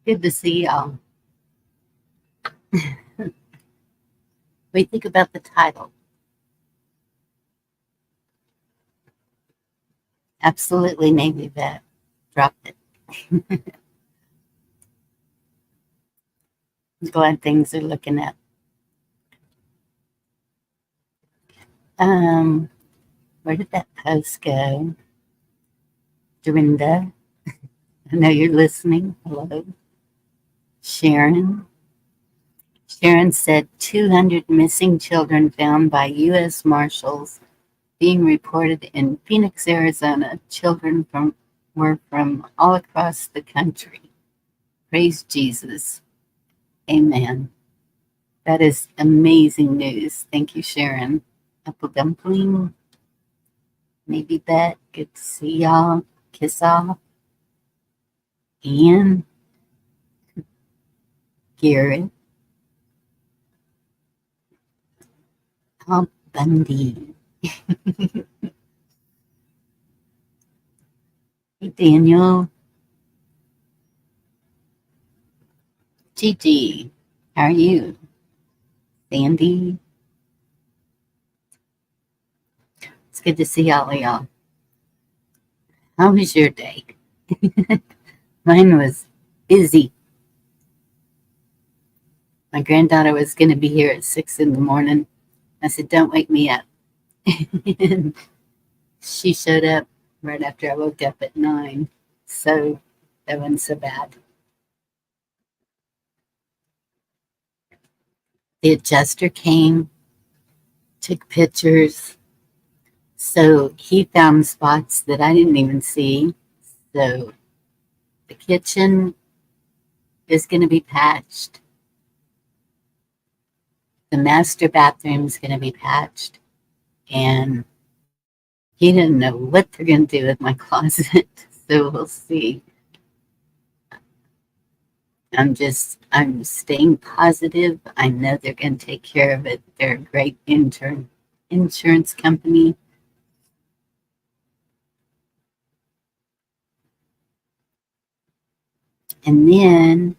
Good to see y'all. What do you think about the title? Absolutely Navy vet. Dropped it. I'm glad things are looking up. Where did that post go? Dorinda, I know you're listening. Hello. Sharon. Sharon said 200 missing children found by U.S. Marshals being reported in Phoenix, Arizona. Children were from all across the country. Praise Jesus. Amen. That is amazing news. Thank you, Sharon. Apple dumpling. Maybe Bet. Good to see y'all. Kiss off. Ian. Garrett. Tom Bundy. Hey, Daniel. Gigi. How are you? Sandy. It's good to see all of y'all. How was your day? Mine was busy. My granddaughter was going to be here at 6 in the morning. I said, don't wake me up. And she showed up right after I woke up at 9. So that wasn't so bad. The adjuster came, took pictures. So he found spots that I didn't even see. So the kitchen is going to be patched. The master bathroom is going to be patched. And he didn't know what they're going to do with my closet. So we'll see. I'm staying positive. I know they're going to take care of it. They're a great insurance company. And then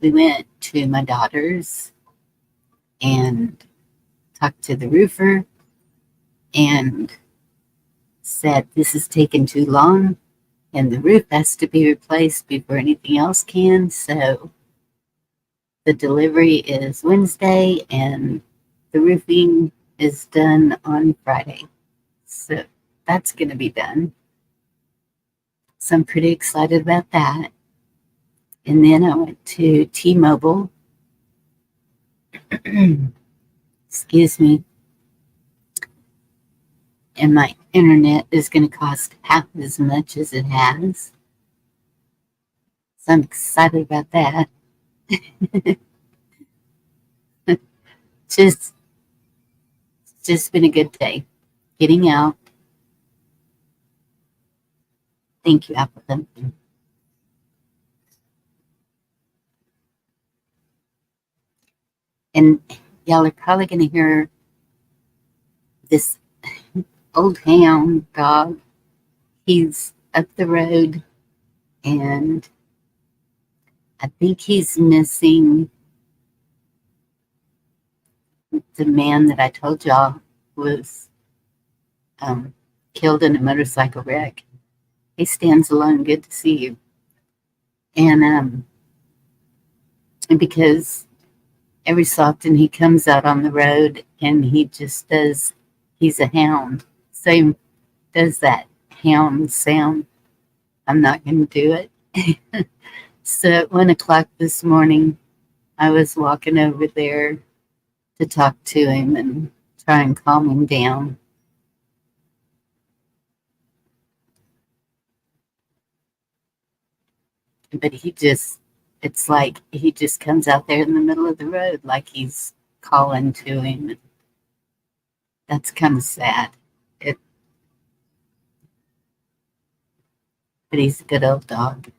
we went to my daughter's and talked to the roofer and said, this is taking too long and the roof has to be replaced before anything else can. So the delivery is Wednesday and the roofing is done on Friday. So that's going to be done. So I'm pretty excited about that. And then I went to T-Mobile. Excuse me. And my internet is going to cost half as much as it has. So I'm excited about that. Just been a good day. Getting out. Thank you, Apple Dumpling. And y'all are probably going to hear this old hound dog. He's up the road, and I think he's missing the man that I told y'all was killed in a motorcycle wreck. He stands alone. Good to see you. And because every so often he comes out on the road and he just does, he's a hound. So he does that hound sound. I'm not going to do it. So at 1 o'clock this morning, I was walking over there to talk to him and try and calm him down. But it's like he just comes out there in the middle of the road like he's calling to him. That's kind of sad. But he's a good old dog.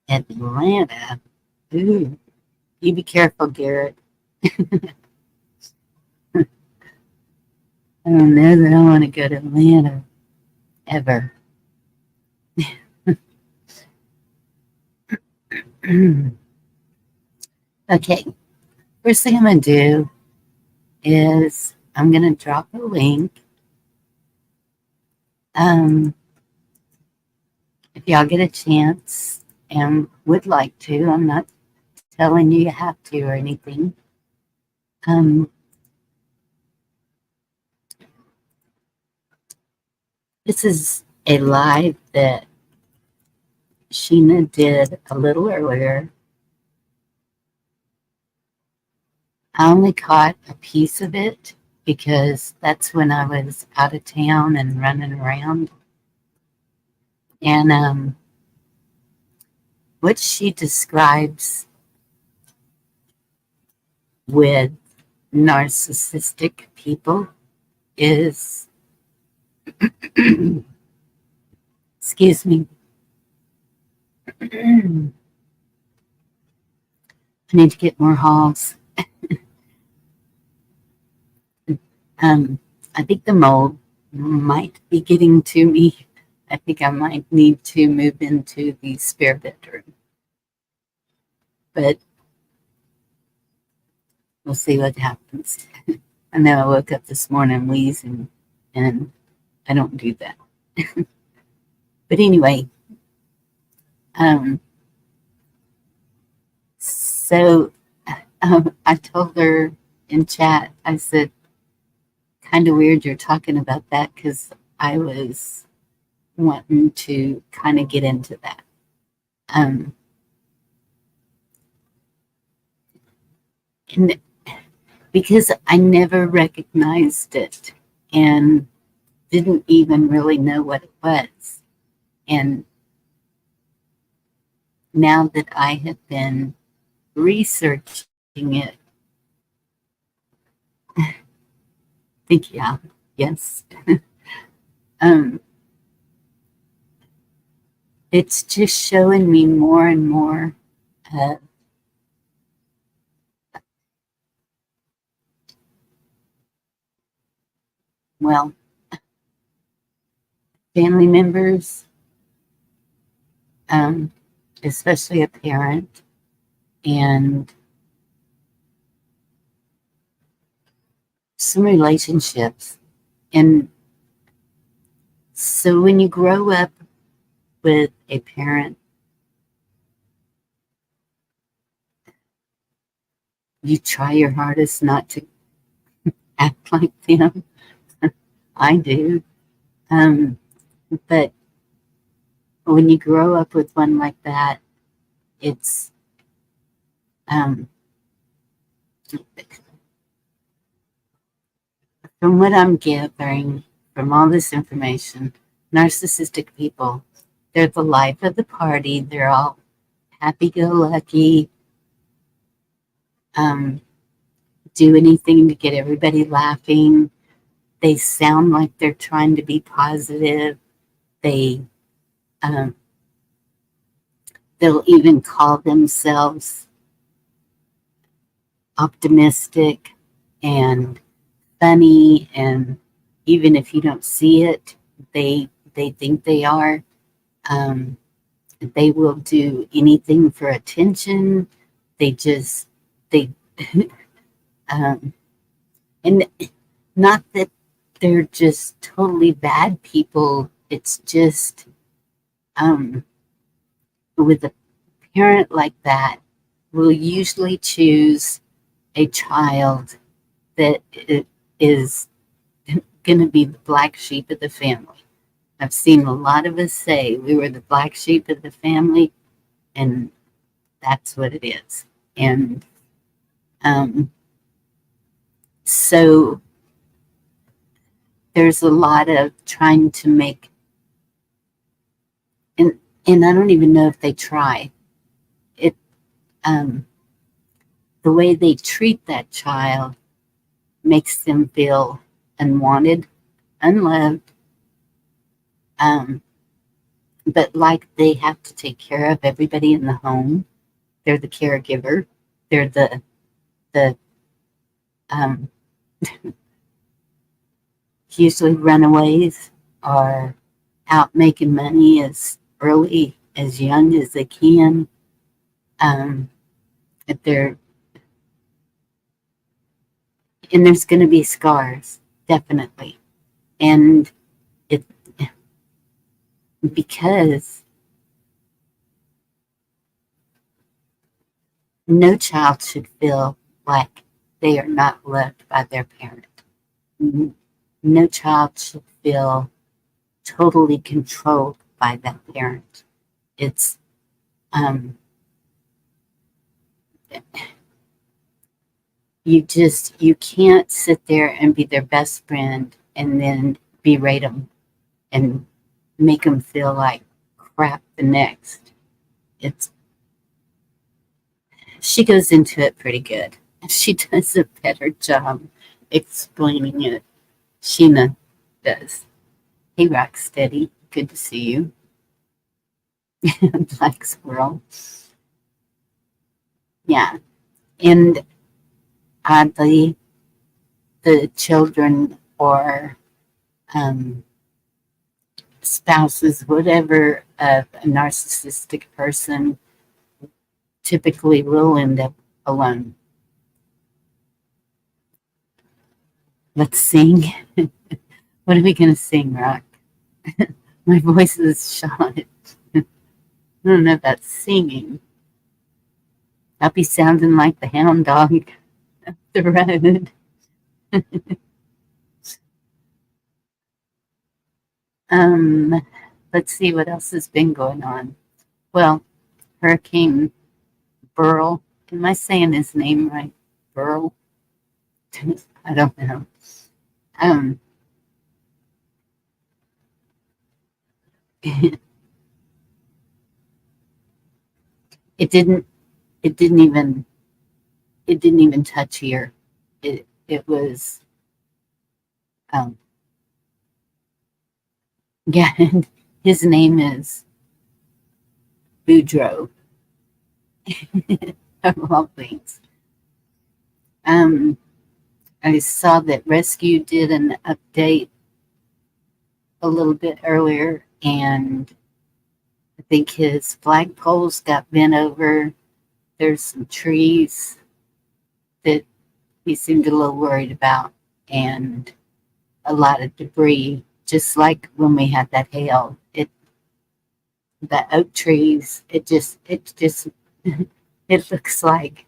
Atlanta. Ooh, you be careful, Garrett. I don't know that I want to go to Atlanta ever. Okay, first thing I'm going to do is I'm going to drop a link. If y'all get a chance and would like to, I'm not telling you have to or anything. This is a live that Sheena did a little earlier. I only caught a piece of it because that's when I was out of town and running around. And what she describes with narcissistic people is, excuse me, I need to get more halls. I think the mold might be getting to me. I think I might need to move into the spare bedroom. But we'll see what happens. I know I woke up this morning wheezing, and I don't do that. But anyway, so I told her in chat, I said, kind of weird you're talking about that because I was wanting to kind of get into that. And because I never recognized it and didn't even really know what it was. And now that I have been researching it, I think, yeah, yes. It's just showing me more and more well, family members, especially a parent, and some relationships. And so when you grow up with a parent, you try your hardest not to act like them. I do. But when you grow up with one like that, it's from what I'm gathering from all this information, narcissistic people, they're the life of the party. They're all happy-go-lucky, do anything to get everybody laughing. They sound like they're trying to be positive. They'll even call themselves optimistic and funny, and even if you don't see it, they think they are. They will do anything for attention. They and not that they're just totally bad people. It's just with a parent like that, will usually choose a child that is going to be the black sheep of the family. I've seen a lot of us say we were the black sheep of the family, and that's what it is. And so there's a lot of trying to make, and I don't even know if they try it. The way they treat that child makes them feel unwanted, unloved, but like they have to take care of everybody in the home. They're the caregiver. They're the usually runaways are out making money as early, as young as they can. If they're, and there's going to be scars, definitely. And it, because no child should feel like they are not loved by their parent. No child should feel totally controlled by that parent. It's, you can't sit there and be their best friend and then berate them and make them feel like crap the next. It's, she goes into it pretty good. She does a better job explaining it. Sheena does. Hey, Rocksteady, good to see you. Black Squirrel. Yeah, and oddly, the children or spouses, whatever, of a narcissistic person typically will end up alone. Let's sing. What are we going to sing, Rock? My voice is shot. I don't know about singing. I'll be sounding like the hound dog up the road. Let's see what else has been going on. Well, Hurricane Beryl. Am I saying his name right? Beryl? I don't know. Um, it didn't. It didn't even. It didn't even touch here. It was. Um, yeah. His name is Boudreaux. Of all things. I saw that Rescue did an update a little bit earlier, and I think his flagpoles got bent over. There's some trees that he seemed a little worried about, and a lot of debris, just like when we had that hail. The oak trees, it it looks like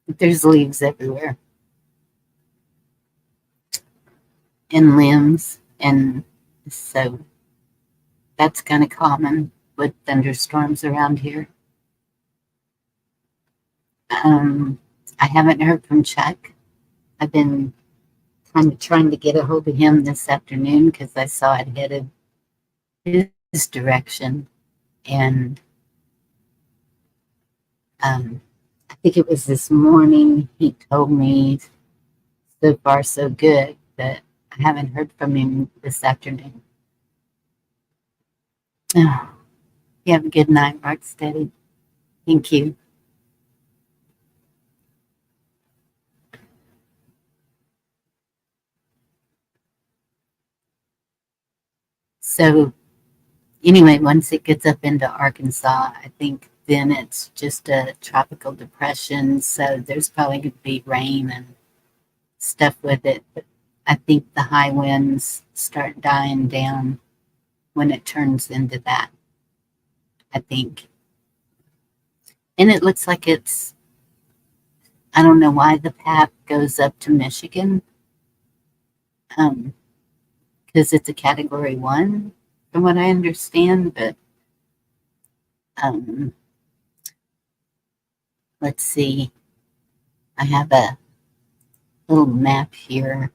there's leaves everywhere and limbs, and so that's kind of common with thunderstorms around here. I haven't heard from Chuck. I've been kind of trying to get a hold of him this afternoon because I saw it headed his direction, and I think it was this morning he told me so far so good, but I haven't heard from him this afternoon. Oh, you have a good night, Rocksteady. Thank you. So anyway, once it gets up into Arkansas, I think then it's just a tropical depression. So there's probably going to be rain and stuff with it. But I think the high winds start dying down when it turns into that, I think. And it looks like it's, I don't know why the path goes up to Michigan, because it's a category 1, from what I understand. But um, let's see. I have a little map here.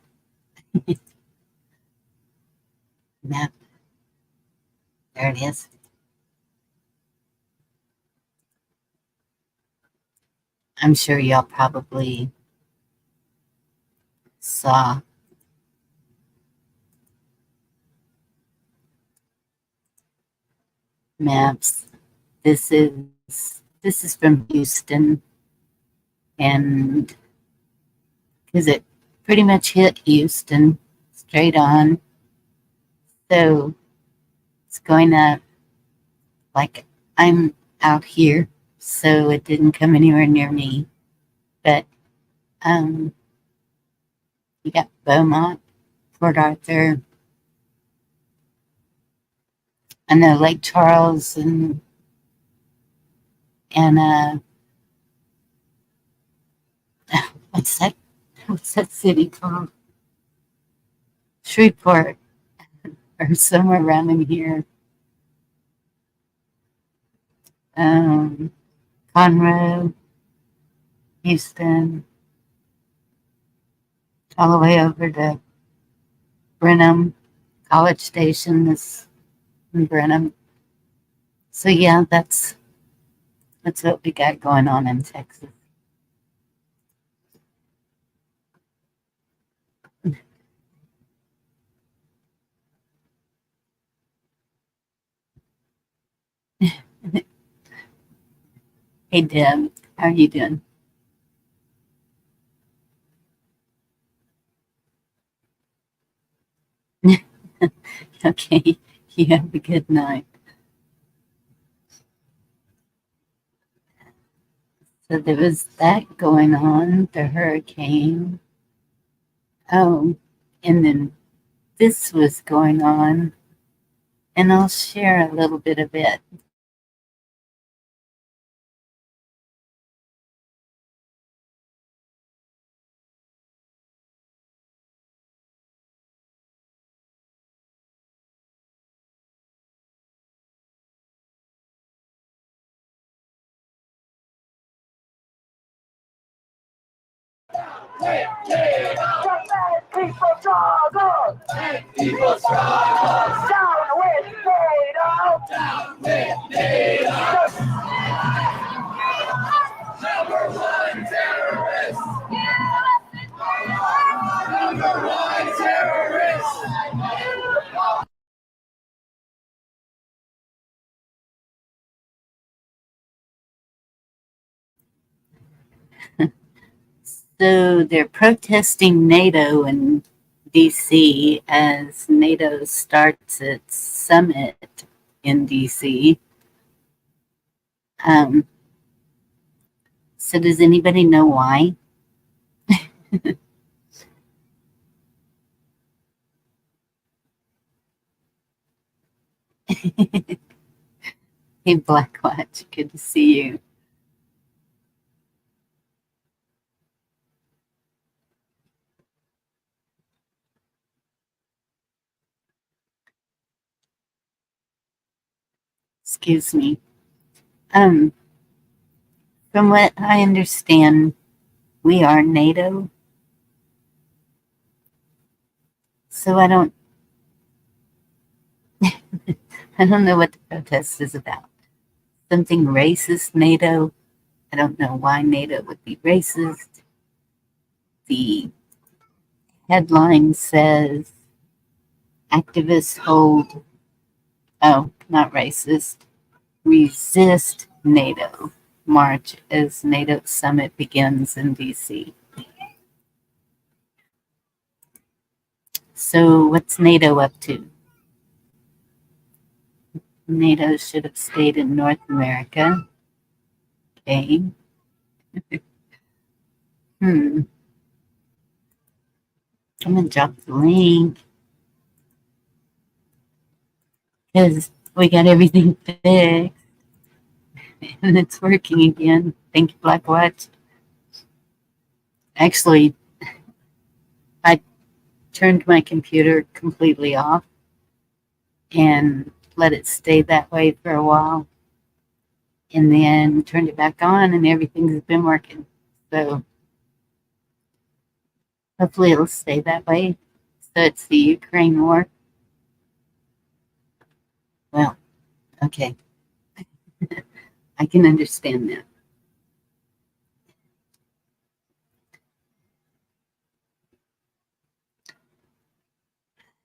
Map. There it is. I'm sure y'all probably saw maps. This is from Houston, and because it pretty much hit Houston straight on. So it's going up, like I'm out here so it didn't come anywhere near me. But you got Beaumont, Port Arthur, I know Lake Charles, and what's that? What's that city called? Shreveport, or somewhere around in here. Um, Conroe, Houston, all the way over to Brenham, College Station is in Brenham. So yeah, that's what we got going on in Texas. Hey Deb, how are you doing? Okay, you have a good night. So there was that going on, the hurricane. Oh, and then this was going on, and I'll share a little bit of it. People struggle. People struggle. Down with NATO. Down with NATO. Number one terrorist. Number one terrorist. So they're protesting NATO in DC as NATO starts its summit in DC. Um, so does anybody know why? Hey Blackwatch, good to see you. Excuse me. Um, from what I understand, we are NATO. So I don't know what the protest is about. Something racist NATO. I don't know why NATO would be racist. The headline says activists hold, oh, not racist, resist NATO march as NATO summit begins in DC. So what's NATO up to? NATO should have stayed in North America. Okay. I'm gonna drop the link because we got everything fixed and it's working again. Thank you, Blackwatch. Actually, I turned my computer completely off and let it stay that way for a while, and then turned it back on, and everything's been working. So hopefully it'll stay that way. So it's the Ukraine war. Well, okay, I can understand that.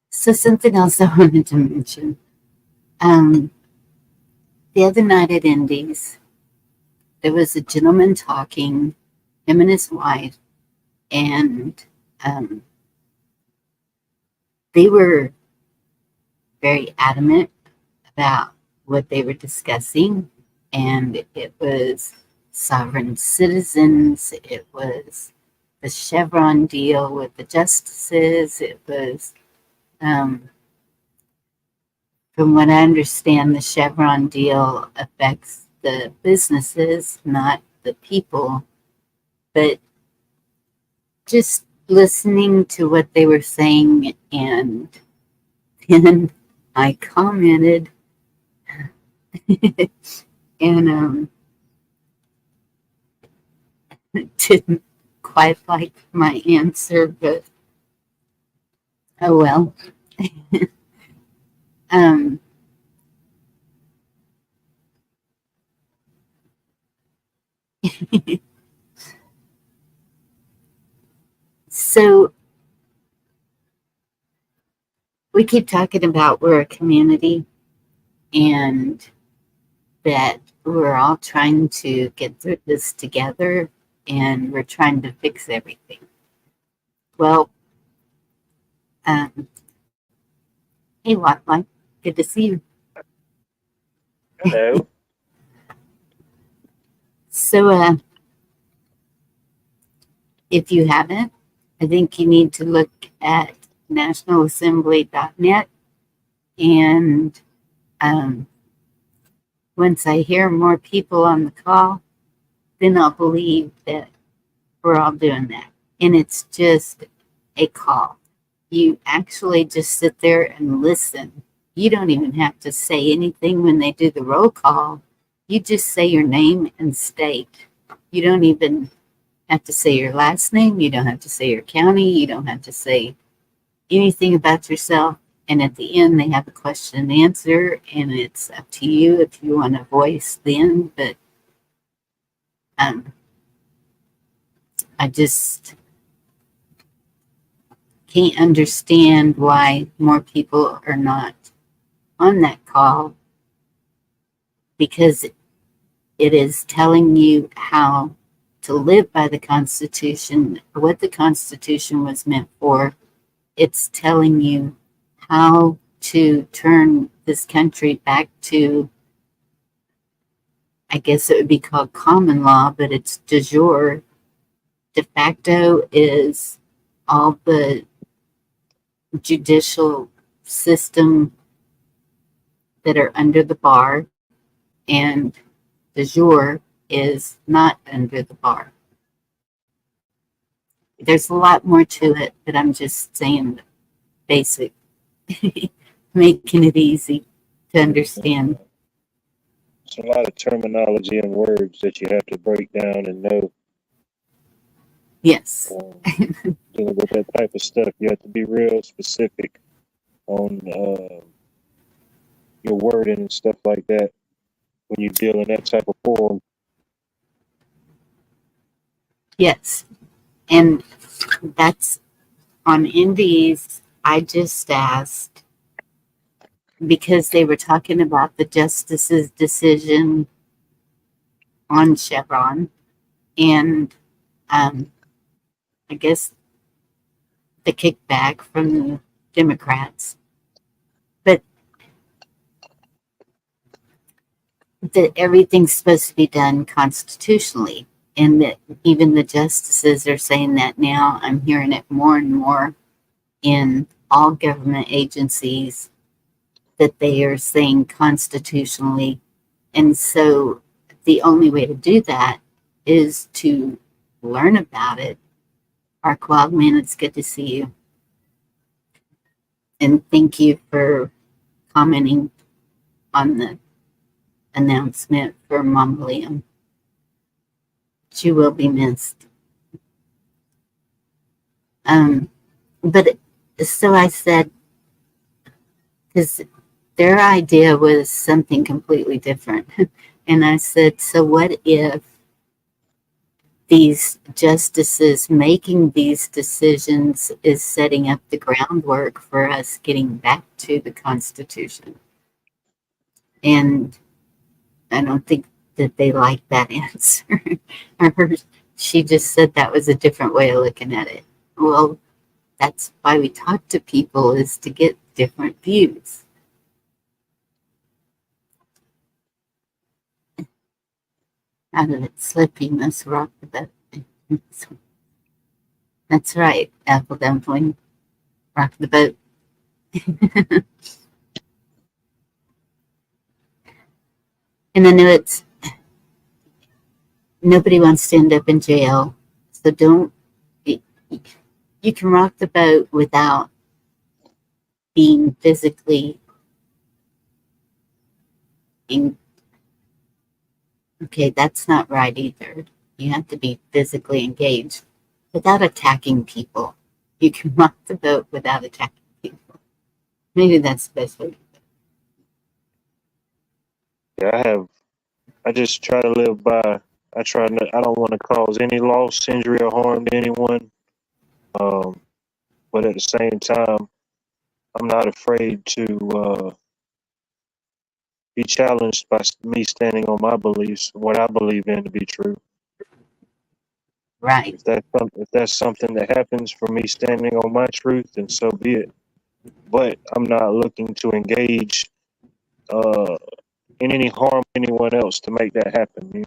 So something else I wanted to mention. Um, the other night at Indies, there was a gentleman talking, him and his wife, and um, they were very adamant about what they were discussing. and it was sovereign citizens, it was the Chevron deal with the justices, it was, from what I understand, the Chevron deal affects the businesses, not the people, but just listening to what they were saying, and then I commented and didn't quite like my answer, but oh well. um, so we keep talking about we're a community and that we're all trying to get through this together and we're trying to fix everything. Well, um, hey, Wildlife, good to see you. Hello. So, if you haven't, I think you need to look at nationalassembly.net. And once I hear more people on the call, then I'll believe that we're all doing that. And it's just a call. You actually just sit there and listen. You don't even have to say anything when they do the roll call. You just say your name and state. You don't even have to say your last name. You don't have to say your county. You don't have to say anything about yourself. And at the end, they have a question and answer, and it's up to you if you want to voice then. But I just can't understand why more people are not on that call, because it is telling you how to live by the Constitution, what the Constitution was meant for. It's telling you how to turn this country back to, I guess it would be called common law, but it's de jure. De facto is all the judicial system that are under the bar, and de jure is not under the bar. There's a lot more to it, but I'm just saying basic, making it easy to understand. It's a lot of terminology and words that you have to break down and know. Yes. Dealing with that type of stuff, you have to be real specific on your wording and stuff like that when you deal in that type of form. Yes. And that's on Indies. I just asked because they were talking about the justice's decision on Chevron, and I guess the kickback from the Democrats, but that everything's supposed to be done constitutionally, and that even the justices are saying that now. I'm hearing it more and more in all government agencies that they are saying constitutionally. And so the only way to do that is to learn about it. Ark Wildman, it's good to see you. And thank you for commenting on the announcement for Mama Liam. She will be missed. But so I said, because their idea was something completely different. And I said, so what if these justices making these decisions is setting up the groundwork for us getting back to the Constitution? And I don't think that they like that answer. She just said that was a different way of looking at it. Well, that's why we talk to people, is to get different views. Out of it slip, you must rock the boat. That's right, apple dumpling. Rock the boat. And I know it's nobody wants to end up in jail, so don't. You can rock the boat without being physically. Okay, that's not right either. You have to be physically engaged without attacking people. You can rock the boat without attacking people. Maybe that's the best way. Yeah, I just try to live by. I don't want to cause any loss, injury, or harm to anyone. But at the same time, I'm not afraid to be challenged by me standing on my beliefs, what I believe in to be true. Right. If that's something that happens for me standing on my truth, then so be it. But I'm not looking to engage in any harm to anyone else to make that happen. You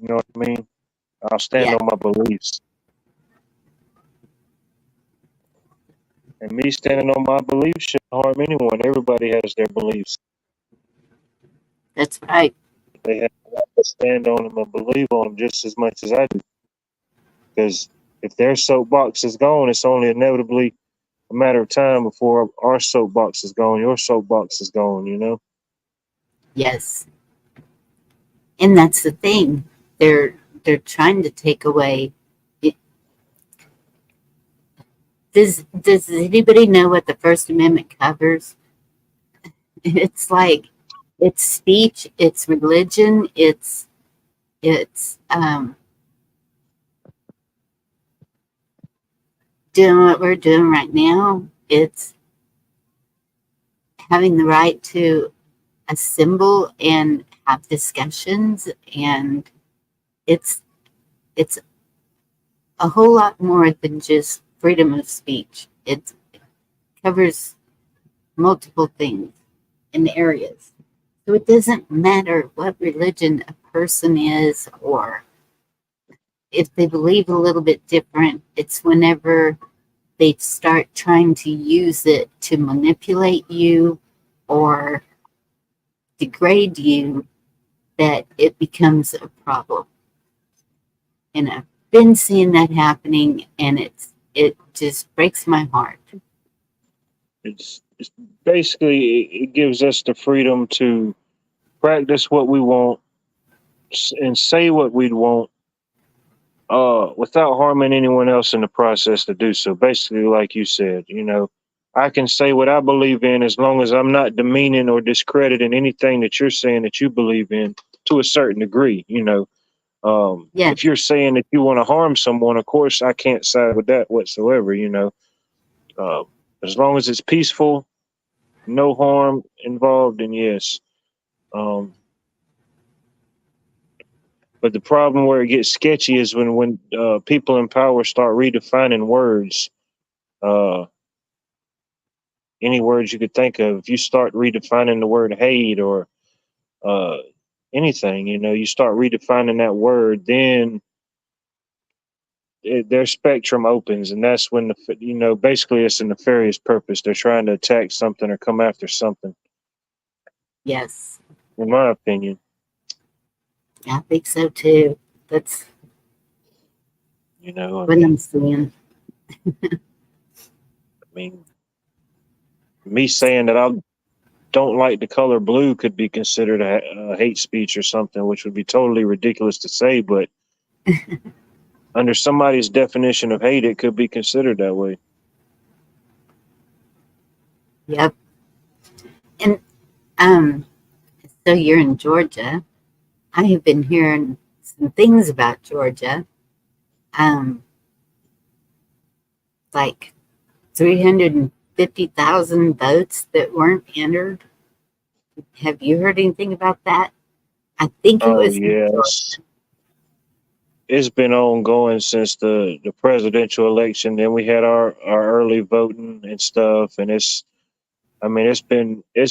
know what I mean? I'll stand Yeah, on my beliefs. And me standing on my beliefs shouldn't harm anyone. Everybody has their beliefs. that's right. They have to stand on them and believe on them just as much as I do. Because if their soapbox is gone, it's only inevitably a matter of time before our soapbox is gone, your soapbox is gone, you know? Yes. And that's the thing. They're trying to take away. Does anybody know what the First Amendment covers? It's like it's speech, it's religion, it's doing what we're doing right now. It's having the right to assemble and have discussions, and it's it's a whole lot more than just freedom of speech. It covers multiple things and areas. So it doesn't matter what religion a person is or if they believe a little bit different. It's whenever they start trying to use it to manipulate you or degrade you that it becomes a problem. And I've been seeing that happening, and it just breaks my heart. It's basically, it gives us the freedom to practice what we want and say what we'd want without harming anyone else in the process to do so. Basically, like you said, I can say what I believe in as long as I'm not demeaning or discrediting anything that you're saying that you believe in to a certain degree. If Yes, you're saying that you want to harm someone, of course, I can't side with that whatsoever. Uh, as long as it's peaceful, no harm involved, and yes. Um, but the problem where it gets sketchy is when people in power start redefining words. Uh, any words you could think of. If you start redefining the word hate or uh, anything, you start redefining that word, then their spectrum opens, and that's when basically it's a nefarious purpose. They're trying to attack something or come after something, yes, in my opinion. I think so too. That's I what I'm mean, seeing. I mean, me saying that I don't like the color blue could be considered a hate speech or something, which would be totally ridiculous to say, but under somebody's definition of hate, it could be considered that way. Yep. And um, so you're in Georgia. I have been hearing some things about Georgia. Um, like 350,000 votes that weren't entered. Have you heard anything about that? I think it Oh was in yes, Georgia. it's been ongoing since the presidential election. Then we had our early voting and stuff, and it's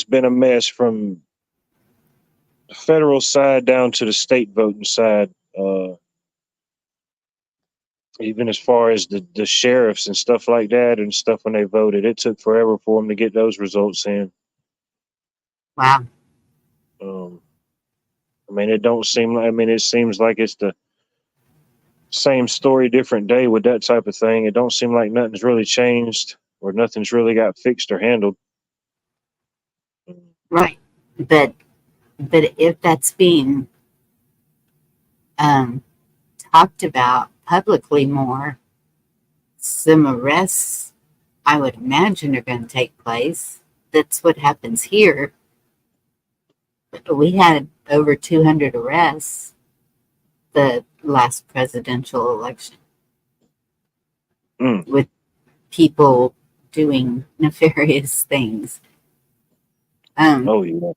been a mess from the federal side down to the state voting side. even as far as the sheriffs and stuff like that and stuff when they voted, it took forever for them to get those results in. Wow. I mean, it don't seem like, I mean, it seems like it's the same story, different day with that type of thing. It don't seem like nothing's really changed or nothing's really got fixed or handled. Right. But if that's being talked about publicly more, some arrests, I would imagine, are going to take place. That's what happens here. We had over 200 arrests the last presidential election with people doing nefarious things. Oh, yeah.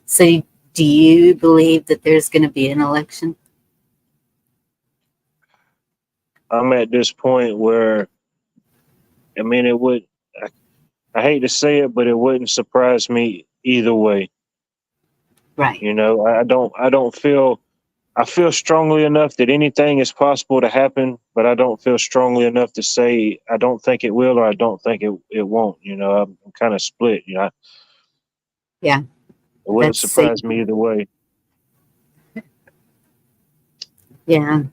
So do you believe that there's going to be an election? I'm at this point where, I mean, it would, I hate to say it, but it wouldn't surprise me either way. Right. You know, I feel strongly enough that anything is possible to happen, but I don't feel strongly enough to say I don't think it will or I don't think it won't. You know, I'm kind of split. You know, Yeah. it wouldn't surprise me either way. Yeah.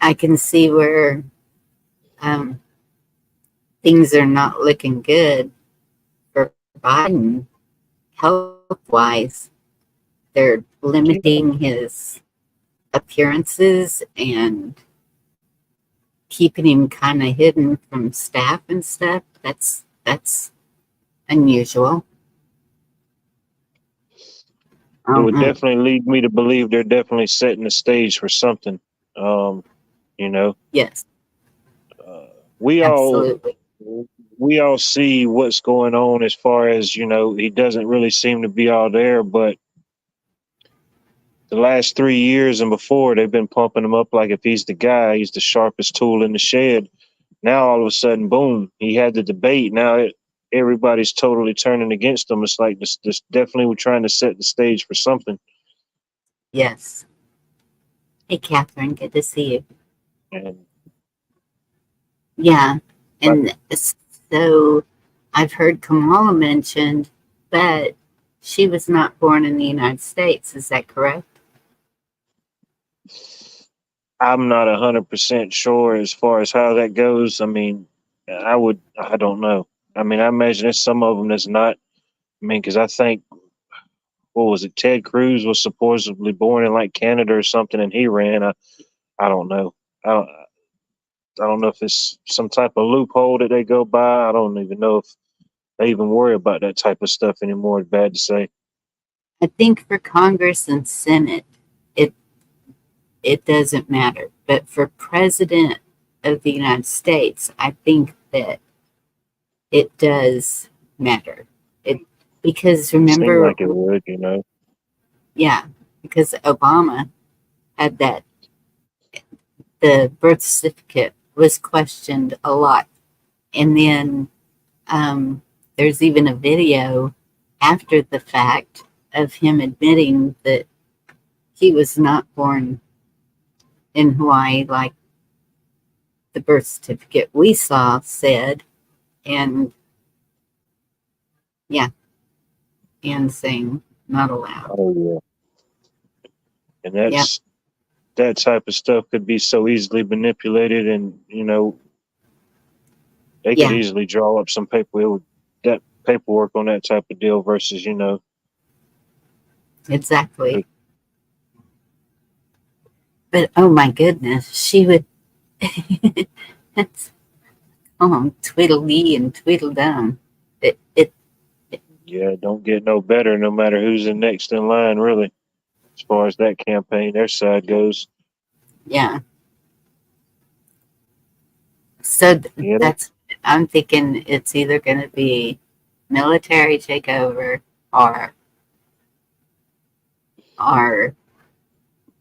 I can see where things are not looking good for Biden health-wise. They're limiting his appearances and keeping him kind of hidden from staff and stuff. That's unusual. It would definitely lead me to believe they're definitely setting the stage for something. You know. Yes. Absolutely. We all see what's going on as far as, you know, he doesn't really seem to be all there, but the last 3 years and before, they've been pumping him up like if he's the guy, he's the sharpest tool in the shed. Now all of a sudden, boom, he had the debate. Now everybody's totally turning against him. It's like this definitely we're trying to set the stage for something. Yes. Hey, Catherine, good to see you. Yeah. And so I've heard Kamala mentioned, but she was not born in the United States. Is that correct? I'm not 100% sure as far as how that goes. I mean, I don't know. I mean, I imagine there's some of them that's not. I mean, because I think, what was it? Ted Cruz was supposedly born in like Canada or something, and he ran. I don't know. I don't know if it's some type of loophole that they go by. I don't even know if they even worry about that type of stuff anymore. It's bad to say. I think for Congress and Senate, it doesn't matter. But for President of the United States, I think that it does matter. Because remember, seemed like it would, you know. Yeah, because Obama had that. The birth certificate was questioned a lot, and then there's even a video after the fact of him admitting that he was not born in Hawaii like the birth certificate we saw said, and yeah, and saying not allowed. Oh yeah, and that type of stuff could be so easily manipulated, and you know they could easily draw up some paperwork on that type of deal versus, you know. Exactly. But oh my goodness, she would. That's Tweedledee and Tweedledum. Yeah, don't get no better, no matter who's the next in line, really, as far as that campaign, their side goes. Yeah. So I'm thinking it's either going to be military takeover or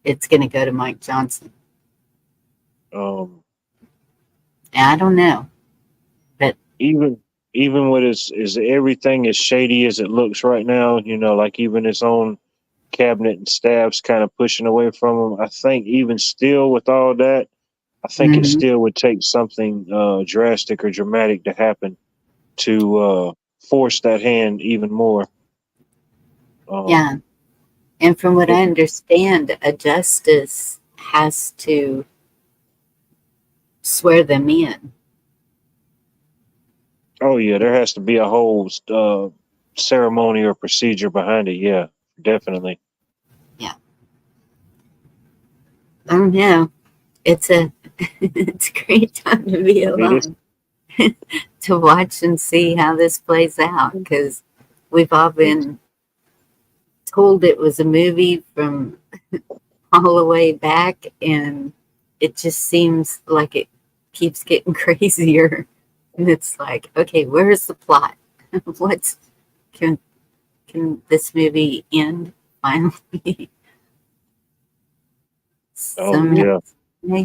it's going to go to Mike Johnson. I don't know, but even with is everything as shady as it looks right now, you know, like even his own cabinet and staff's kind of pushing away from him. I think even still with all that, I think it still would take something drastic or dramatic to happen to force that hand even more. Yeah. And from what It, I understand, a justice has to swear them in. oh yeah, there has to be a whole ceremony or procedure behind it. Yeah, definitely. Yeah. I don't know. It's a it's a great time to be It is. alive to watch and see how this plays out because we've all It's, been told it was a movie from all the way back, and it just seems like it keeps getting crazier. And it's like, okay, where's the plot? What's can can this movie end finally? oh Somehow. yeah,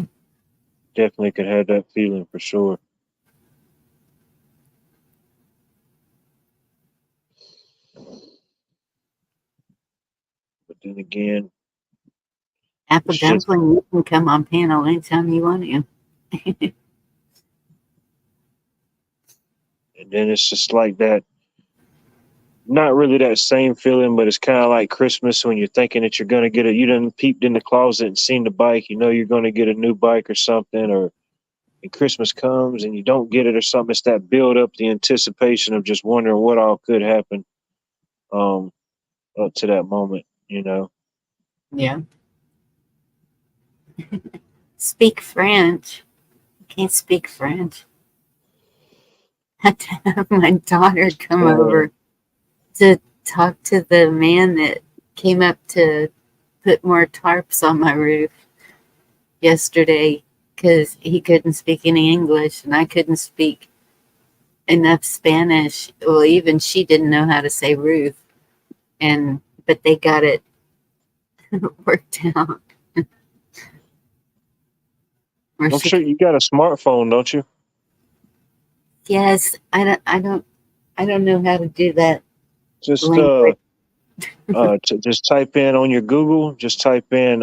definitely could have that feeling for sure. But then again, Apple it's just, Dumpling, you can come on panel anytime you want to. and then it's just like that. Not really that same feeling, but it's kind of like Christmas when you're thinking that you're gonna get it. You done peeped in the closet and seen the bike. You know you're gonna get a new bike or something, or and Christmas comes and you don't get it or something. It's that build up, the anticipation of just wondering what all could happen um, up to that moment. You know. Yeah. Speak French. Can't speak French. I had to have my daughter come Uh, over to talk to the man that came up to put more tarps on my roof yesterday because he couldn't speak any English and I couldn't speak enough Spanish. Well, even she didn't know how to say roof, and but they got it worked out. Where I'm she sure could, you got a smartphone, don't you? yes, I don't know how to do that Just language. just type in on your Google. Just type in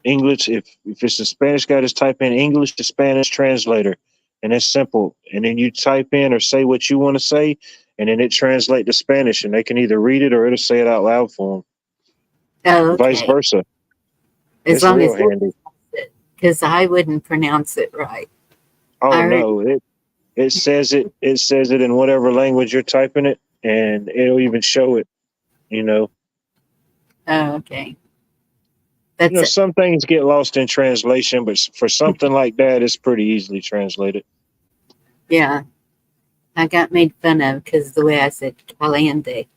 English. If it's a Spanish guy, just type in English to Spanish translator, and it's simple. And then you type in or say what you want to say, and then it translates to Spanish, and they can either read it or it'll say it out loud for Oh, them. Vice okay. versa. As It's long real as you handy. because I wouldn't pronounce it right. Oh I re- no, it says it in whatever language you're typing it, and it'll even show it. You know. oh, okay. You know, That's some things get lost in translation, but for something like that, it's pretty easily translated. yeah. I got made fun of because the way I said caliente.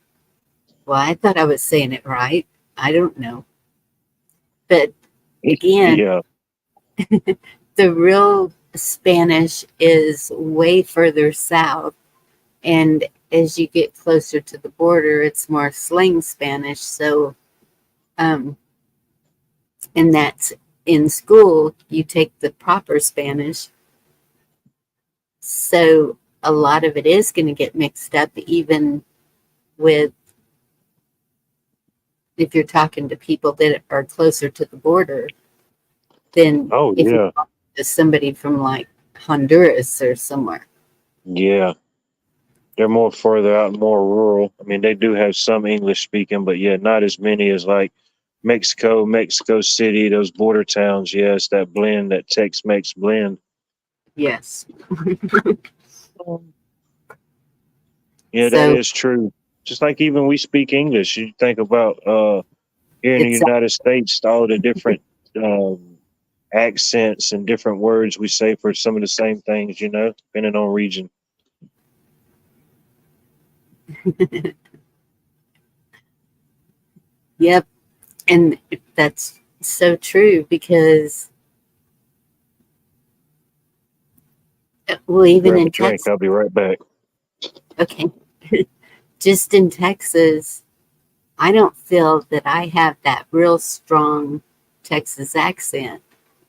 Well, I thought I was saying it right. I don't know, but again, Yeah. the real Spanish is way further south, and as you get closer to the border, it's more slang Spanish. So, um, and that's in school, you take the proper Spanish. So a lot of it is going to get mixed up, even with if you're talking to people that are closer to the border than Oh if you're yeah. talking to somebody from like Honduras or somewhere. Yeah. They're more further out, more rural. I mean, they do have some English speaking, but yeah, not as many as like Mexico, Mexico City, those border towns. Yeah, it's that blend, that Tex-Mex blend. Yes. Yeah, that So is true. Just like even we speak English, you think about here in the it's United States, all the different um, accents and different words we say for some of the same things, you know, depending on region. yep, and that's so true because well, even Grab a in drink. Texas, I'll be right back. okay, just in Texas, I don't feel that I have that real strong Texas accent.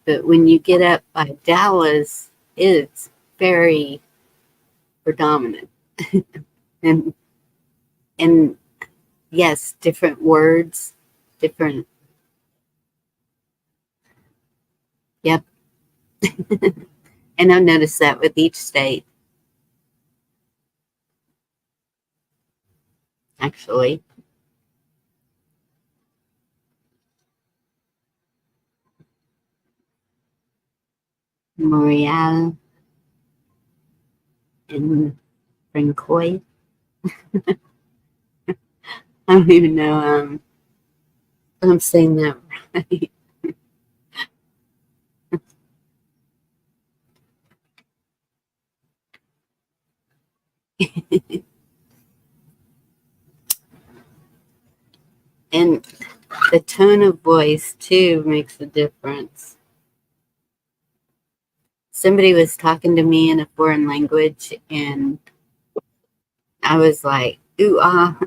But when you get up by Dallas, it's very predominant. And and yes, different words, different. Yep. And I've noticed that with each state, actually. Montreal and Francois. I don't even know if I'm saying that right. And the tone of voice, too, makes a difference. Somebody was talking to me in a foreign language, and I was like, ooh, ah.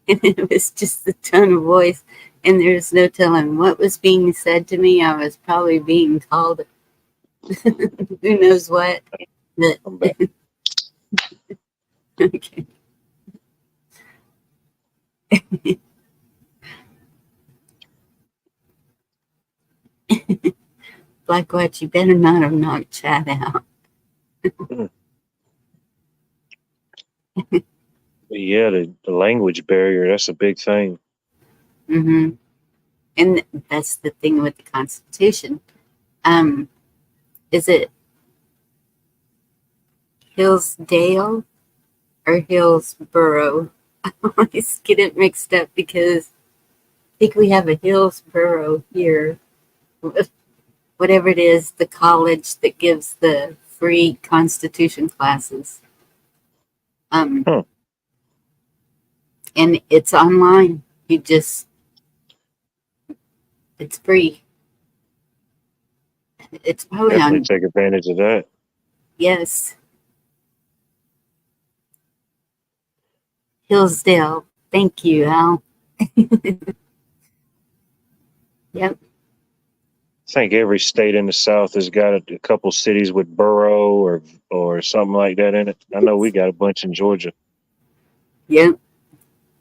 And it was just the tone of voice, and there's no telling what was being said to me. I was probably being called who knows what. But, I'm back. okay. Like what? You better not have knocked Chad out. But yeah, the language barrier, that's a big thing. Mm-hmm. And that's the thing with the Constitution. Is it Hillsdale or Hillsborough? I always get it mixed up because I think we have a Hillsborough here. Whatever it is, the college that gives the free Constitution classes. Huh. And it's online. It's free. It's probably Definitely on, take advantage of that. yes, Hillsdale. Thank you, Al. Yep. I think every state in the South has got a couple cities with borough or something like that in it. I know we got a bunch in Georgia. Yep.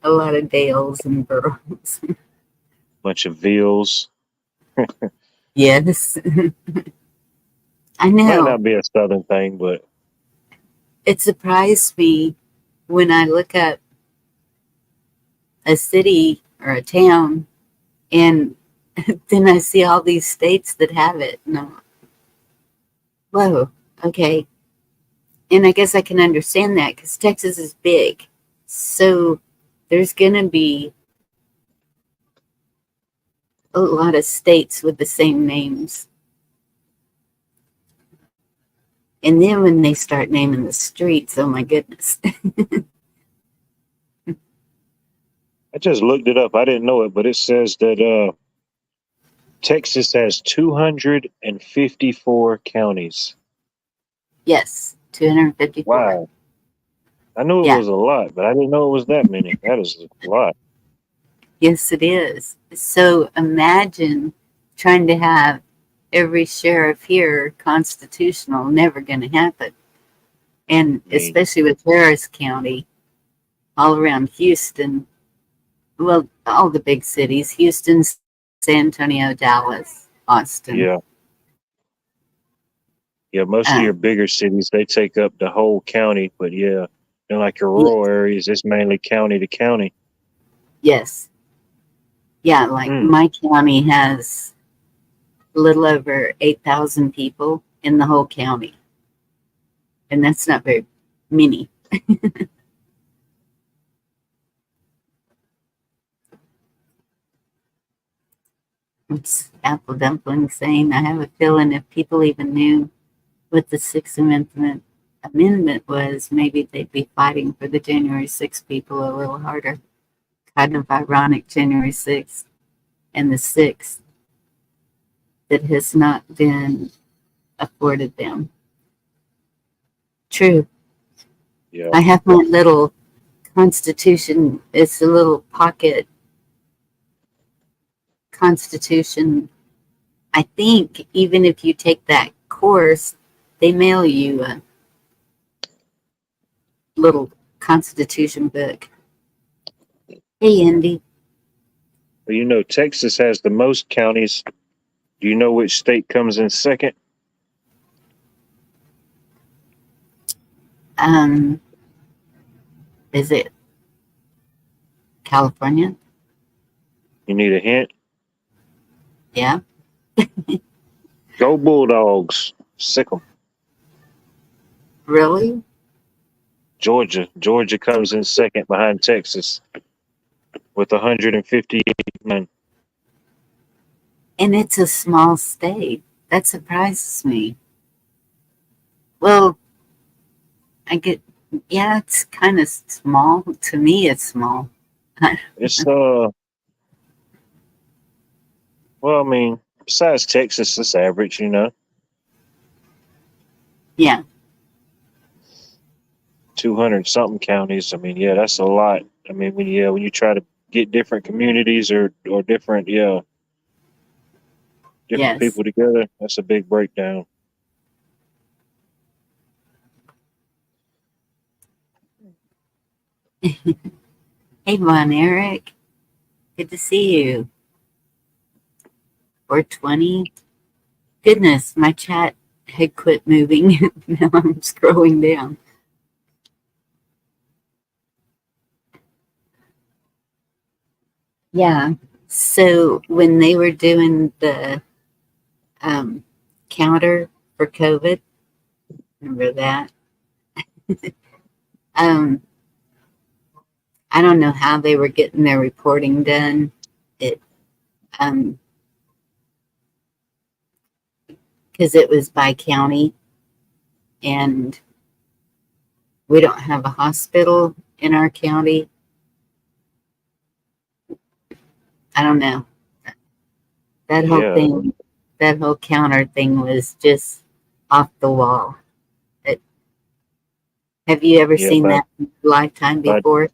A lot of dales and boroughs. Bunch of Villes. Yes. I Might know. not be a Southern thing, but It surprised me when I look up a city or a town and then I see all these states that have it. And I'm like, whoa, okay. And I guess I can understand that because Texas is big. So there's going to be a lot of states with the same names. And then when they start naming the streets, oh my goodness. I just looked it up. I didn't know it, but it says that Texas has 254 counties. Yes, 254. Wow. I knew it Yeah, was a lot, but I didn't know it was that many. That is a lot. yes, it is. So imagine trying to have every sheriff here constitutional, never going to happen. And I mean, especially with Harris County, all around Houston, well, all the big cities, Houston, San Antonio, Dallas, Austin. yeah. Yeah, most of Uh, your bigger cities, they take up the whole county, but yeah, in like your y- rural areas, it's mainly county to county. yes. Yeah, like Mm, my county has a little over 8,000 people in the whole county. And that's not very many. It's Apple Dumpling saying, I have a feeling if people even knew what the Sixth Amendment was, maybe they'd be fighting for the January 6th people a little harder. Kind of ironic, January 6th and the 6th that has not been afforded them. True. yeah. I have my little constitution. It's a little pocket constitution. I think even if you take that course, they mail you a little constitution book. Hey, Andy. Well, Texas has the most counties Do you know which state comes in second? Is it California? You need a hint? Yeah. Go Bulldogs. Sick 'em. Really? Georgia. Georgia comes in second behind Texas with 158. And it's a small state. That surprises me. Well, I get, yeah, it's kind of small. To me, it's small. It's well, I mean, besides Texas, it's average, you know. Yeah. 200 something counties. I mean, yeah, that's a lot. I mean, when you try to get different communities or different different Yes. people together, that's a big breakdown. Hey, Von Eric. Good to see you. 420. Goodness, my chat had quit moving. Now I'm scrolling down. Yeah. So when they were doing the um, counter for COVID, remember that? Um, I don't know how they were getting their reporting done. It because it was by county, and we don't have a hospital in our county. I don't know. That whole Yeah, thing, that whole counter thing was just off the wall. It, have you ever yeah, seen that in your lifetime by before?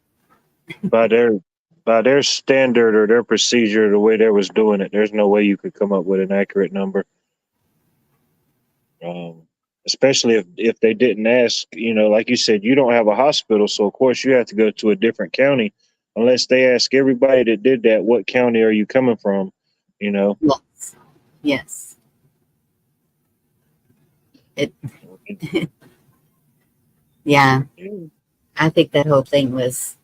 by their by their standard or their procedure, the way they was doing it, there's no way you could come up with an accurate number. Um, Especially if they didn't ask, like you said, you don't have a hospital, so of course you have to go to a different county, unless they ask everybody that did that, what county are you coming from, you know. Yes. Yes. It, yeah, Yeah. I think that whole thing was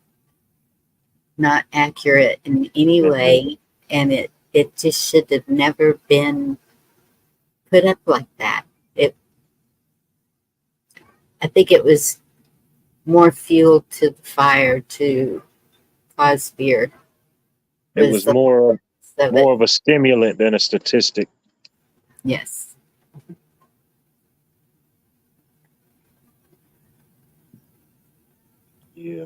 not accurate in any And way, and it just should have never been put up like that. It, I think it was more fuel to the fire to cause fear it was was the whole more purpose of it. more of a stimulant than a statistic. Yes. Yeah,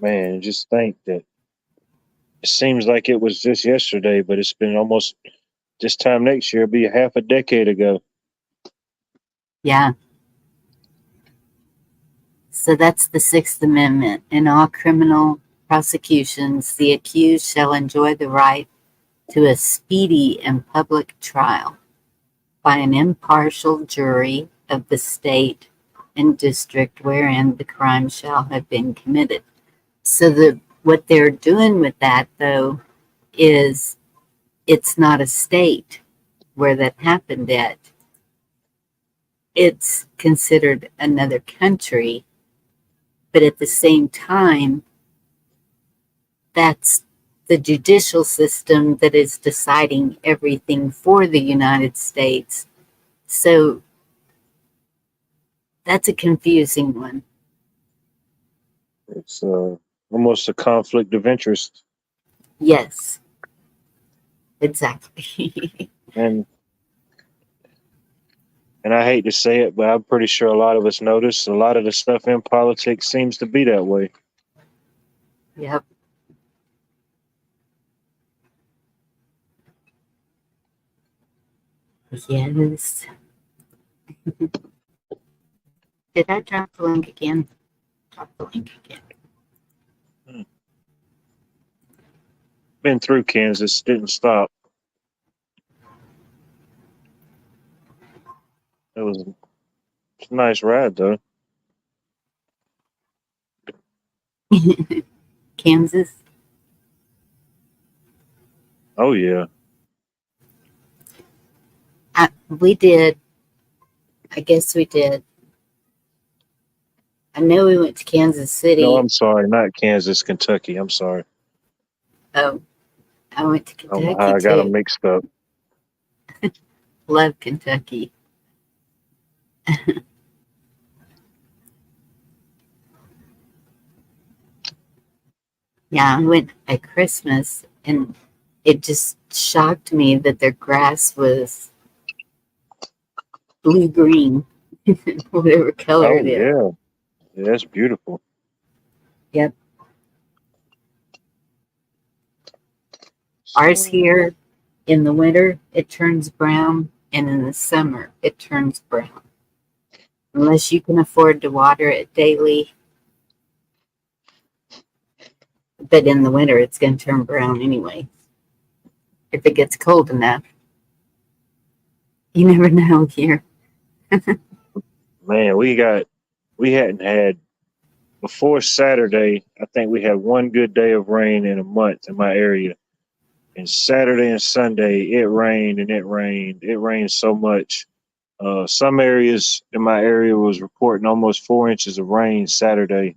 man, just think that it seems like it was just yesterday, but it's been almost this time next year, it'll be half a decade ago. Yeah. So that's the Sixth Amendment. In all criminal prosecutions, the accused shall enjoy the right to a speedy and public trial by an impartial jury of the state and district wherein the crime shall have been committed. So what they're doing with that though is it's not a state where that happened at. It's considered another country, but at the same time, that's the judicial system that is deciding everything for the United States. So that's a confusing one. It's almost a conflict of interest. Yes, exactly. And and I hate to say it, but I'm pretty sure a lot of us notice a lot of the stuff in politics seems to be that way. Yep. Yes. Did I drop the link again? Drop the link again. Been through Kansas, didn't stop. It was a nice ride though. Kansas. Oh yeah. We did. I guess we did. I know we went to Kansas No, City. I'm sorry, not Kansas, Kentucky. I'm sorry. Oh, I went to I don't know how Kentucky I got them too. mixed up. Love Kentucky. Yeah, I went at Christmas and it just shocked me that their grass was blue green, whatever color Oh it is. yeah, yeah, that's beautiful. Yep. Ours So, here in the winter, it turns brown, and in the summer, it turns brown. Unless you can afford to water it daily, but in the winter, it's going to turn brown anyway. If it gets cold enough, you never know here. man, we hadn't had before Saturday. I think we had one good day of rain in a month in my area. And Saturday and Sunday, it rained and it rained. It rained so much. Some areas in my area was reporting almost 4 inches of rain Saturday.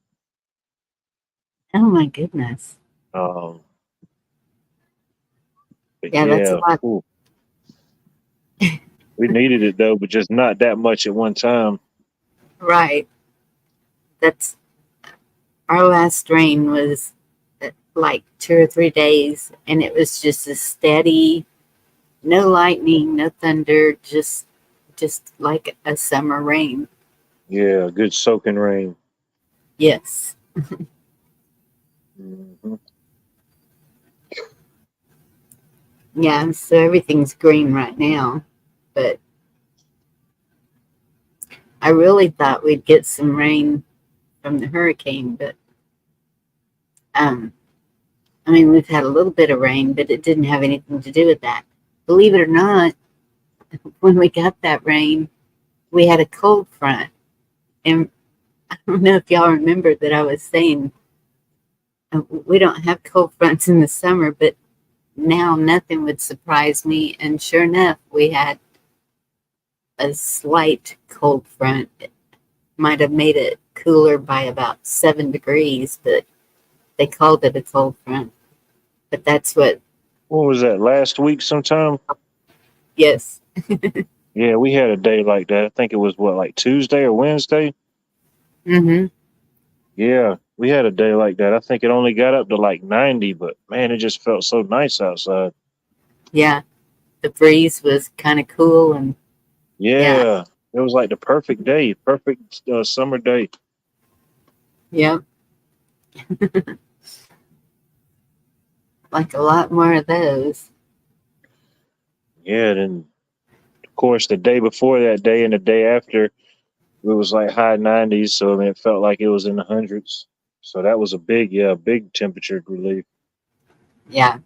Oh my goodness. Um, but Yeah, that's a yeah, lot. ooh, we needed it though, but just not that much at one time. Right. That's our last rain was like 2 or 3 days, and it was just a steady, no lightning, no thunder, just like a summer rain. Yeah, good soaking rain. Yes. Hmm. Yeah, so everything's green right now, but I really thought we'd get some rain from the hurricane, but um I mean we've had a little bit of rain, but it didn't have anything to do with that. Believe it or not, when we got that rain, we had a cold front. And I don't know if y'all remember that I was saying we don't have cold fronts in the summer, but now nothing would surprise me. And sure enough, we had a slight cold front. It might have made it cooler by about 7 degrees, but they called it a cold front. But that's what, What was that, last week sometime? yes. Yeah, we had a day like that. I think it was what, like Tuesday or Wednesday? Mm-hmm. Yeah, we had a day like that. I think it only got up to like 90, but man, it just felt so nice outside. Yeah. The breeze was kind of cool. And yeah. Yeah, it was like the perfect day, perfect summer day. Yep. Like a lot more of those. Yeah, then of course the day before that day and the day after, it was like high 90s. So I mean, it felt like it was in the hundreds. So that was a big, yeah, big temperature relief. Yeah.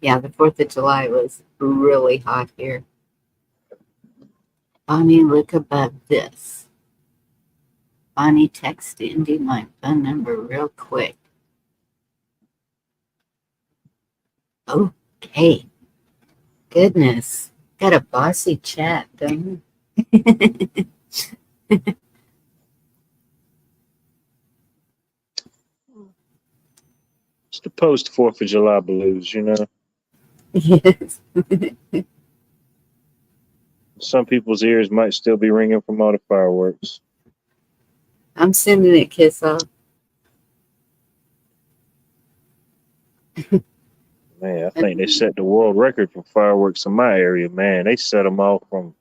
Yeah. The 4th of July was really hot here. Bonnie, look above this. Bonnie, text Indy my phone number real quick. Okay. Goodness. Got a bossy chat, don't we? It's the post 4th of July blues, you know. Yes. Some people's ears might still be ringing from all the fireworks. I'm sending a kiss off. Man, I think they set the world record for fireworks in my area. Man, they set them off from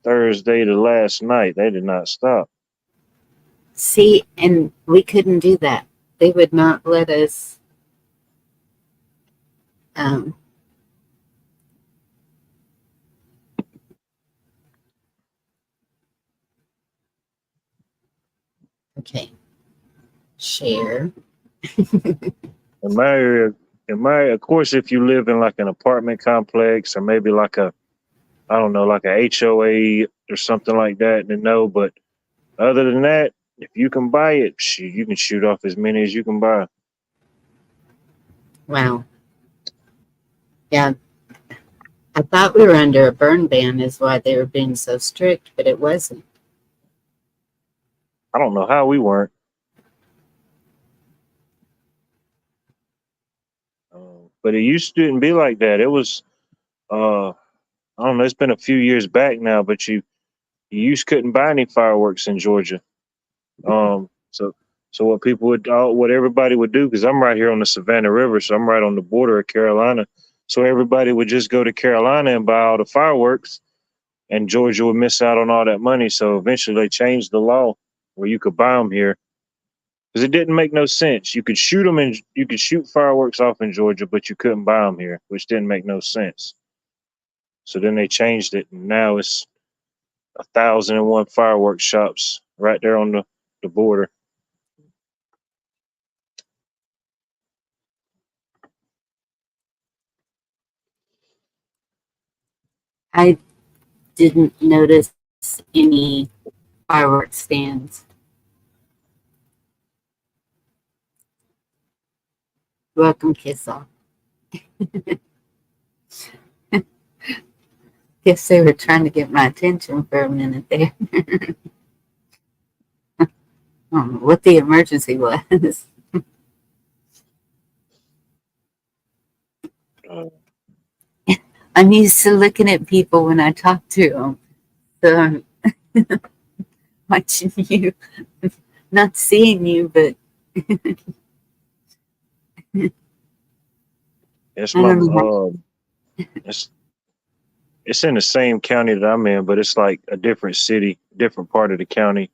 Thursday to last night. They did not stop. See, and we couldn't do that. They would not let us. Um, okay. Share. In my area, of course, if you live in like an apartment complex or maybe like a, I don't know, like a HOA or something like that, then no. But other than that, if you can buy it, shoot, you can shoot off as many as you can buy. Wow. Yeah. I thought we were under a burn ban is why they were being so strict, but it wasn't. I don't know how we weren't. But it used to be like that. It was, I don't know, it's been a few years back now, but you just couldn't buy any fireworks in Georgia. So what people would, what everybody would do, because I'm right here on the Savannah River, so I'm right on the border of Carolina. So everybody would just go to Carolina and buy all the fireworks, and Georgia would miss out on all that money. So eventually they changed the law where you could buy them here, because it didn't make no sense. You could shoot them and you could shoot fireworks off in Georgia, but you couldn't buy them here, which didn't make no sense. So then they changed it, and now it's 1,001 fireworks shops right there on the border. I didn't notice any fireworks stands. Welcome, Kiss Off. Guess they were trying to get my attention for a minute there. I don't know what the emergency was. I'm used to looking at people when I talk to them. So I'm watching you, not seeing you, but It's I my don't know. it's in the same county that I'm in, but it's like a different city, different part of the county.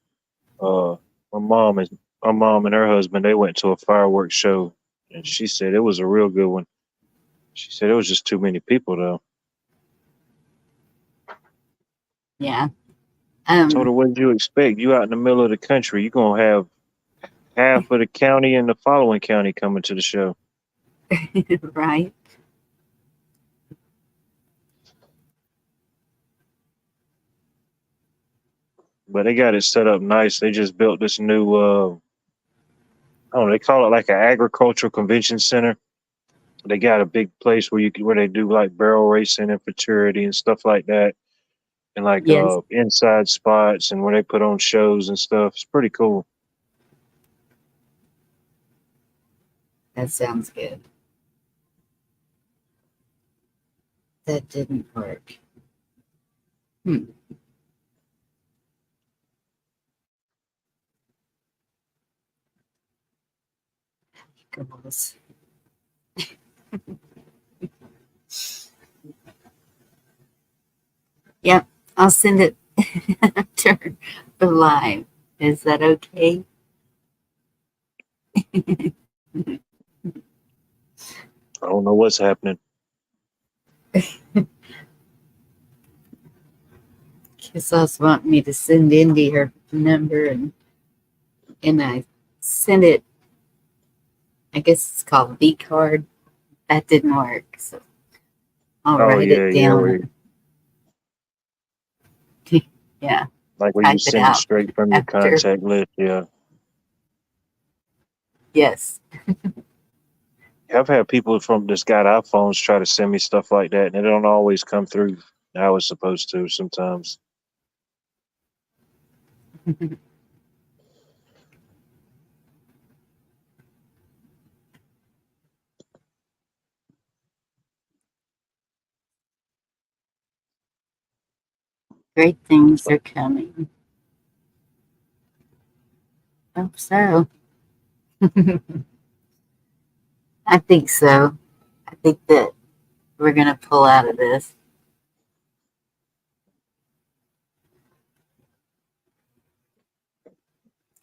Uh, my mom and her husband, they went to a fireworks show, and she said it was a real good one. She said it was just too many people though. Yeah. Told her, what did you expect? You out in the middle of the country, you're gonna have half of the county and the following county coming to the show. Right. But they got it set up nice. They just built this new I don't know, they call it like an agricultural convention center. They got a big place where they do like barrel racing and futurity and stuff like that, and like Yes, inside spots and where they put on shows and stuff. It's pretty cool. that sounds good. That didn't work. Goodness. Yep, I'll send it after the live. Is that okay? I don't know what's happening. Kissos want me to send Indy her number, and I sent it. I guess it's called V card. That didn't work, so I'll Oh write yeah, it yeah. down. Yeah, Like where you type it send it out straight from your after. contact list. Yeah. Yes. I've had people from just got iPhones try to send me stuff like that, and it don't always come through how it's supposed to sometimes. Great things are coming. Hope so. I think so. I think that we're going to pull out of this.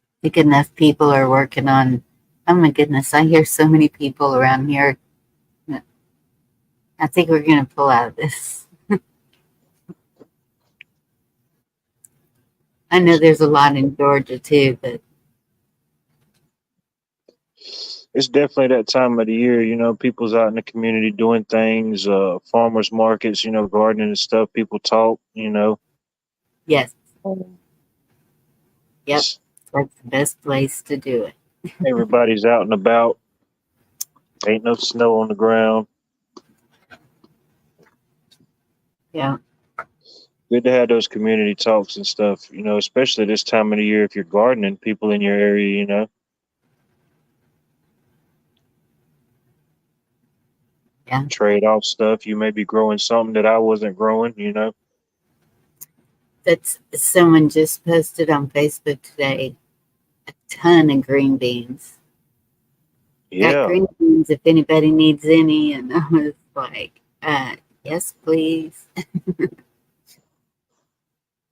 I think enough people are working on. Oh my goodness, I hear so many people around here. I think we're going to pull out of this. I know there's a lot in Georgia too, but It's definitely that time of the year, people's out in the community doing things, farmers markets, gardening and stuff. People talk. yes, Um, yep, that's the best place to do it. Everybody's out and about. Ain't no snow on the ground. Yeah. Good to have those community talks and stuff, especially this time of the year if you're gardening, people in your area, Yeah. trade off stuff. You may be growing something that I wasn't growing. That's someone just posted on Facebook today a ton of green beans. Got Yeah. green beans if anybody needs any. And I was like, yes, please.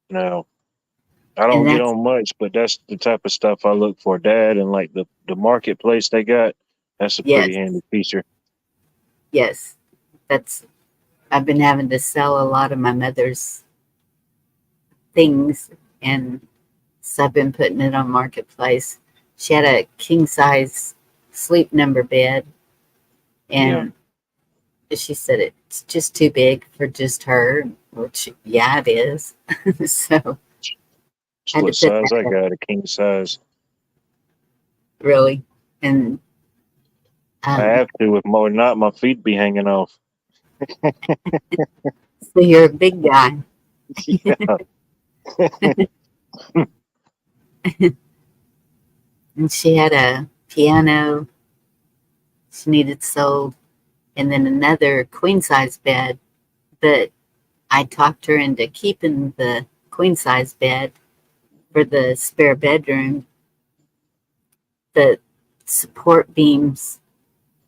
Now, I And don't get that's, on much, but that's the type of stuff I look for. Dad and like the marketplace they got, that's a pretty yes, handy feature. yes. That's, I've been having to sell a lot of my mother's things. And so I've been putting it on Marketplace. She had a king size sleep number bed. Yeah. And she said it's just too big for just her, which, yeah, it is. So It's I had to what put size I that up, got, a king size. really. And I um, have to, if more not, my feet be hanging off. so you're a big guy. Yeah. And she had a piano she needed sold, and then another queen size bed. But I talked her into keeping the queen size bed for the spare bedroom. The support beams,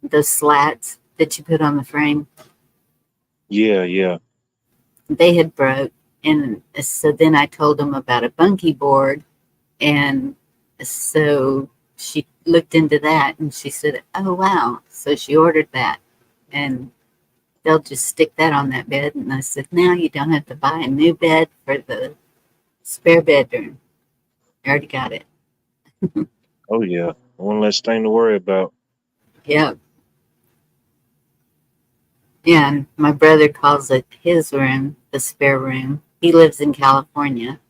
those slats that you put on the frame, Yeah, yeah. they had broke. And so then I told them about a bunkie board. And so she looked into that and she said, oh, wow. So she ordered that. And they'll just stick that on that bed. And I said, now you don't have to buy a new bed for the spare bedroom. I already got it. Oh yeah. One less thing to worry about. Yeah. Yeah. And my brother calls it his room, the spare room. He lives in California.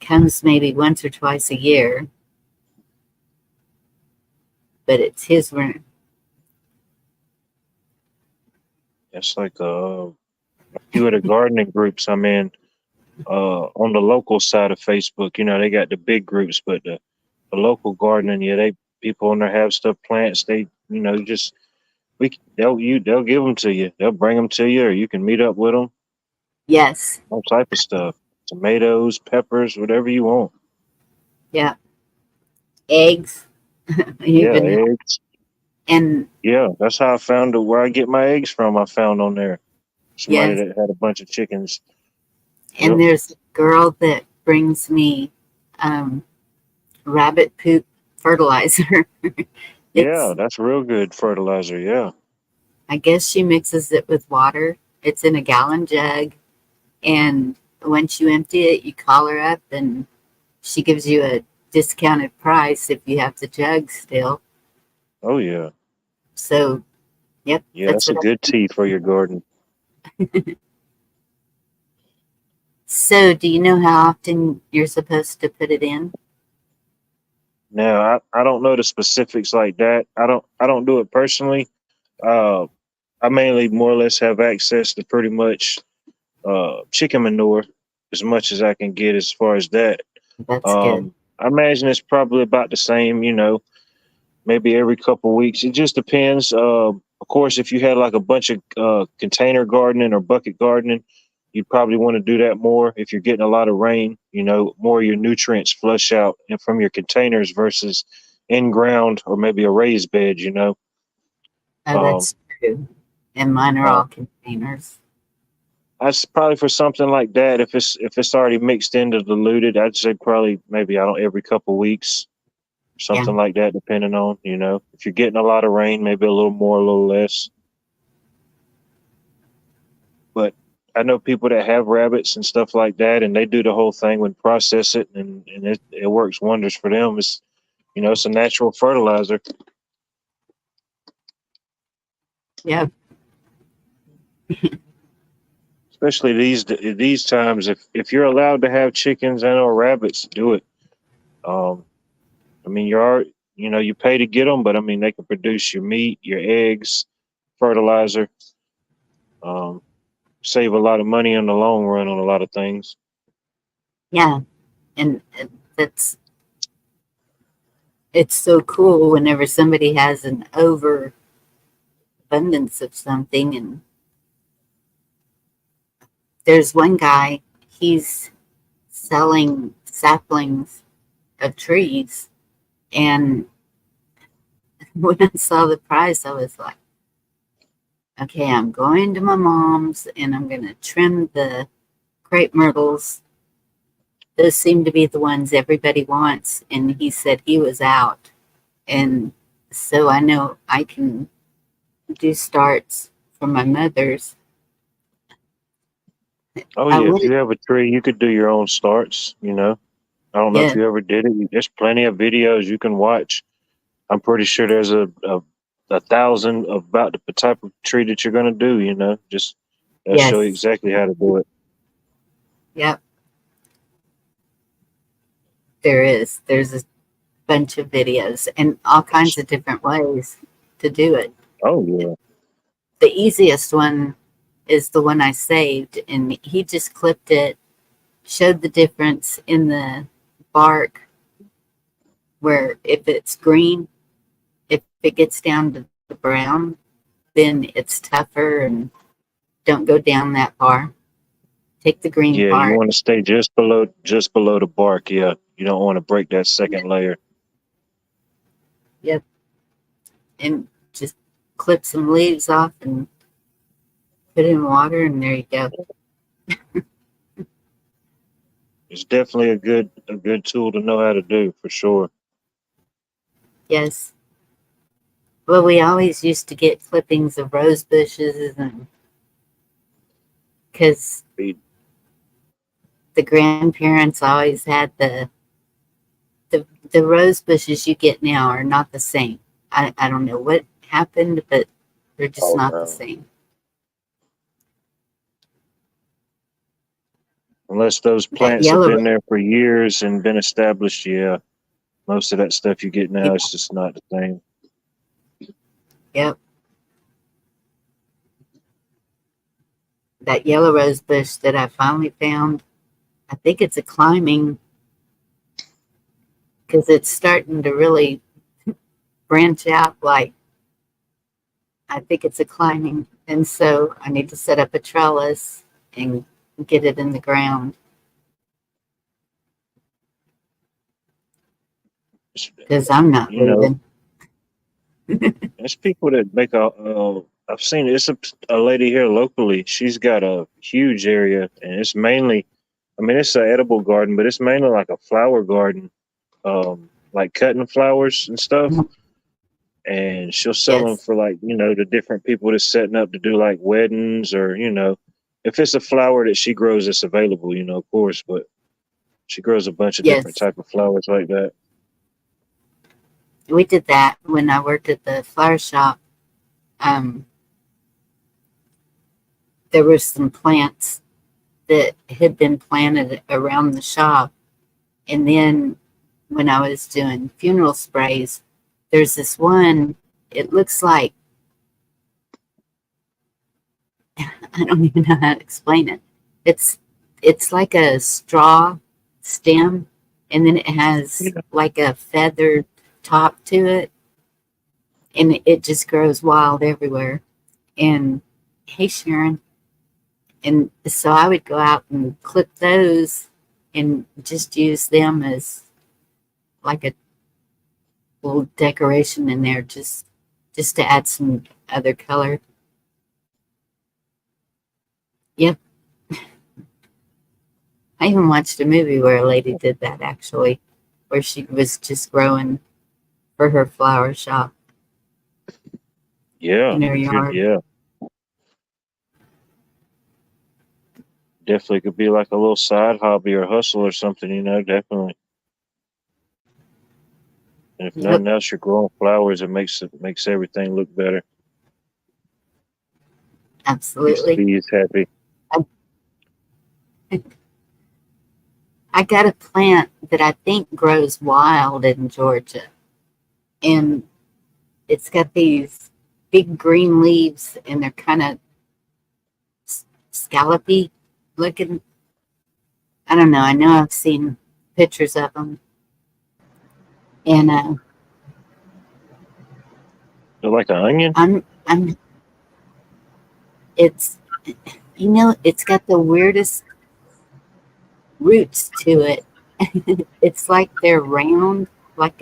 Comes maybe once or twice a year, but it's his room. It's like a few of the gardening groups I'm in, on the local side of Facebook, they got the big groups, but the local gardening, yeah, people on there have stuff plants. They, just they'll give them to you. They'll bring them to you, or you can meet up with them. Yes. All type of stuff, tomatoes, peppers, whatever you want. Yeah. Eggs. Yeah, Even, eggs. and Yeah, that's how I found where I get my eggs from. I found on there somebody yes. that had a bunch of chickens. And Yep. there's a girl that brings me um, rabbit poop fertilizer. Yeah, It's, that's real good fertilizer. Yeah. I guess she mixes it with water. It's in a gallon jug. And once you empty it, you call her up and she gives you a discounted price if you have the jug still. Oh yeah. So, yep, Yeah, that's that's a what I. good tea for your garden. So, do you know how often you're supposed to put it in? Now, I don't know the specifics like that. I don't do it personally. Uh, I mainly more or less have access to pretty much chicken manure as much as I can get as far as that. That's good. I imagine it's probably about the same, maybe every couple of weeks. It just depends. Of course, if you had like a bunch of container gardening or bucket gardening, you'd probably want to do that more. If you're getting a lot of rain, more of your nutrients flush out and from your containers versus in ground or maybe a raised bed. Oh, Um, that's true. And mine are uh, all containers. that's probably for something like that. If it's already mixed into diluted, I'd say probably maybe I don't every couple of weeks, Yeah. something like that, depending on, if you're getting a lot of rain, maybe a little more, a little less. But I know people that have rabbits and stuff like that, and they do the whole thing when process it, and it works wonders for them. It's a natural fertilizer. Yeah. Especially these times, if you're allowed to have chickens and or rabbits, do it. Um, I mean, you pay to get them, but I mean, they can produce your meat, your eggs, fertilizer. Save a lot of money in the long run on a lot of things. Yeah, and that's it's so cool whenever somebody has an overabundance of something. And there's one guy, he's selling saplings of trees, and when I saw the price, I was like, okay, I'm going to my mom's and I'm going to trim the crepe myrtles. Those seem to be the ones everybody wants. And he said he was out. And so I know I can do starts for my mother's. Oh I yeah, if you would, have a tree, you could do your own starts. You know, I don't know if yeah, you ever did it. There's plenty of videos you can watch. I'm pretty sure there's a thousand about the type of tree that you're gonna do. You know, just they'll show you yes, exactly how to do it. yep, there is. There's a bunch of videos and all kinds of different ways to do it. Oh yeah, The easiest one is the one I saved, and he just clipped it, showed the difference in the bark, where if it's green, if it gets down to the brown, then it's tougher and don't go down that far. Take the green yeah. You part. want to stay just below the bark. Yeah, you don't want to break that second layer. Yep. And just clip some leaves off and put it in water, and there you go. It's definitely a good tool to know how to do for sure. Yes. Well, we always used to get clippings of rose bushes, and because the grandparents always had the rose bushes you get now are not the same. I don't know what happened, but they're just Oh not the no. same. Unless those That plants have yellow, been there for years and been established, yeah. Most of that stuff you get now yeah, is just not the same. yep, that yellow rose bush that I finally found. I think it's a climbing because it's starting to really branch out. Like I think it's a climbing, and so I need to set up a trellis and get it in the ground because I'm not You know, moving. there's people that make I've seen it's a lady here locally. She's got a huge area, and it's mainly, I mean, it's an edible garden, but it's mainly like a flower garden, like cutting flowers and stuff. And she'll sell them Yes, for like, the different people that's setting up to do like weddings or, if it's a flower that she grows, it's available, of course, but she grows a bunch of different yes. type of flowers like that. We did that when I worked at the flower shop. Um, there were some plants that had been planted around the shop. And then when I was doing funeral sprays, there's this one, it looks like, I don't even know how to explain it. It's it's like a straw stem, and then it has Yeah. like a feathered top to it, and it just grows wild everywhere. And hey, Sharon, and so I would go out and clip those and just use them as like a little decoration in there, just to add some other color. Yep, I even watched a movie where a lady did that actually, where she was just growing for her flower shop Yeah. in her If you're, yard. yeah, definitely could be like a little side hobby or hustle or something, definitely. And if Yep, nothing else, you're growing flowers. It makes everything look better. Keeps the absolutely. bees happy. I, I got a plant that I think grows wild in Georgia, and it's got these big green leaves, and they're kind of scallopy looking. I don't know. I know I've seen pictures of them, and They're like an onion. I'm. It's it's got the weirdest roots to it. It's like they're round, like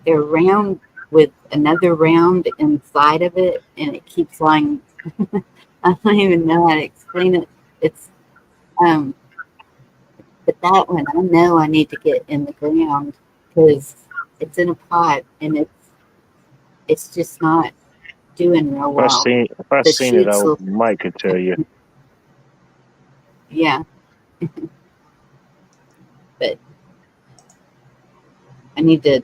they're round with another round inside of it, and it keeps lying. I don't even know how to explain it. It's um, but that one I know I need to get in the ground because it's in a pot and it's just not doing real well. If I The seen it, shoots look, Mike could tell you. yeah, but I need to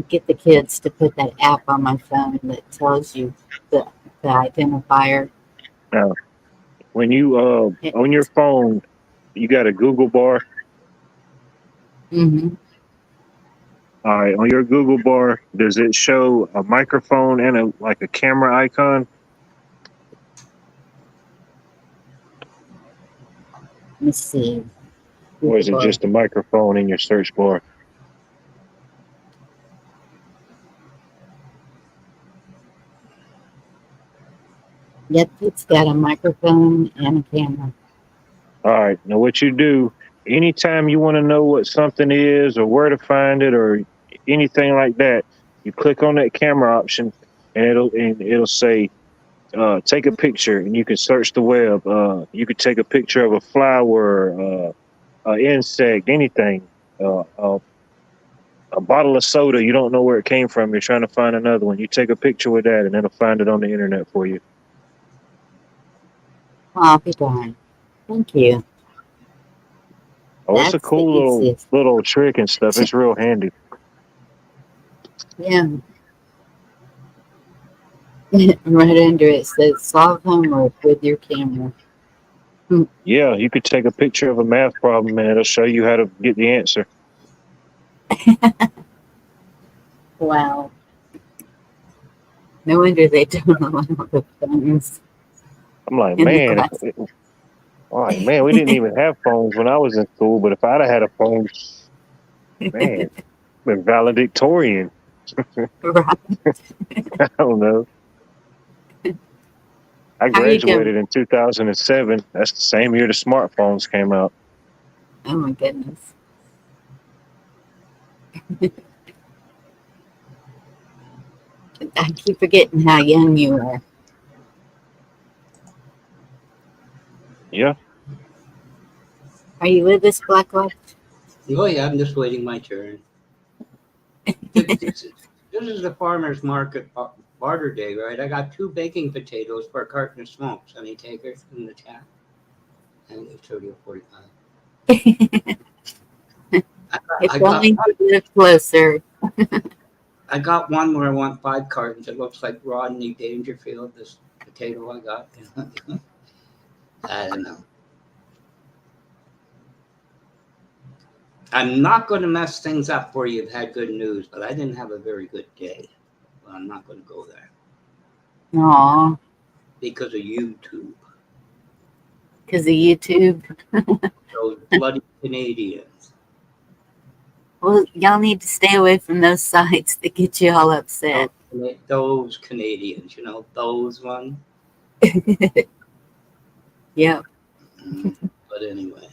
get the kids to put that app on my phone that tells you the identifier. Now, when you It, on your phone, you got a Google bar. mm-hmm. All right, on your Google bar, does it show a microphone and a camera icon? Let me see. Or is it just a microphone in your search bar? Yep, it's got a microphone and a camera. All right. Now, what you do, anytime you want to know what something is or where to find it or anything like that, you click on that camera option, and it'll say, take a picture, and you can search the web. You could take a picture of a flower, an insect, anything. A bottle of soda, you don't know where it came from. You're trying to find another one. You take a picture with that, and it'll find it on the internet for you. I'll be darned. Thank you. Oh, it's a That's the cool easiest. little trick and stuff. It's real handy. Yeah. Right under it says solve homework with your camera. Yeah, you could take a picture of a math problem and it'll show you how to get the answer. Wow. No wonder they don't allow the phones I'm like, in the man, class. we didn't even have phones when I was in school, but if I'd have had a phone, man, been valedictorian. Right. I don't know. I How are you doing? graduated in 2007. That's the same year the smartphones came out. Oh my goodness. I keep forgetting how young you are. Yeah. Are you with us, Blacklight? Oh yeah, I'm just waiting my turn. This is the farmer's market barter day, right? I got 2 baking potatoes for a carton of smokes. Any takers in the chat? And it's 30 or 45. If only you lived closer. I got one where I want 5 cartons. It looks like Rodney Dangerfield, this potato I got. I don't know. I'm not going to mess things up for you. You've had good news, but I didn't have a very good day. Well, I'm not going to go there. Aw. Because of YouTube. Because of YouTube. Those bloody Canadians. Well, y'all need to stay away from those sites that get you all upset. Those Canadians, those ones. Yep. But anyway.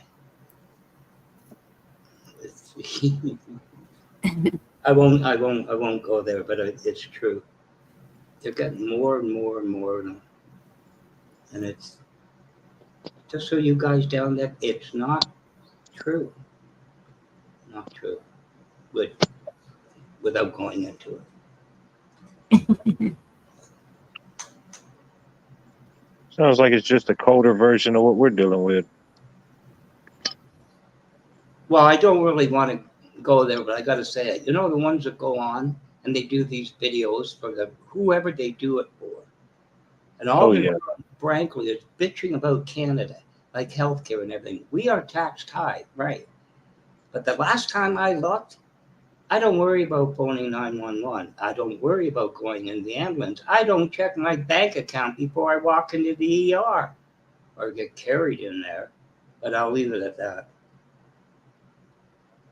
I won't go there, but it's true. They're getting more and more and more of them. And it's just so you guys down there, it's not true. Not true. Without going into it. Sounds like it's just a colder version of what we're dealing with. Well, I don't really want to go there, but I got to say it. The ones that go on and they do these videos for whoever they do it for. And all frankly, is bitching about Canada, like healthcare and everything. We are taxed high, right? But the last time I looked, I don't worry about phoning 911. I don't worry about going in the ambulance. I don't check my bank account before I walk into the ER or get carried in there. But I'll leave it at that.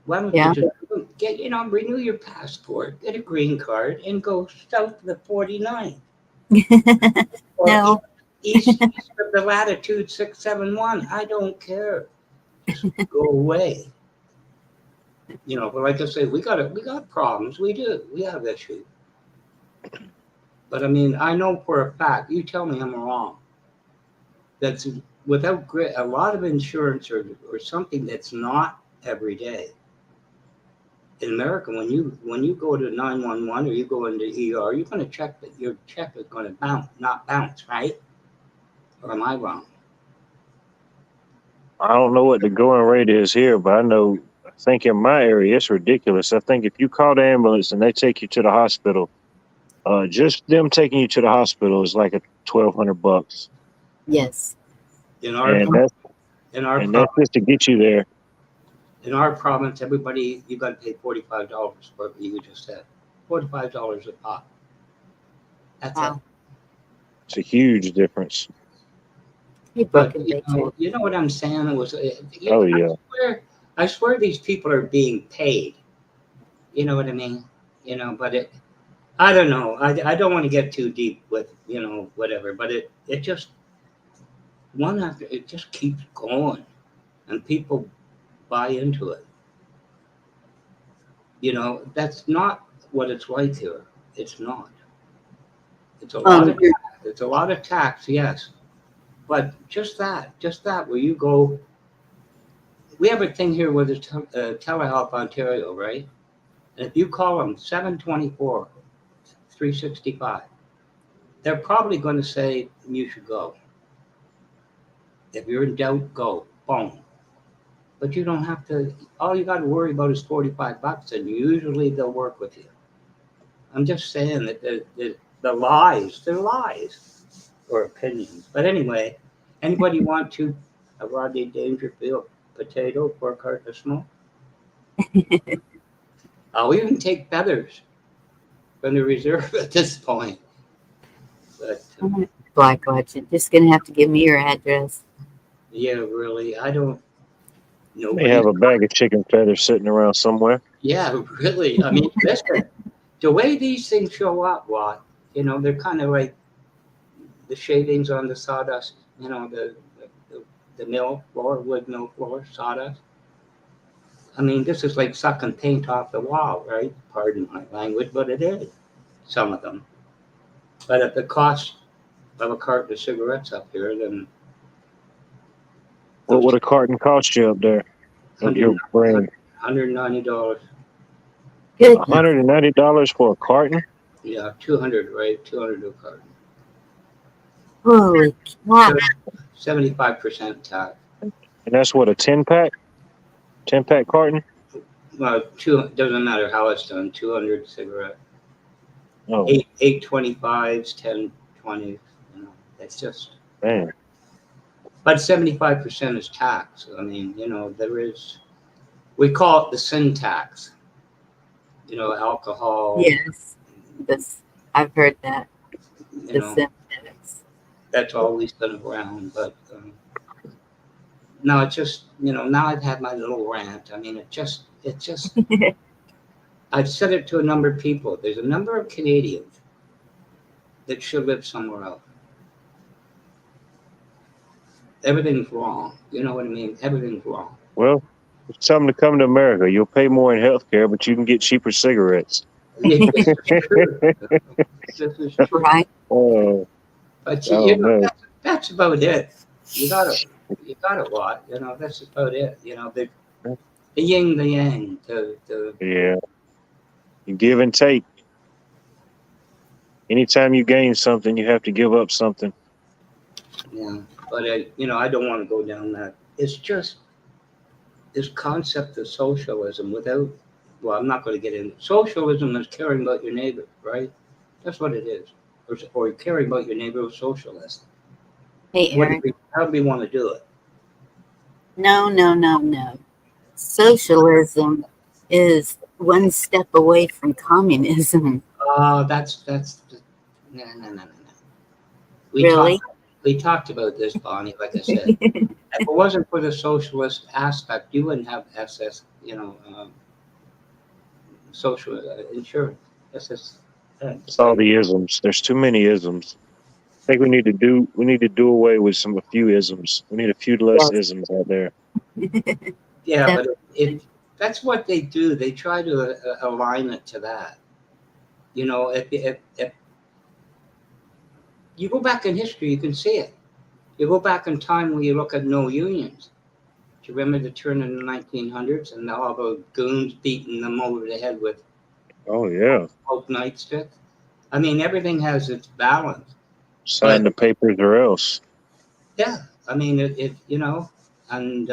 Why don't Yeah. you just get, renew your passport, get a green card, and go south of the 49th or No. east of the latitude 671. I don't care. Just go away. But like I say, we got problems. We do. We have issues. But I mean, I know for a fact. You tell me I'm wrong. That's without grit. A lot of insurance or something that's not every day. In America, when you go to 911 or you go into ER, you're going to check that your check is going to not bounce, right? Or am I wrong? I don't know what the going rate is here, but I think in my area it's ridiculous. I think if you call the ambulance and they take you to the hospital, just them taking you to the hospital is like $1,200, Yes. In our and that's just to get you there. In our province, everybody, you got to pay $45 for what you just said. $45 a pop. That's it. Wow. It's a huge difference. Hey, But broken picture. you know what I'm saying? It was. Oh yeah. I swear these people are being paid. You know what I mean? But I don't know. I don't want to get too deep with whatever. But it just one after it just keeps going, and people buy into it. That's not what it's like here. It's not. It's a lot of tax, yes. But just that, where you go. We have a thing here with the Telehealth Ontario, right? And if you call them 724-365, they're probably going to say you should go. If you're in doubt, go. Boom. But you don't have to. All you got to worry about is $45, and usually they'll work with you. I'm just saying that the lies, they're lies or opinions. But anyway, anybody want to a Rodney Dangerfield potato for a carton of smoke? I'll even take feathers from the reserve at this point. But Black Watch. You're just going to have to give me your address. yeah, really, I don't know. They have a bag of chicken feathers sitting around somewhere. Yeah, really. I mean, listen, the way these things show up, they're kind of like the shavings on the sawdust, the mill floor, wood mill floor, sawdust. I mean, this is like sucking paint off the wall, right? Pardon my language, but it is, some of them. But at the cost of a carton of cigarettes up here, then... What would a carton cost you up there of your brand? $190. Goodness. $190 for a carton? Yeah, 200, right? 200 a carton. Holy cow. 75% tax. And that's what, a 10-pack? 10-pack carton? Well, doesn't matter how it's done. 200 cigarette. Oh, 825s, 1020s. That's just. man. But 75% is tax. I mean, there is. We call it the sin tax. Alcohol. Yes. I've heard that. The syntax. That's always been around, but no, it's just now I've had my little rant. I mean, it just I've said it to a number of people. There's a number of Canadians that should live somewhere else. Everything's wrong. You know what I mean? Everything's wrong. Well, tell them to come to America. You'll pay more in healthcare, but you can get cheaper cigarettes. This is true. This is true. Right. Oh, But no. that's about it. You got it, what? That's about it. The yin, the yang, yeah. You give and take. Anytime you gain something, you have to give up something. yeah. But I don't want to go down that. It's just this concept of socialism without. Well, I'm not going to get into socialism is caring about your neighbor, right? That's what it is. Or caring about your neighbor is socialist. Hey, Aaron. How do we want to do it? No. Socialism is one step away from communism. Oh, that's no, no, no, no, no. We Really? talked about this, Bonnie. Like I said, if it wasn't for the socialist aspect, you wouldn't have SS, social insurance. SS. It's all the isms. There's too many isms. I think we need to do away with a few isms. We need a few less Yes. isms out there. Yeah, That- but that's what they do. They try to align it to that. If you go back in history, you can see it. You go back in time when you look at no unions. Do you remember the turn in the 1900s and all the goons beating them over the head with Oh yeah, oak nightsticks? I mean, everything has its balance. sign But the papers or else. yeah, I mean, and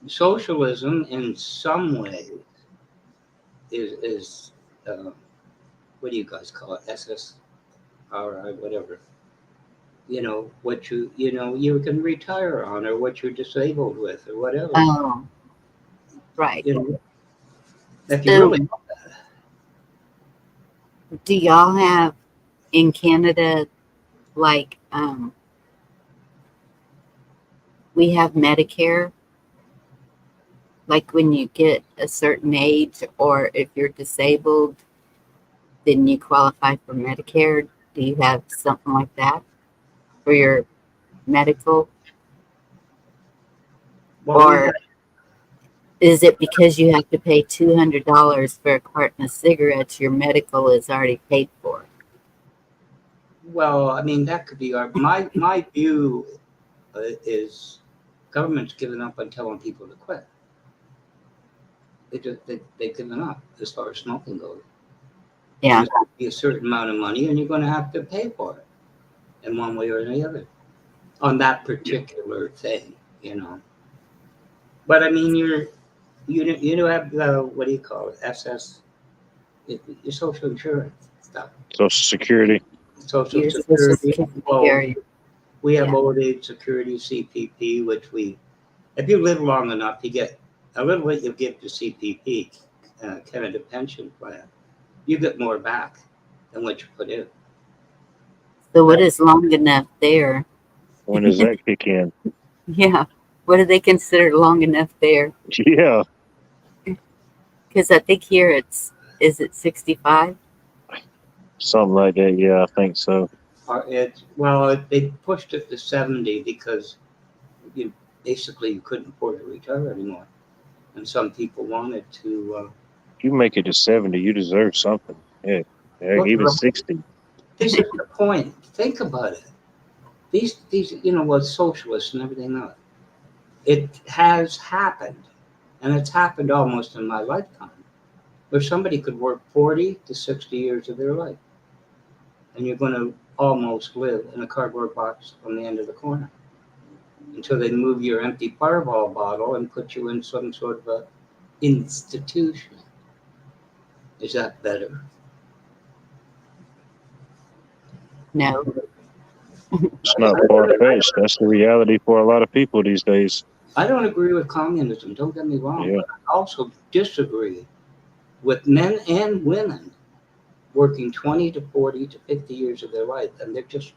socialism in some way is what do you guys call it? SSRI, whatever. What you can retire on, or what you're disabled with, or whatever. oh, right. You know, if you So, really do y'all have in Canada, like, we have Medicare? Like when you get a certain age, or if you're disabled, then you qualify for Medicare. Do you have something like that for your medical? well, Or is it because you have to pay $200 for a carton of cigarettes, your medical is already paid for? I mean, that could be my view is government's given up on telling people to quit. They've given up as far as smoking goes. Yeah. There's going to be a certain amount of money, and you're going to have to pay for it in one way or the other on that particular thing. But I mean, you don't have what do you call it? Your social insurance stuff, Social Security. social Your Social security. Security. Well, we have Yeah. old age security CPP, which if you live long enough, you get a little bit you give to CPP, Canada Pension Plan. You get more back than what you put in. So what is long enough there? When does that kick in? Yeah. What do they consider long enough there? Yeah, Because I think here is it 65? something like that. Yeah, I think so. They pushed it to 70 because you couldn't afford to retire anymore, and some people wanted to. If you make it to 70, you deserve something. Yeah, Look, even 60. this is the point. Think about it. These socialists and everything else. It has happened, and it's happened almost in my lifetime, where somebody could work 40 to 60 years of their life, and you're going to almost live in a cardboard box on the end of the corner until they move your empty fireball bottle and put you in some sort of a institution. Is that better? No. It's not far fetched. That's the reality for a lot of people these days. I don't agree with communism, don't get me wrong, Yeah. but I also disagree with men and women working 20 to 40 to 50 years of their life, and they're just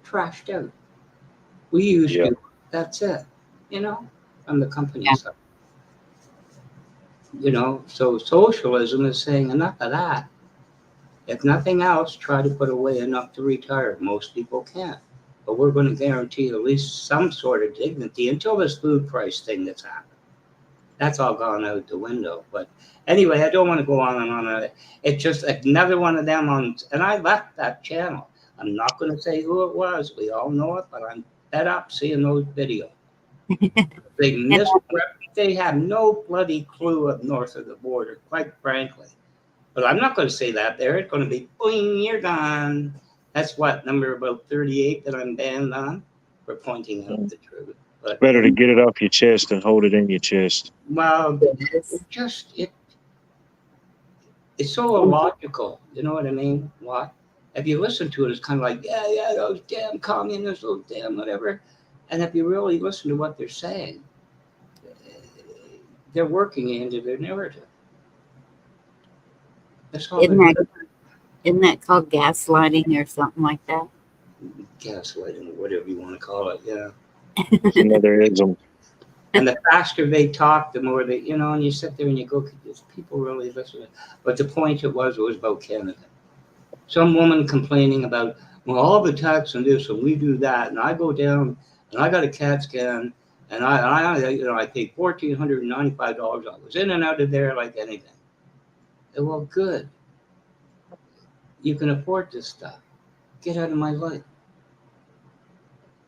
trashed out. We used Yeah. to, that's it, on the company Yeah. side. So socialism is saying enough of that. If nothing else, try to put away enough to retire. Most people can't. But we're going to guarantee at least some sort of dignity until this food price thing that's happened. That's all gone out the window. But anyway, I don't want to go on and on. It's just another one of them and I left that channel. I'm not going to say who it was. We all know it, but I'm fed up seeing those videos. They have no bloody clue up north of the border, quite frankly. But I'm not going to say that there. It's going to be, boing, you're gone. That's what, number about 38 that I'm banned on for pointing out the truth. But Better to get it off your chest than hold it in your chest. well, it's so illogical. You know what I mean? What? If you listen to it, it's kind of like, yeah, those damn communists, those damn whatever. And if you really listen to what they're saying, they're working into their narrative. That's all Isn't it that, isn't that called gaslighting or something like that? is. Gaslighting, or whatever you want to call it. Yeah. It's another ism. And the faster they talk, the more they, and you sit there and you go, "Could these people really listen?" But the point it was about Canada. Some woman complaining about, well, all the tax and this and we do that, and I go down and I got a CAT scan, and I paid $1,495. I was in and out of there like anything. And, well, good. You can afford this stuff. Get out of my life.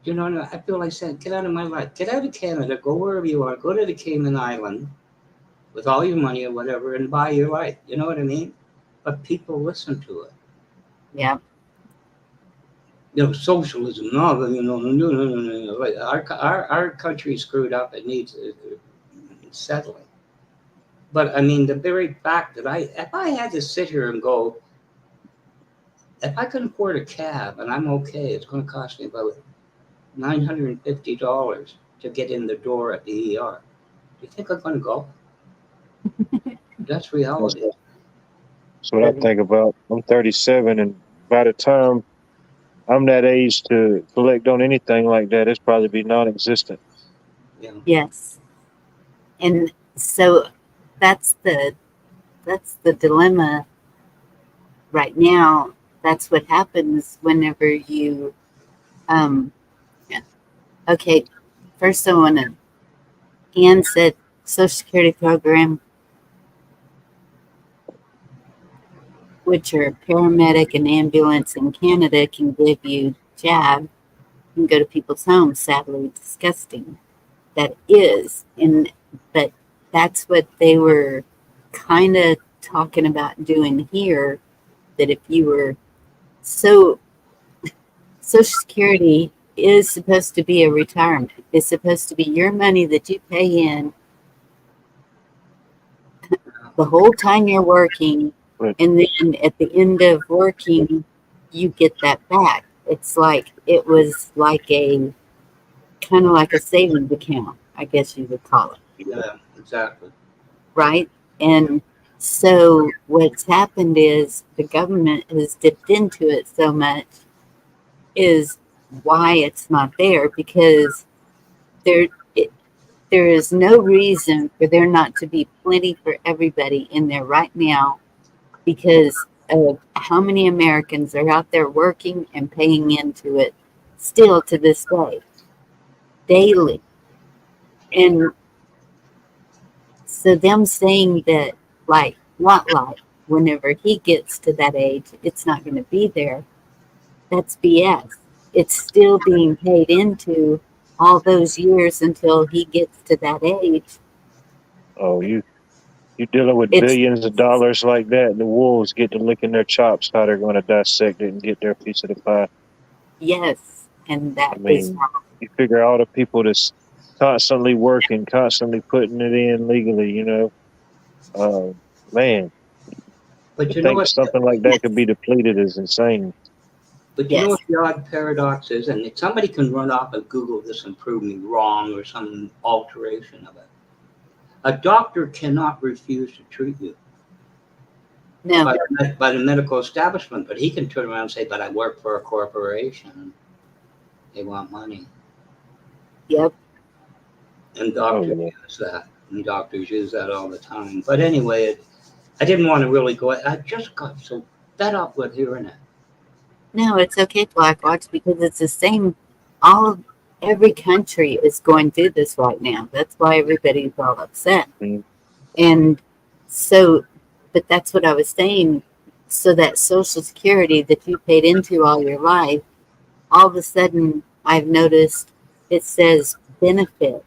I feel like saying, get out of my life. Get out of Canada. Go wherever you want. Go to the Cayman Island with all your money or whatever and buy your life. You know what I mean? But people listen to it. Yeah. Socialism. No, no. Like, our country screwed up. It needs settling. But I mean, the very fact that if I had to sit here and go, if I can afford a cab and I'm okay, it's going to cost me about $950 to get in the door at the ER. Do you think I'm going to go? That's That's, reality. that's what I think about. I'm 37, and by the time I'm that age to collect on anything like that, it's probably be non-existent. Yeah. Yes. And so that's the dilemma right now. That's what happens whenever you yeah. Okay, first I want to, Ann said Social Security program, which are paramedic and ambulance in Canada, can give you jab. You can go to people's homes. Sadly, disgusting. That is, but that's what they were kind of talking about doing here. That if you were so Social Security is supposed to be a retirement. It's supposed to be your money that you pay in the whole time you're working, But and then at the end of working, you get that back. It's like it was like a kind of like a savings account, I guess you would call it, Yeah, exactly. right? And so what's happened is the government has dipped into it so much is why it's not there, because there it, there is no reason for there not to be plenty for everybody in there right now, because of how many Americans are out there working and paying into it still to this day, daily. And so them saying that, like, what life, whenever he gets to that age, it's not going to be there, that's BS. It's still being paid into all those years until he gets to that age. oh, you dealing with It's, billions of dollars like that, the wolves get to licking their chops how they're going to dissect it and get their piece of the pie. yes, and I that is mean, you figure all the people that's constantly working, constantly putting it in legally, uh, man, But to you know think what? something like that could be depleted is insane. But you know yes, what the odd paradox is, and somebody can run off and Google this and prove me wrong or some alteration of it. A doctor cannot refuse to treat you no, by the medical establishment, but he can turn around and say, "But I work for a corporation; they want money." yep, And Oh doctors yeah, use that, and doctors use that all the time. But anyway, I didn't want to really go. I just got so fed up with hearing it. no, it's okay, Black Watch, because it's the same. All of every country is going through this right now. That's why everybody's all upset. mm, And so, but that's what I was saying. So that Social Security that you paid into all your life, all of a sudden I've noticed it says benefit.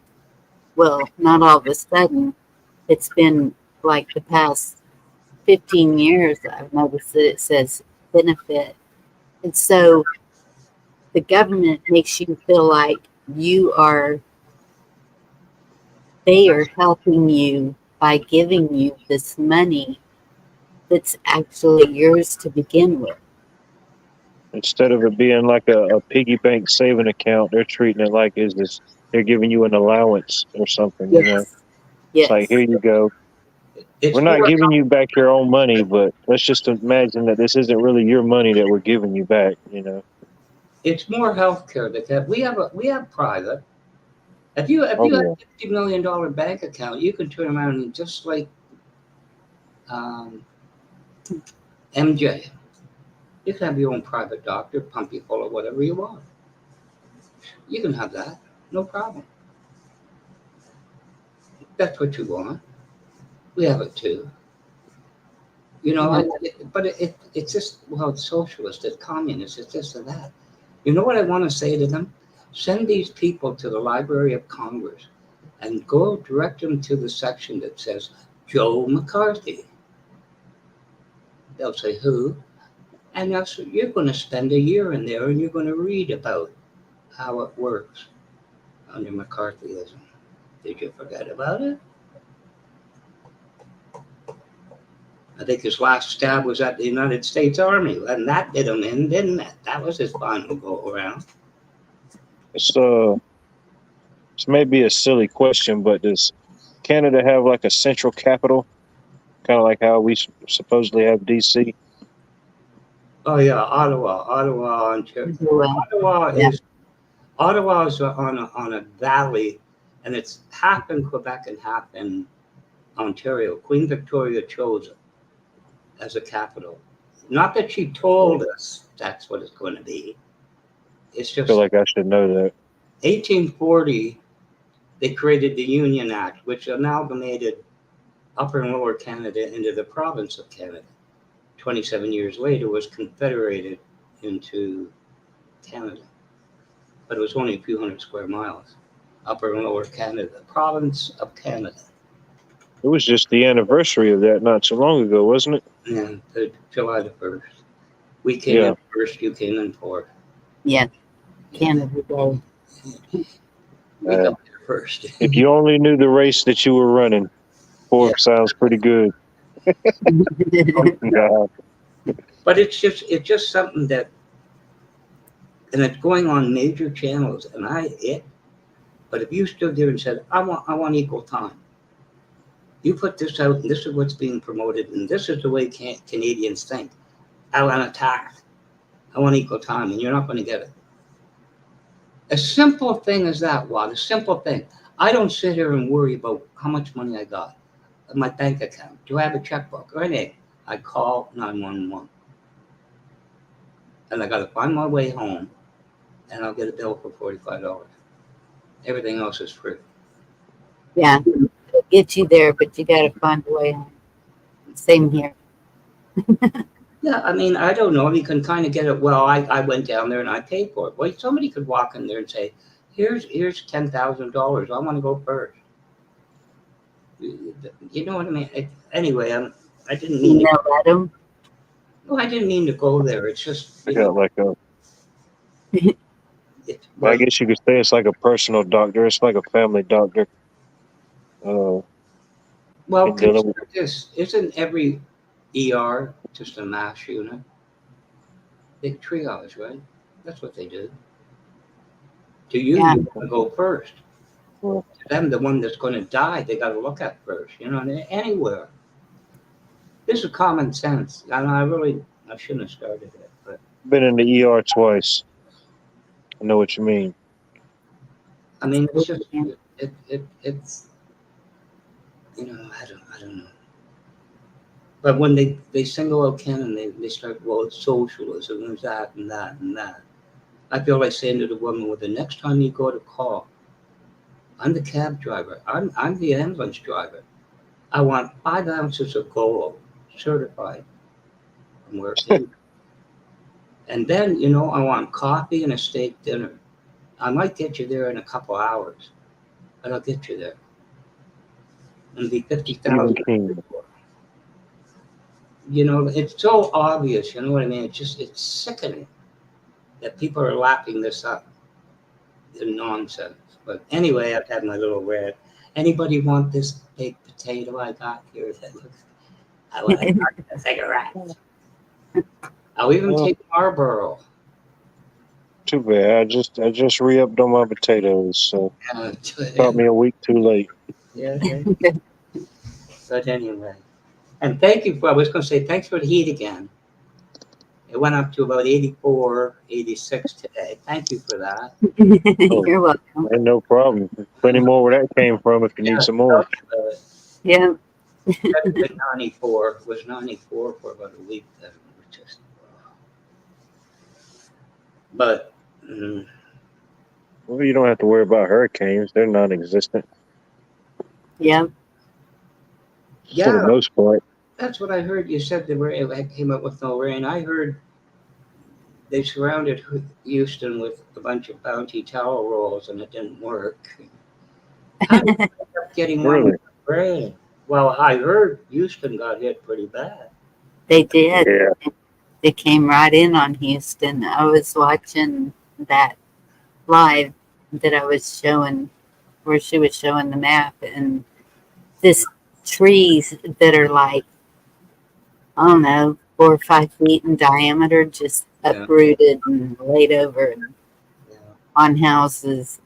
Well, not all of a sudden. It's been like the past 15 years I've noticed that it says benefit. And so the government makes you feel like you are, they are helping you by giving you this money that's actually yours to begin with. instead of it being like a piggy bank saving account, they're treating it like they're giving you an allowance or something. Yes. It's like, here Yes. you go. It's We're not more, giving you back your own money, but let's just imagine that this isn't really your money that we're giving you back. You know. it's more healthcare that we have private. If you Oh have yeah. $50 million bank account, you can turn around and just like um, MJ, you can have your own private doctor, pump you full of whatever you want. You can have that, no problem. That's what you want. We have it too. You know, it's just, well, it's socialist, it's communist, it's this and that. You know what I want to say to them? Send these people to the Library of Congress and go direct them to the section that says Joe McCarthy. They'll say, who? And they'll say, you're going to spend a year in there and you're going to read about how it works under McCarthyism. Did you forget about it? I think his last stab was at the United States Army, and that did him in, didn't it? That was his final go around. It's maybe a silly question, but does Canada have like a central capital, kind of like how we supposedly have DC? Oh yeah, Ottawa, Ontario. Well, Ottawa yeah. is Ottawa is on a valley, and it's half in Quebec and half in Ontario. Queen Victoria chose it as a capital. Not that she told us that's what it's going to be. It's I just feel like I should know that. 1840. They created the Union Act, which amalgamated Upper and Lower Canada into the province of Canada. 27 years later, was confederated into Canada, but it was only a few hundred square miles. Upper and Lower Canada, the province of Canada. It was just the anniversary of that not so long ago, wasn't it? And July the 1st. We came in first, you came in fourth. Yeah, Canada Day. We got there first. If you only knew the race that you were running, fourth sounds pretty good. God. But it's just something that, and it's going on major channels, and but if you stood there and said, I want equal time, you put this out, and this is what's being promoted, and this is the way Canadians think. I want attacked. I want equal time, and you're not going to get it. A simple thing as that, Watt, a simple thing. I don't sit here and worry about how much money I got in my bank account. Do I have a checkbook or anything? I call 911. And I got to find my way home, and I'll get a bill for $45. Everything else is free. Yeah, it'll get you there, but you got to find a way home. Same here. Yeah, I mean, I don't know. You can kind of get it. Well, I went down there and I paid for it. Well, somebody could walk in there and say, here's $10,000. I want to go first. You know what I mean? Anyway, I didn't mean Email Adam. No, I didn't mean to go there. It's just, I got like a. it, I guess you could say it's like a personal doctor. It's like a family doctor. well, and dealing consider this. Isn't every ER just a mass unit? They triage, right? That's what they do. To you, Yeah. you want to go first. Well, To them, the one that's going to die, they got to look at first. You know, anywhere. This is common sense. And I shouldn't have started it, but been in the ER twice. I know what you mean. I mean, it's just it's you know, I don't know. But when they single out Ken and they start, well, it's socialism, there's that and that and that. I feel like saying to the woman, well, the next time you go to call, I'm the cab driver. I'm the ambulance driver. I want 5 ounces of gold certified from where it came. And then, you know, I want coffee and a steak dinner. I might get you there in a couple hours, but I'll get you there. And be 50,000. You know, it's so obvious. You know what I mean? It's sickening that people are lapping this up. The nonsense. But anyway, I've had my little rant. Anybody want this baked potato I got here? That looks. I want a cigarette. I'll even take Marlboro. Too bad. I just re-upped on my potatoes, so caught me a week too late. Yeah. But anyway, and thank you for, I was going to say, thanks for the heat again. It went up to about 84, 86 today. Thank you for that. You're welcome. And no problem. Plenty more where that came from if you need some more. Yeah. It was 94 for about a week then. Just, but Well, you don't have to worry about hurricanes. They're non-existent Yeah. for yeah, the most part. that's what I heard. You said it came up with no rain. I heard they surrounded Houston with a bunch of bounty towel rolls and it didn't work. How did they end up getting one Really? with rain? Well, I heard Houston got hit pretty bad. They did. Yeah. They came right in on Houston. I was watching that live that I was showing, where she was showing the map, and this trees that are like, I don't know, 4 or 5 feet in diameter, just Yeah. uprooted and laid over Yeah. on houses.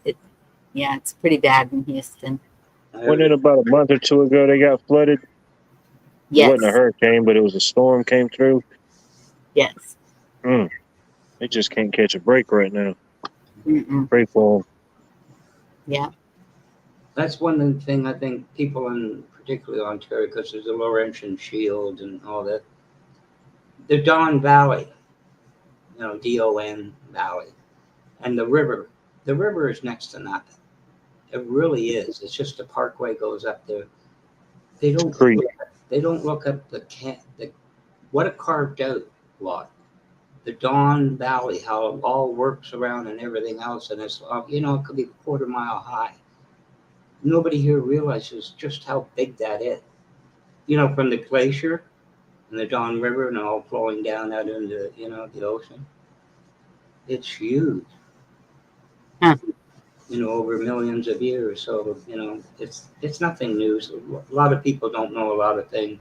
Yeah, it's pretty bad in Houston. I Wasn't heard it about a month or two ago they got flooded? It wasn't a Yes, hurricane, but it was a storm came through. yes. They just can't catch a break right now. Mm-mm. Pray for them. Yeah, that's one thing I think people in particularly Ontario, because there's a Laurentian Shield and all that. The Don Valley, Don Valley, and the river. The river is next to nothing. It really is. It's just the parkway goes up there. They don't. Creek. They don't look at the what a carved out lot. The Don Valley, how it all works around and everything else, and it's it could be a quarter-mile high. Nobody here realizes just how big that is. From the glacier and the Don River and all flowing down out into the ocean. It's huge. Huh. Over millions of years. So it's nothing new. So a lot of people don't know a lot of things,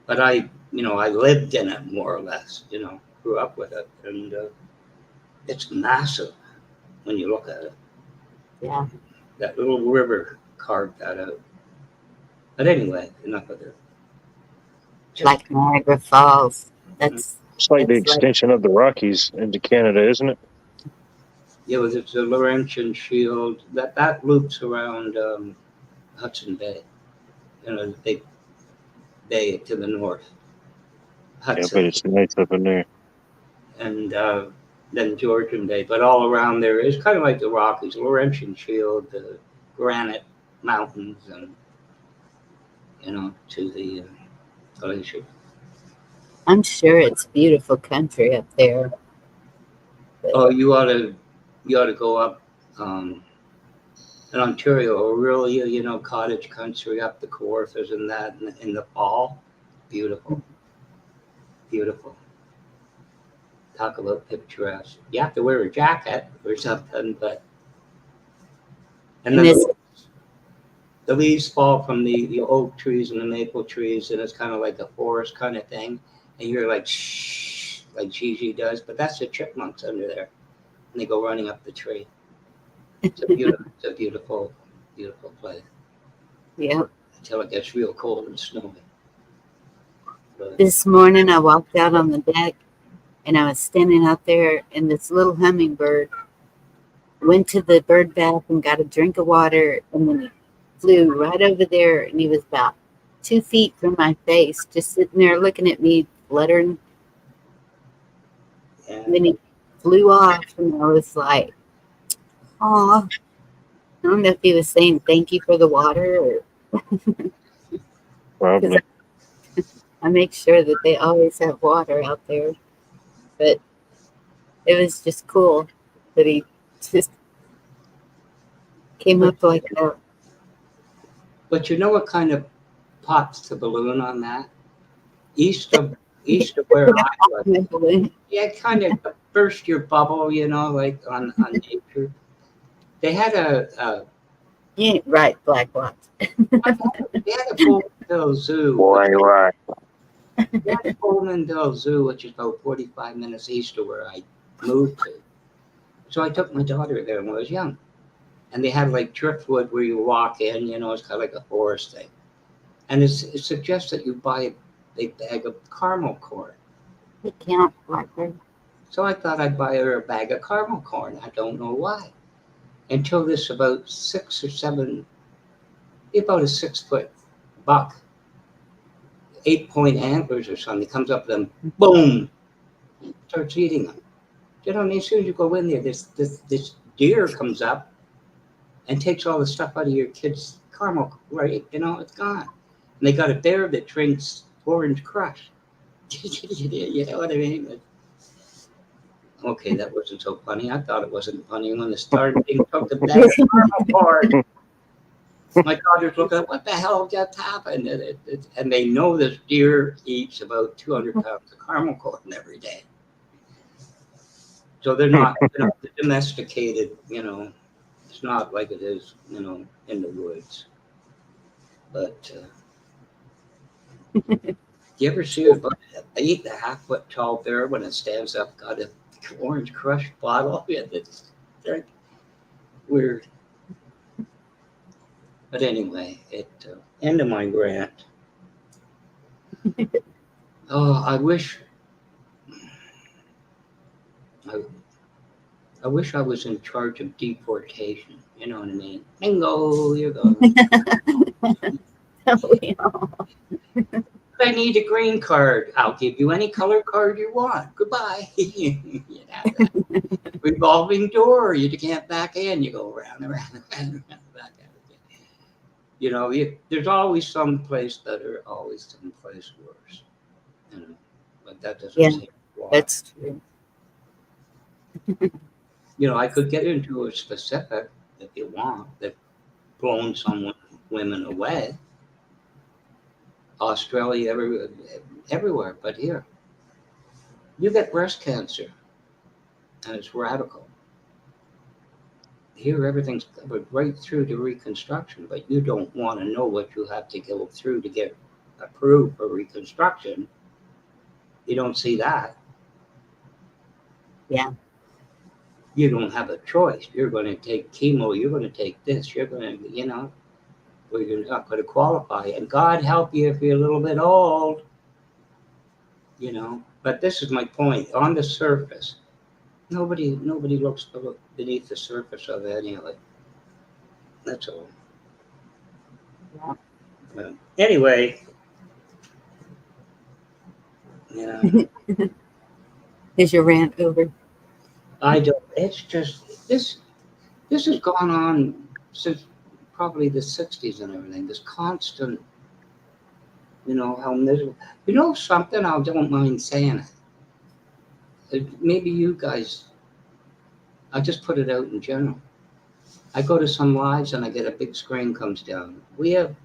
but I lived in it more or less. Grew up with it, and it's massive when you look at it. yeah. That little river carved that out. But anyway, enough of it. Like Niagara Falls. That's It's like the It's like- extension of the Rockies into Canada, isn't it? Yeah, it's a Laurentian Shield that loops around Hudson Bay. The big bay to the north. Yeah, Hudson, but it's nice up in there. and then Georgian Bay. But all around there is kind of like the Rockies, Laurentian Shield, the granite mountains, and to the glacier. I'm sure it's beautiful country up there. Oh, you ought to go up in Ontario, or really, cottage country up the Kawarthas and that in the fall. Beautiful. Beautiful. Talk about picturesque. You have to wear a jacket or something, but and then the leaves fall from the oak trees and the maple trees, and it's kind of like a forest kind of thing. And you're like, shh, like Gigi does, but that's the chipmunks under there. And they go running up the tree. It's a beautiful, beautiful place. Yeah. Until it gets real cold and snowy. But, This morning I walked out on the deck and I was standing out there, and this little hummingbird went to the bird bath and got a drink of water, and then he flew right over there, and he was about 2 feet from my face, just sitting there looking at me, fluttering. And then he flew off, and I was like, "Aw." I don't know if he was saying thank you for the water, or Probably. I make sure that they always have water out there. But it was just cool that he just came up like that. But you know what kind of pops the balloon on that? East of where I was. Yeah, it kind of burst your bubble, like on nature. They had You ain't right, Black Watts. they had a Bowmanville Zoo. Boy, right. They had a Bowmanville Zoo, which is about 45 minutes east of where I moved to. So I took my daughter there when I was young. And they had like driftwood where you walk in, it's kind of like a forest thing. And it suggests that you buy a bag of caramel corn. They count Blackbird. So I thought I'd buy her a bag of caramel corn. I don't know why. Until this about 6 or 7, about a 6-foot buck, 8-point antlers or something, comes up to them, boom, starts eating them. You know, and as soon as you go in there, this deer comes up and takes all the stuff out of your kid's caramel, right? You know, it's gone. And they got a bear that drinks Orange Crush. You know what I mean? Okay, that wasn't so funny. I thought it wasn't funny when the sardine took the bag of caramel corn. My daughter's looking at what the hell just happened, and they know this deer eats about 200 pounds of caramel corn every day. So they're not, domesticated. You know, it's not like it is, in the woods. But you ever see about an 8.5-foot tall bear when it stands up, got a Orange Crush bottle? Yeah, it's weird. But anyway, end of my rant. Oh, I wish I was in charge of deportation. You know what I mean? Bingo, you're going. I need a green card. I'll give you any color card you want. Goodbye. Revolving door. You can't back in. You go around, back out again. There's always some place better, always some place worse. But that doesn't seem why. That's true. I could get into a specific if you want that blown some women away. Australia, everywhere, but here, you get breast cancer, and it's radical. Here, everything's covered right through to reconstruction, but you don't want to know what you have to go through to get approved for reconstruction. You don't see that. Yeah. You don't have a choice. You're going to take chemo. You're going to take this. You're going to, or you're not going to qualify. And God help you if you're a little bit old. But this is my point. On the surface, nobody looks beneath the surface of any of it. That's all. Yeah. But anyway, Is your rant over? I don't. It's just this has gone on since probably the 60s and everything. This constant, how miserable. Something, I don't mind saying it. Maybe you guys, I just put it out in general. I go to some lives and I get a big screen comes down. We have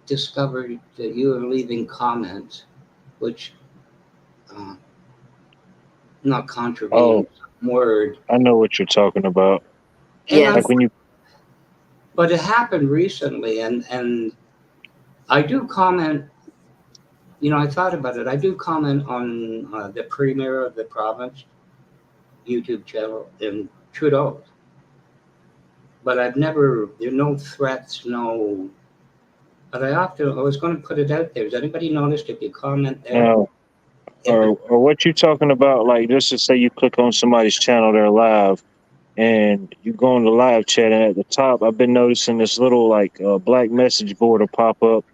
discovered that you are leaving comments, which, not contravening word. I know what you're talking about. Yeah. Like when you. But it happened recently, and I do comment. I thought about it. I do comment on the premier of the province YouTube channel in Trudeau. But I've never, there are no threats, no. But I was going to put it out there. Has anybody noticed if you comment there? No. Or what you talking about? Like, just to say you click on somebody's channel, they're live, and you go on the live chat, and at the top, I've been noticing this little black message board will pop up,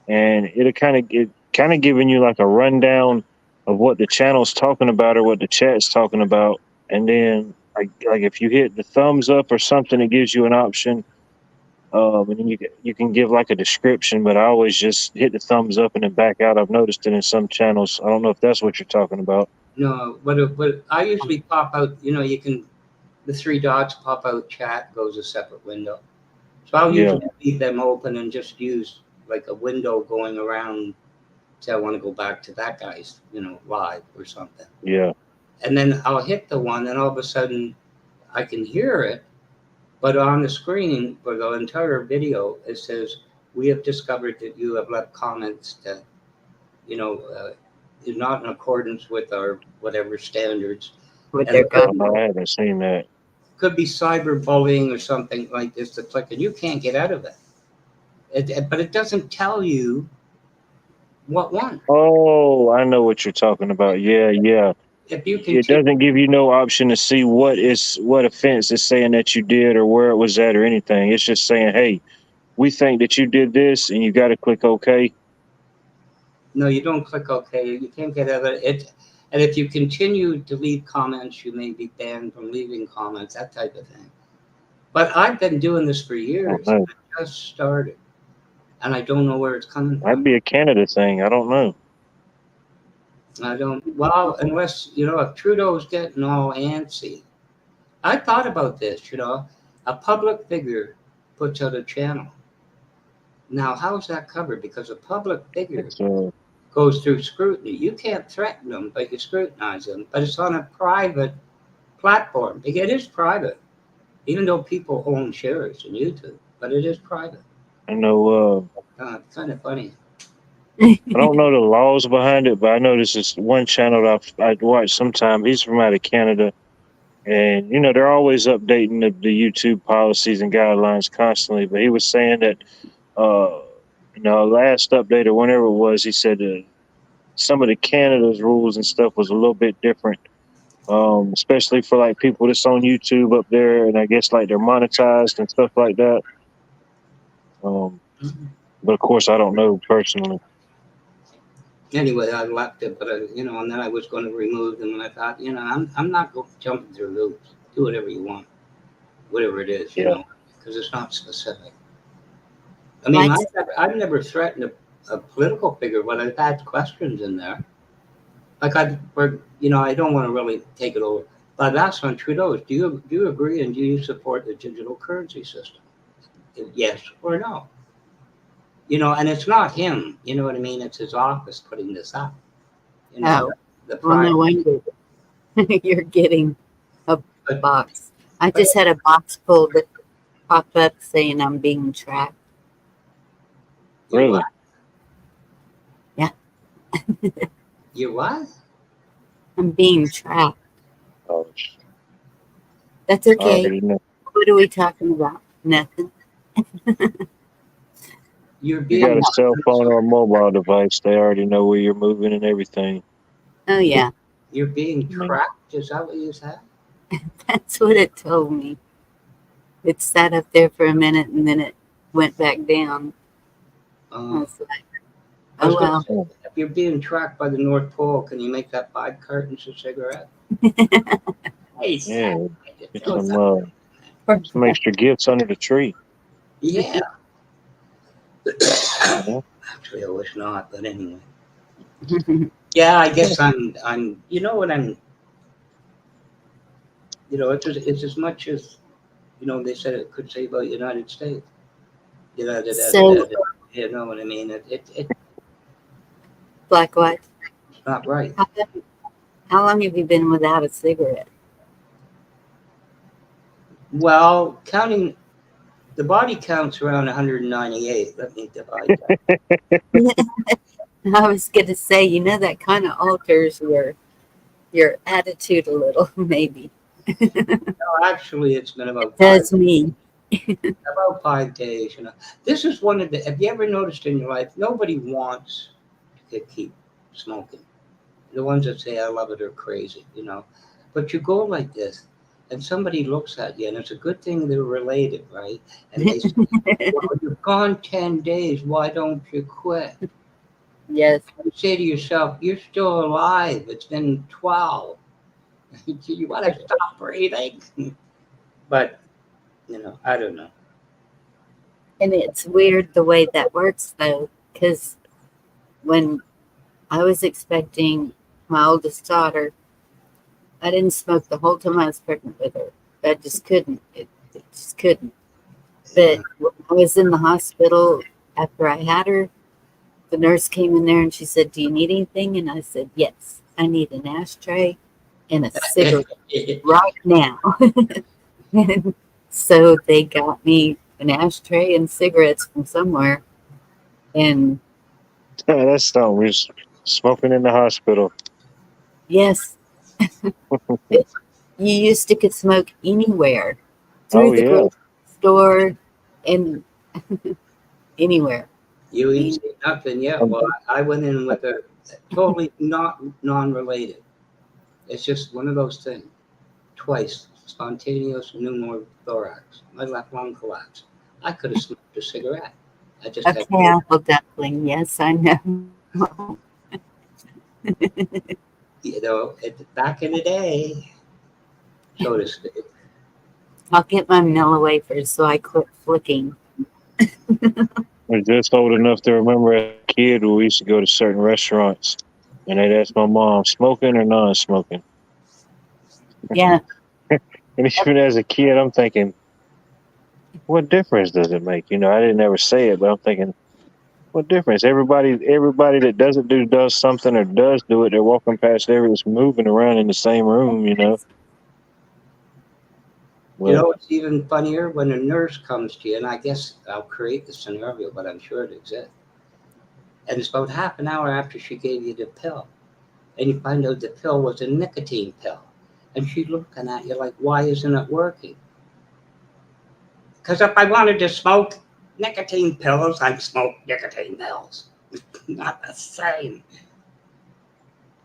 and it kind of giving you like a rundown of what the channel's talking about or what the chat's talking about, and then like if you hit the thumbs up or something, it gives you an option. And then you can give like a description, but I always just hit the thumbs up and then back out. I've noticed it in some channels. I don't know if that's what you're talking about. No, but I usually pop out. You can, the 3 dots pop out. Chat goes a separate window, so I'll usually leave them open and just use like a window going around. Say I want to go back to that guy's, live or something. Yeah. And then I'll hit the one, and all of a sudden, I can hear it. But on the screen for the entire video, it says, "We have discovered that you have left comments that, is not in accordance with our whatever standards." With their gun. I haven't seen that. Could be cyberbullying or something like this to click, and you can't get out of it. But it doesn't tell you what one. Oh, I know what you're talking about. Yeah, yeah. If you It continue, doesn't give you no option to see what offense is saying that you did or where it was at or anything. It's just saying, hey, we think that you did this, and you got to click OK. no, you don't click OK. You can't get out of it. And if you continue to leave comments, you may be banned from leaving comments, that type of thing. But I've been doing this for I don't years. know. I just started, and I don't know where it's coming Might from. be a Canada thing. I don't know. I don't. Well, unless if Trudeau's getting all antsy. I thought about this. A public figure puts out a channel. Now, how is that covered? Because a public figure It's goes through scrutiny. You can't threaten them, but you scrutinize them. But it's on a private platform. It is private, even though people own shares in YouTube. But it is private. I know. It's kind of funny. I don't know the laws behind it, but I know this is one channel that I'd watch sometime. He's from out of Canada, and they're always updating the YouTube policies and guidelines constantly. But he was saying that, last update or whenever it was, he said some of the Canada's rules and stuff was a little bit different, especially for like people that's on YouTube up there, and I guess like they're monetized and stuff like that. But of course, I don't know personally. Anyway, I left it, but and then I was going to remove them, and I thought, I'm not jumping through loops. Do whatever you want, whatever it is, Yeah. because it's not specific. I mean, I've never threatened a political figure, but I've had questions in there. Like I don't want to really take it over. But I've asked on Trudeau's, do you agree and do you support the digital currency system? Yes or no? And it's not him. You know what I mean? It's his office putting this up. Oh, the well, no private. wonder you're getting a box. I just had a box full that popped up saying I'm being tracked. Really? Yeah. You what? I'm being tracked. Oh, That's I okay. already know. What are we talking about? Nothing. You're You being got a cell phone or a mobile device, they already know where you're moving and everything. Oh, yeah. You're being tracked. Is that what you said? That's what it told me. It sat up there for a minute and then it went back down. I was like, I was oh, gonna well. say, if you're being tracked by the North Pole, can you make that 5 cartons of cigarette? Nice. Yeah, get some extra gifts under the tree. Yeah. Yeah. Actually, I wish not, but anyway. Yeah, I guess I'm. You know what I'm. It's as much as they said it could say about United States. So, You know what I mean? It's Black White, not right. how long have you been without a cigarette? Well, counting the body counts around 198. Let me divide that. I was going to say, that kind of alters your attitude a little, maybe. No, actually, it's been about Does me. about 5 days. This is one of the. Have you ever noticed in your life nobody wants to keep smoking? The ones that say I love it are crazy, But you go like this, and somebody looks at you, and it's a good thing they're related, right? And they say, well, you've gone 10 days. Why don't you quit? Yes. You say to yourself, you're still alive. It's been 12. You want to stop breathing? But, I don't know. And it's weird the way that works, though, because when I was expecting my oldest daughter, I didn't smoke the whole time I was pregnant with her. I just couldn't. It just couldn't. But when I was in the hospital after I had her, the nurse came in there and she said, do you need anything? And I said, yes, I need an ashtray and a cigarette right now. And so they got me an ashtray and cigarettes from somewhere. And That's something. We're smoking in the hospital. yes, you used to could smoke anywhere through the grocery store. And anywhere. You ain't seen nothing yet. Well, I went in with a totally not non-related. It's just one of those things. Twice, spontaneous pneumothorax. My left lung collapsed. I could have smoked a cigarette. I just had, Okay, apple duckling. Yes, I know. back in the day, so to speak. I'll get my vanilla wafers so I quit flicking. I'm just old enough to remember as a kid when we used to go to certain restaurants and they'd ask my mom, smoking or non-smoking. Yeah, And even as a kid, I'm thinking, what difference does it make? You know, I didn't ever say it, but I'm thinking, what difference? Everybody that doesn't does something or does do it. They're walking past everyone's moving around in the same room. You know. You know Well, what's even funnier? When a nurse comes to you, and I guess I'll create the scenario, but I'm sure it exists. And it's about half an hour after she gave you the pill, and you find out the pill was a nicotine pill. And she's looking at you like, why isn't it working? Because if I wanted to smoke nicotine pills, I'd smoke nicotine pills. Not the same.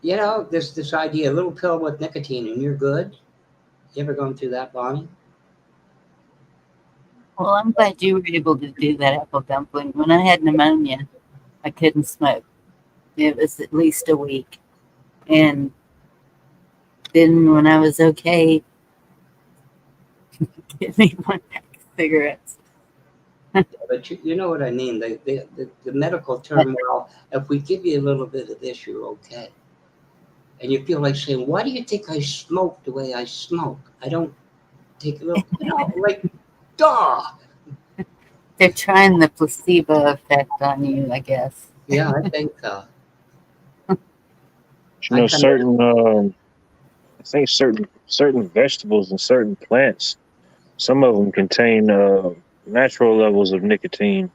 You know, there's this idea, a little pill with nicotine and you're good. You ever gone through that, Bonnie? well, I'm glad you were able to do that, apple dumpling. When I had pneumonia, I couldn't smoke. It was at least a week. And then when I was okay, give me one pack of cigarettes. But you know what I mean. The medical term, well, if we give you a little bit of this, you're okay. And you feel like saying, why do you think I smoke the way I smoke? I don't take a little, like, duh. They're trying the placebo effect on you, I guess. Yeah, I think you know, I think certain vegetables and certain plants, some of them contain natural levels of nicotine.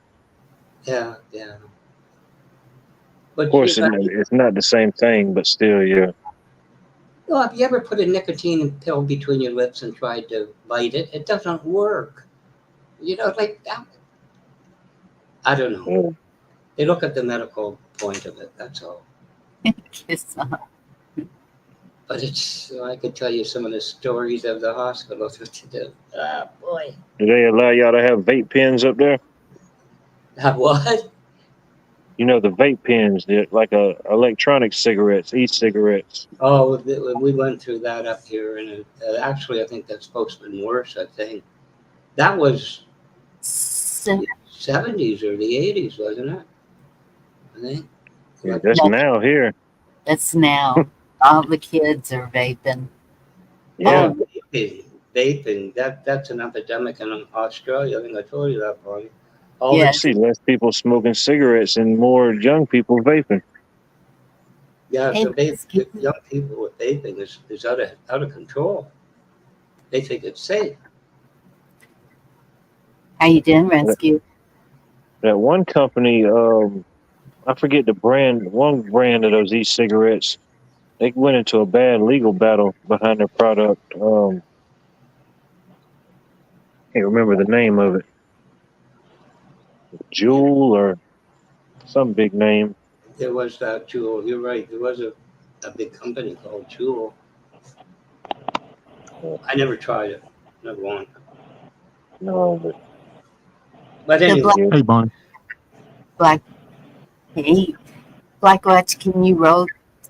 yeah. Of But course, it's not the same thing, but still, yeah. have you ever put a nicotine pill between your lips and tried to bite it? It doesn't work. You know, like, I don't know. Yeah. They look at the medical point of it, that's all. Kiss off. But I could tell you some of the stories of the hospitals, what to do. Oh, boy. Do they allow y'all to have vape pens up there? What? You know, the vape pens, they're like electronic cigarettes, e-cigarettes. Oh, we went through that up here, and actually, I think that's supposed to be worse. I think that was So, the 70s or the 80s, wasn't it? I think. Yeah, that's now here. that's now. All the kids are vaping. Yeah. Oh, Vaping. That's an epidemic in Australia. I think I told you that, Bonnie. I yes. see less people smoking cigarettes and more young people vaping. Yeah, Hey, so young people with vaping is out of control. They think it's safe. how you doing, Rescue? That one company, I forget the brand, one brand of those e-cigarettes, they went into a bad legal battle behind their product. Can't remember the name of it. Jewel or some big name. There was that Jewel. You're right. There was a big company called Jewel. I never tried it. Never wanted. No, But The anyway, yeah. Hey, Bonnie. black, hey, Black Watch, can you roll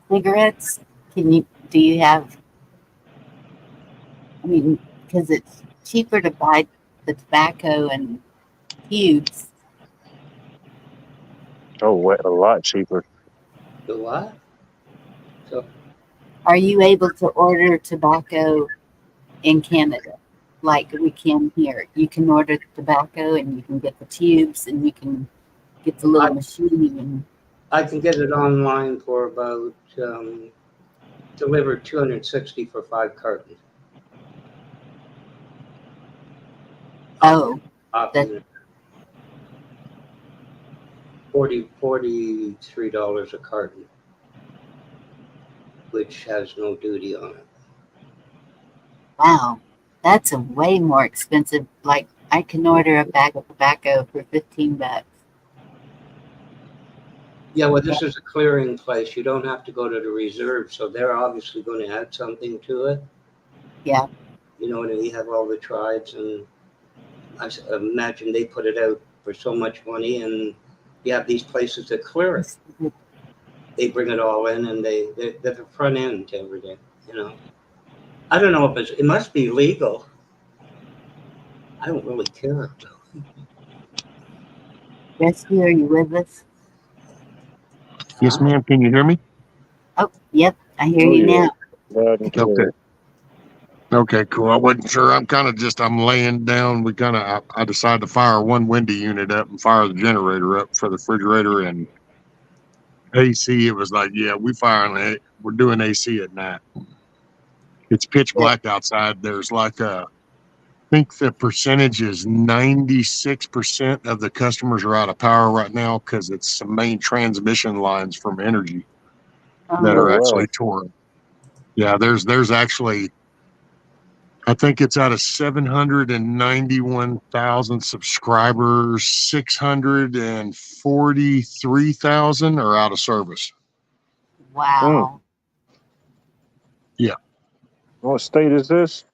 cigarettes? Do you have, I mean, because it's cheaper to buy the tobacco and tubes. Oh, a lot cheaper. the what? So Are you able to order tobacco in Canada like we can here? You can order tobacco and you can get the tubes and you can get the little machine. And I can get it online for about delivered 260 for 5 cartons. oh, Off that, the $43 a carton, which has no duty on it. wow, that's a way more expensive. Like I can order a bag of tobacco for $15. Yeah, well, this is a clearing place. You don't have to go to the reserve, so they're obviously going to add something to it. Yeah. You know, and you have all the tribes, and imagine they put it out for so much money, and you have these places that clear it. They bring it all in, and they're the front end to everything. You know, I don't know if it must be legal. I don't really care. Rescue, are you with us? Yes, ma'am. Can you hear me? Oh, yep, I hear Oh, you yeah. now. Loud and clear. Okay. Okay, cool. I wasn't sure. I'm laying down. I decided to fire one window unit up and fire the generator up for the refrigerator and AC. It was like, yeah, we're doing AC at night. It's pitch black outside. There's like I think the percentage is 96% of the customers are out of power right now because it's some main transmission lines from energy that Oh, are wow. actually torn. Yeah, there's actually, I think it's out of 791,000 subscribers, 643,000 are out of service. wow. What state is this?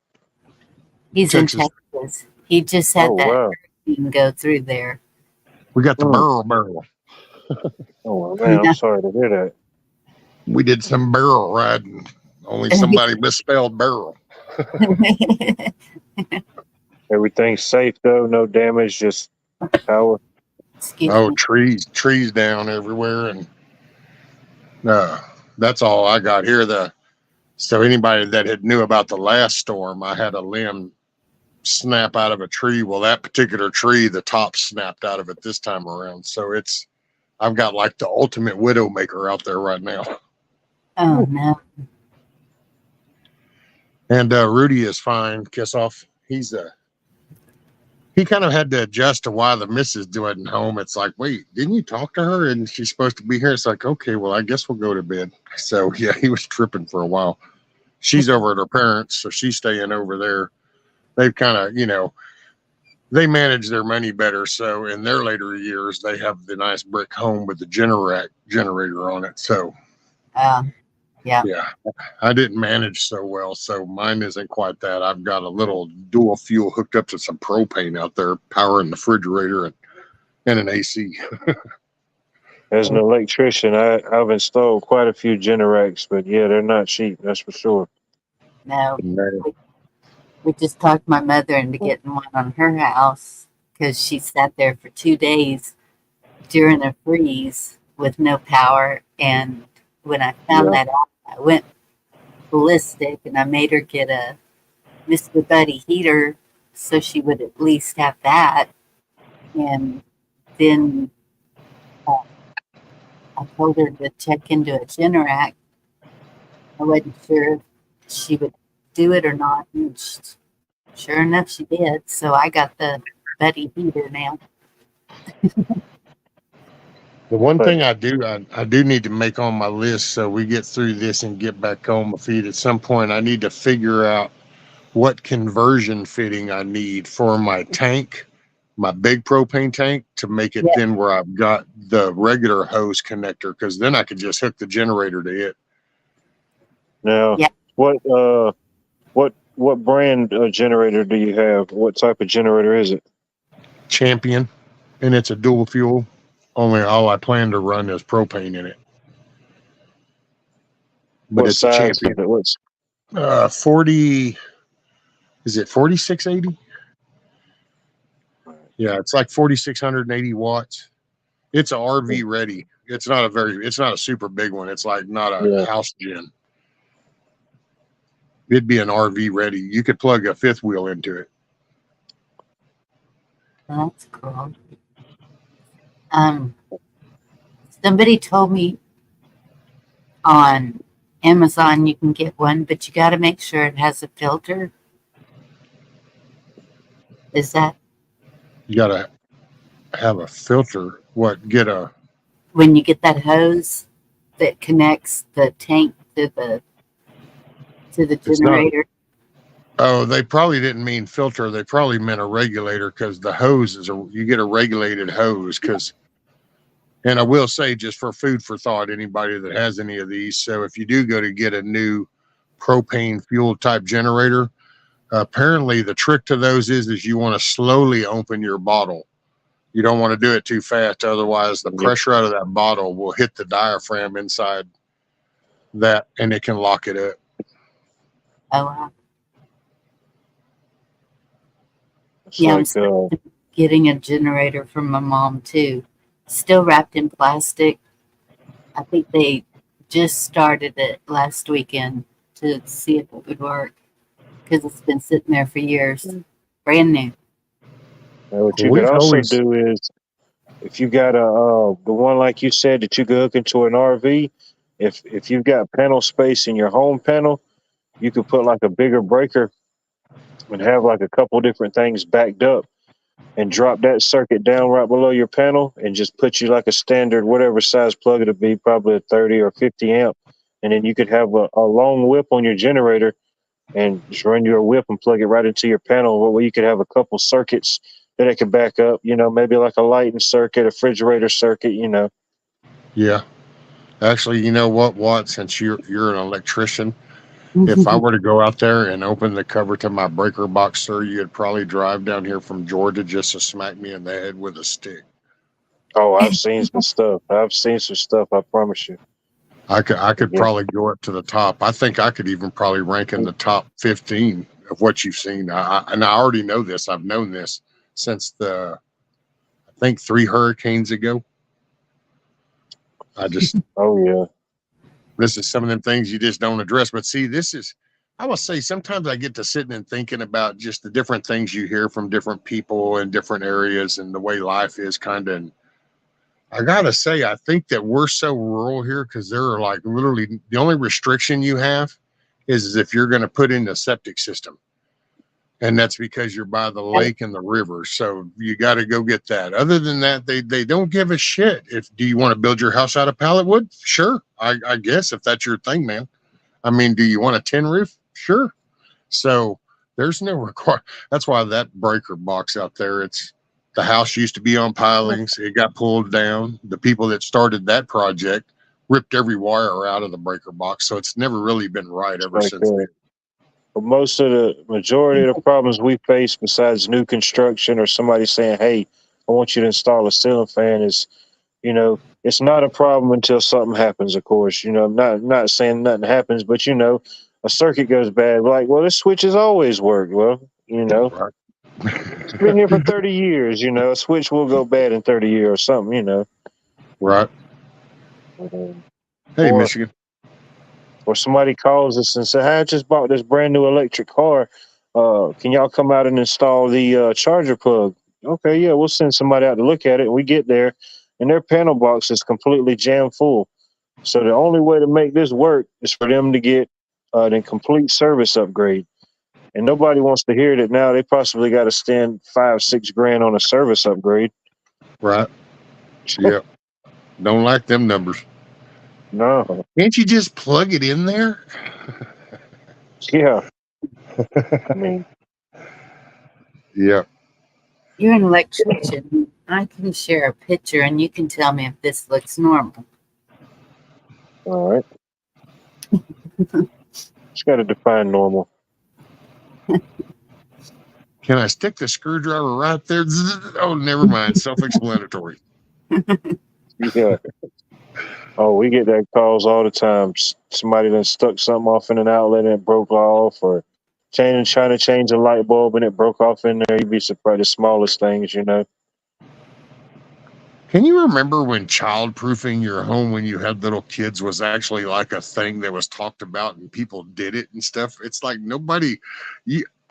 He's Texas. in Texas. He just had Oh, that wow. hurricane go through there. We got the Mm. barrel. Oh, man, I'm sorry to hear that. We did some barrel riding. Only somebody misspelled barrel. Everything's safe, though. No damage, just power. Excuse Oh, me. trees down everywhere, and that's all I got here. So anybody that had knew about the last storm, I had a limb snap out of a tree. Well, that particular tree, the top snapped out of it this time around. So I've got like the ultimate widow maker out there right now. Oh, no. And Rudy is fine. Kiss off. He kind of had to adjust to why the missus wasn't home. It's like, wait, didn't you talk to her? And she's supposed to be here. It's like, okay, well, I guess we'll go to bed. So yeah, he was tripping for a while. She's over at her parents, so she's staying over there. They've kind of, they manage their money better. So in their later years, they have the nice brick home with the generator on it. So Yeah. I didn't manage so well. So mine isn't quite that. I've got a little dual fuel hooked up to some propane out there, powering the refrigerator and an AC. As an electrician, I've installed quite a few Generacs, but yeah, they're not cheap, that's for sure. No. We just talked my mother into getting one on her house because she sat there for 2 days during a freeze with no power. And when I found that out, I went ballistic and I made her get a Mr. Buddy heater so she would at least have that. And then I told her to check into a Generac. I wasn't sure if she would do it or not. And sure enough, she did. So I got the Buddy heater now. The one thing I do need to make on my list so we get through this and get back on my feet at some point, I need to figure out what conversion fitting I need for my tank, my big propane tank, to make it then where I've got the regular hose connector, because then I could just hook the generator to it. Now, what brand generator do you have? What type of generator is it? Champion, and it's a dual fuel. Only all I plan to run is propane in it. But What it's a size Champion. is it? 40, is it 4680? Yeah, it's like 4680 watts. It's a RV ready. It's not a super big one. It's like not a house gen. It'd be an RV ready. You could plug a fifth wheel into it. That's cool. Somebody told me on Amazon you can get one, but you got to make sure it has a filter. Is that? You got to have a filter. When you get that hose that connects the tank to the generator. They probably didn't mean filter. They probably meant a regulator, because the hose you get a regulated hose, because And I will say, just for food for thought, anybody that has any of these, so if you do go to get a new propane fuel type generator, apparently the trick to those is you want to slowly open your bottle. You don't want to do it too fast, otherwise the pressure out of that bottle will hit the diaphragm inside that, and it can lock it up. Oh, wow. It's Yeah, I'm like, still getting a generator from my mom too. Still wrapped in plastic. I think they just started it last weekend to see if it would work because it's been sitting there for years. Brand new. what you could We've also always, do is, if you got the one like you said that you could hook into an RV, if you've got panel space in your home panel, you could put like a bigger breaker and have like a couple different things backed up and drop that circuit down right below your panel and just put you like a standard whatever size plug it'll be, probably a 30 or 50 amp, and then you could have a long whip on your generator and just run your whip and plug it right into your panel, where you could have a couple circuits that it could back up, maybe like a lighting circuit, a refrigerator circuit. yeah. Actually, you know what, Watt? Since you're an electrician, if I were to go out there and open the cover to my breaker box, sir, you'd probably drive down here from Georgia just to smack me in the head with a stick. Oh, I've seen some stuff. I promise you. I could Yeah. probably go up to the top. I think I could even probably rank in the top 15 of what you've seen. And I already know this. I've known this since I think 3 hurricanes ago. Oh yeah. This is some of them things you just don't address. But see, I will say, sometimes I get to sitting and thinking about just the different things you hear from different people in different areas and the way life is kind of. And I got to say, I think that we're so rural here because there are like literally the only restriction you have is if you're going to put in a septic system. And that's because you're by the lake and the river. So you got to go get that. Other than that, they don't give a shit. Do you want to build your house out of pallet wood? Sure. I guess if that's your thing, man. I mean, do you want a tin roof? Sure. So there's no require. That's why that breaker box out there, the house used to be on pilings. It got pulled down. The people that started that project ripped every wire out of the breaker box. So it's never really been right ever since then. But majority of the problems we face, besides new construction or somebody saying, "Hey, I want you to install a ceiling fan," is, it's not a problem until something happens. Of course, I'm not saying nothing happens, but a circuit goes bad. Like, well, this switch has always worked. Well, Right. it's been here for 30 years. A switch will go bad in 30 years or something. Right. Hey, Or Michigan. or somebody calls us and says, "Hey, I just bought this brand new electric car. Can y'all come out and install the charger plug?" Okay, yeah, we'll send somebody out to look at it. And we get there, and their panel box is completely jam full. So the only way to make this work is for them to get the complete service upgrade. And nobody wants to hear that now they possibly got to spend $5-6 grand on a service upgrade. Right. Yeah. Don't like them numbers. No. Can't you just plug it in there? Yeah. I mean, yeah. You're an electrician. I can share a picture and you can tell me if this looks normal. all right. Just got to define normal. Can I stick the screwdriver right there? Oh, never mind. Self-explanatory. Yeah. Oh, we get that calls all the time. Somebody done stuck something off in an outlet and it broke off, or trying to change a light bulb and it broke off in there. You'd be surprised, the smallest things. Can you remember when child-proofing your home when you had little kids was actually like a thing that was talked about and people did it and stuff? It's like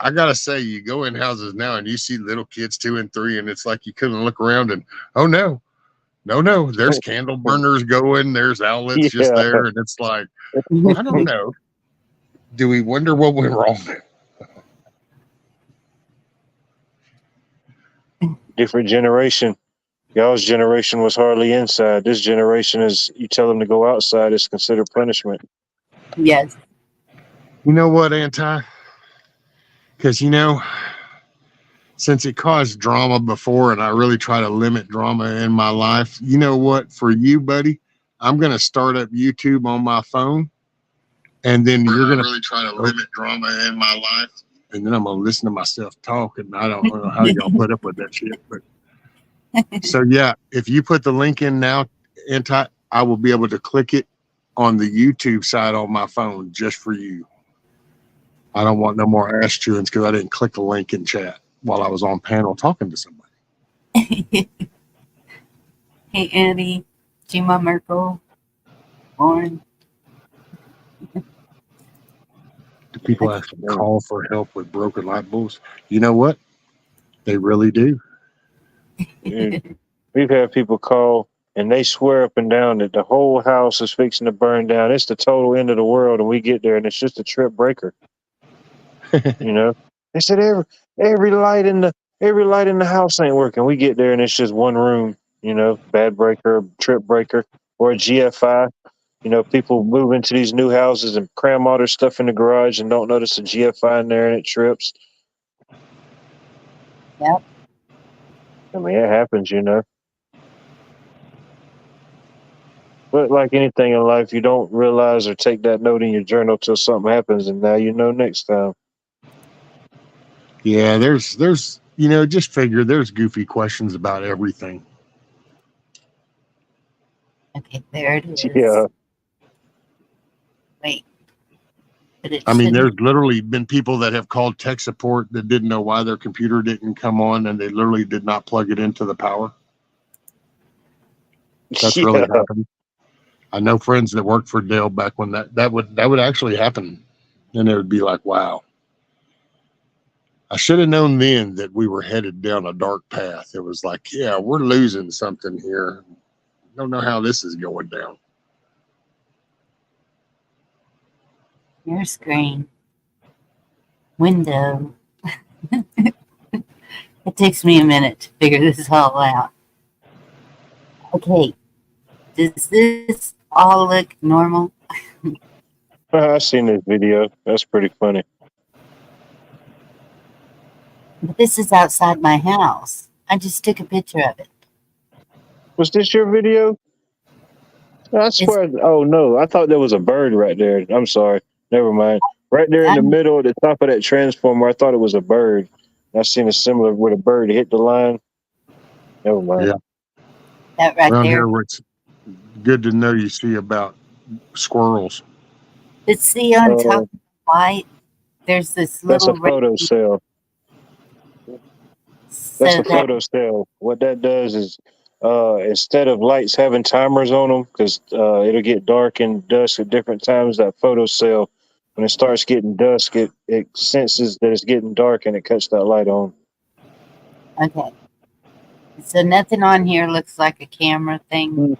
I gotta say, you go in houses now and you see little kids 2 and 3, and it's like you couldn't look around and, oh no, there's candle burners going, there's outlets just Yeah. there, and it's like, I don't know. Do we wonder what went wrong? Different generation. Y'all's generation was hardly inside. This generation is, you tell them to go outside, it's considered punishment. Yes. You know what, Anti? Because, since it caused drama before, and I really try to limit drama in my life, you know what? For you, buddy, I'm going to start up YouTube on my phone, and then you're going to really try to limit drama in my life. And then I'm going to listen to myself talk, and I don't know how y'all put up with that shit. But so, yeah, if you put the link in now, I will be able to click it on the YouTube side on my phone just for you. I don't want no more ass chewings because I didn't click the link in chat while I was on panel talking to somebody. Hey, Annie, Gma Merkel, Lauren. Do people actually call for help with broken light bulbs? You know what? They really do. Dude, we've had people call and they swear up and down that the whole house is fixing to burn down. It's the total end of the world, and we get there and it's just a trip breaker. You know, they said every light in the house ain't working. We get there and it's just one room. You know, bad breaker, trip breaker, or a GFI. You know, people move into these new houses and cram all their stuff in the garage and don't notice a GFI in there and it trips. Yep. I mean, it happens, you know. But like anything in life, you don't realize or take that note in your journal till something happens, and now you know next time. Yeah, there's just figure there's goofy questions about everything. Okay, there it is. Yeah. Wait. But it I mean, there's shouldn't. literally been people that have called tech support that didn't know why their computer didn't come on, and they literally did not plug it into the power. That's really happened. I know friends that worked for Dell back when that would actually happen, and it would be like, wow. I should have known then that we were headed down a dark path. It was like, yeah, we're losing something here. Don't know how this is going down. Your screen. Window. It takes me a minute to figure this all out. Okay. Does this all look normal? I've seen this video. That's pretty funny. But this is outside my house. I just took a picture of it. Was this your video? I swear. Oh, no. I thought there was a bird right there. I'm sorry. Never mind. Right there in the middle at the top of that transformer, I thought it was a bird. I've seen a similar where the bird hit the line. Never mind. Yeah. That right Around there. here, where it's good to know you see about squirrels. But see on top of the light, there's this That's little a photo cell. That's so a photo cell. What that does is instead of lights having timers on them, because it'll get dark and dusk at different times, that photo cell, when it starts getting dusk, it senses that it's getting dark and it cuts that light on. Okay. So nothing on here looks like a camera thing?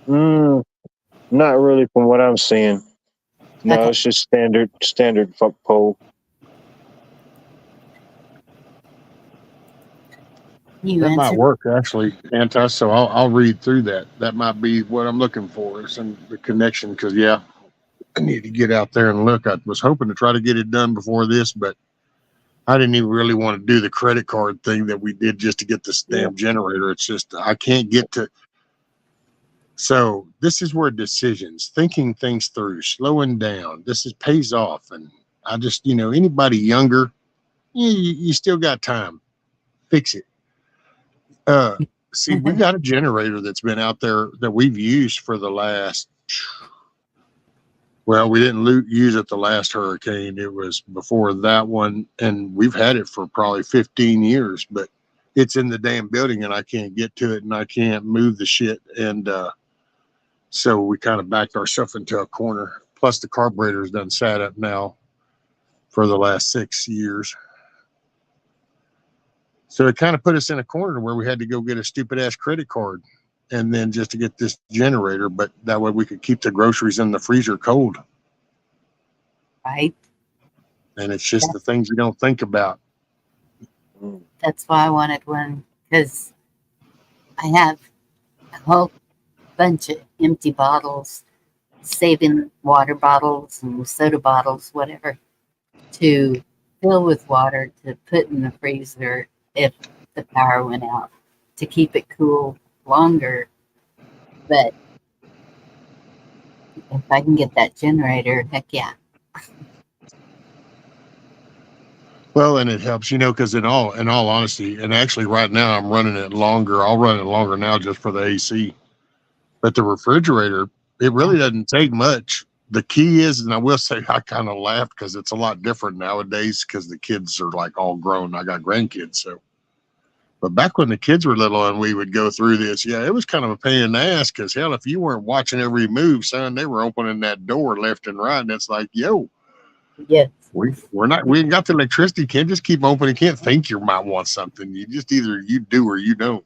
Not really from what I'm seeing. No, Okay. it's just standard pole. That might work actually, Anti. So I'll read through that. That might be what I'm looking for. The connection, because yeah, I need to get out there and look. I was hoping to try to get it done before this, but I didn't even really want to do the credit card thing that we did just to get this damn generator. It's just I can't get to. So this is where decisions, thinking things through, slowing down. Pays off, and I just anybody younger, you still got time. Fix it. See, we got a generator that's been out there that we've used for the last. Well, we didn't use it the last hurricane. It was before that one, and we've had it for probably 15 years. But it's in the damn building, and I can't get to it, and I can't move the shit. And so we kind of backed ourselves into a corner. Plus, the carburetor's done sat up now for the last 6 years. So it kind of put us in a corner where we had to go get a stupid ass credit card and then just to get this generator, but that way we could keep the groceries in the freezer cold. Right. And it's just the things you don't think about. That's why I wanted one, because I have a whole bunch of empty bottles, saving water bottles and soda bottles, whatever, to fill with water to put in the freezer if the power went out to keep it cool longer. But if I can get that generator, heck yeah. Well, and it helps, because in all honesty, and actually right now I'm running it longer. I'll run it longer now just for the AC. But the refrigerator, it really doesn't take much. The key is, and I will say, I kind of laughed because it's a lot different nowadays because the kids are like all grown. I got grandkids, so. But back when the kids were little and we would go through this, yeah, it was kind of a pain in the ass because hell, if you weren't watching every move, son, they were opening that door left and right, and it's like, yo, Yes. we ain't got the electricity. You can't just keep opening. You can't think you might want something. You just either you do or you don't.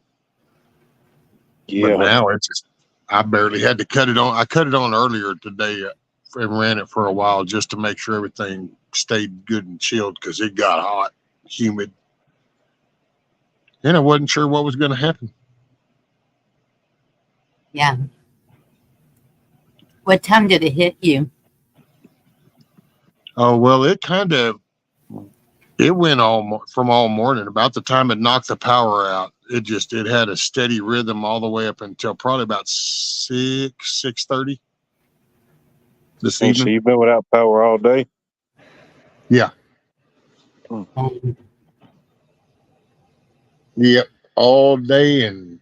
Yeah. But now it's just, I barely had to cut it on. I cut it on earlier today and ran it for a while just to make sure everything stayed good and chilled because it got hot, humid. And I wasn't sure what was going to happen. Yeah. What time did it hit you? Oh, well, it went from all morning. About the time it knocked the power out, it had a steady rhythm all the way up until probably about 6:30 this So evening. you've been without power all day? Yeah. Yep. All day. And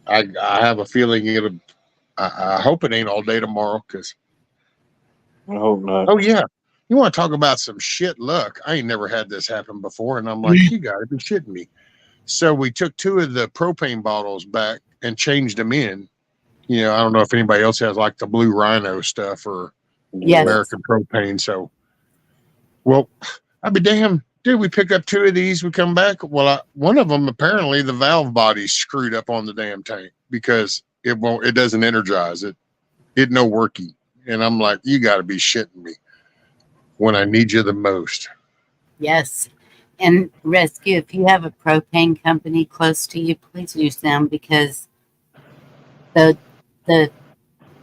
I have a feeling I hope it ain't all day tomorrow because. I hope not. Oh, yeah. You want to talk about some shit luck? I ain't never had this happen before. And I'm like, you got to be shitting me. So we took 2 of the propane bottles back and changed them in. I don't know if anybody else has like the Blue Rhino stuff or Yes. American propane. So, well, I'd be damned. Dude, we pick up 2 of these. We come back. Well, one of them, apparently the valve body's screwed up on the damn tank because it doesn't energize it. It no working. And I'm like, you got to be shitting me when I need you the most. Yes. And Rescue, if you have a propane company close to you, please use them because the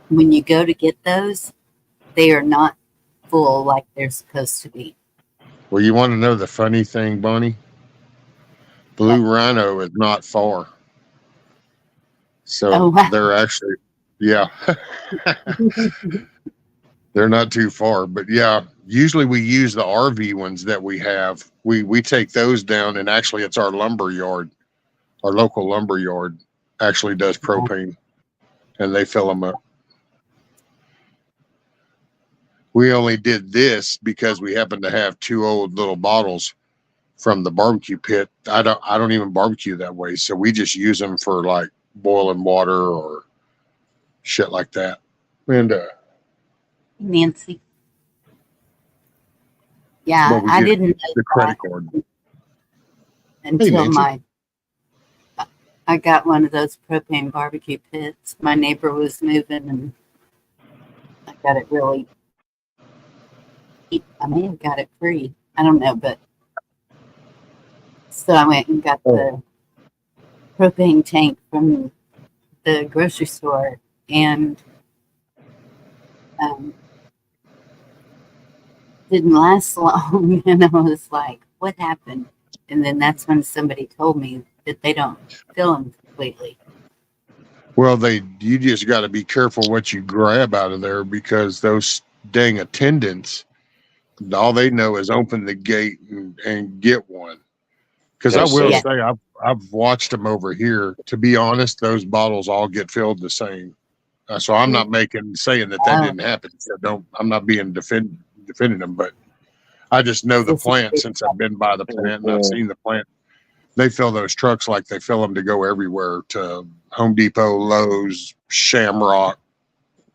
when you go to get those, they are not full like they're supposed to be. Well, you want to know the funny thing, Bonnie? Blue Rhino is not far. So wow. they're actually, yeah. They're not too far, but yeah, usually we use the RV ones that we have. We take those down, and actually it's our lumber yard. Our local lumber yard actually does propane, and they fill them up. We only did this because we happen to have 2 old little bottles from the barbecue pit. I don't even barbecue that way, so we just use them for like boiling water or shit like that. And Nancy. Yeah, well, I didn't know the credit card until Nancy. I got one of those propane barbecue pits. My neighbor was moving and I got it really cheap. I may have got it free. I don't know, but so I went and got the propane tank from the grocery store and didn't last long. And I was like, what happened? And then that's when somebody told me that they don't fill them completely. Well, you just got to be careful what you grab out of there because those dang attendants, all they know is open the gate and get one. Because I will say, I've watched them over here. To be honest, those bottles all get filled the same. So I'm not saying that didn't happen. So I'm not being defending them, but I just know the plant since I've been by the plant and I've seen the plant. They fill those trucks like they fill them to go everywhere, to Home Depot, Lowe's, Shamrock,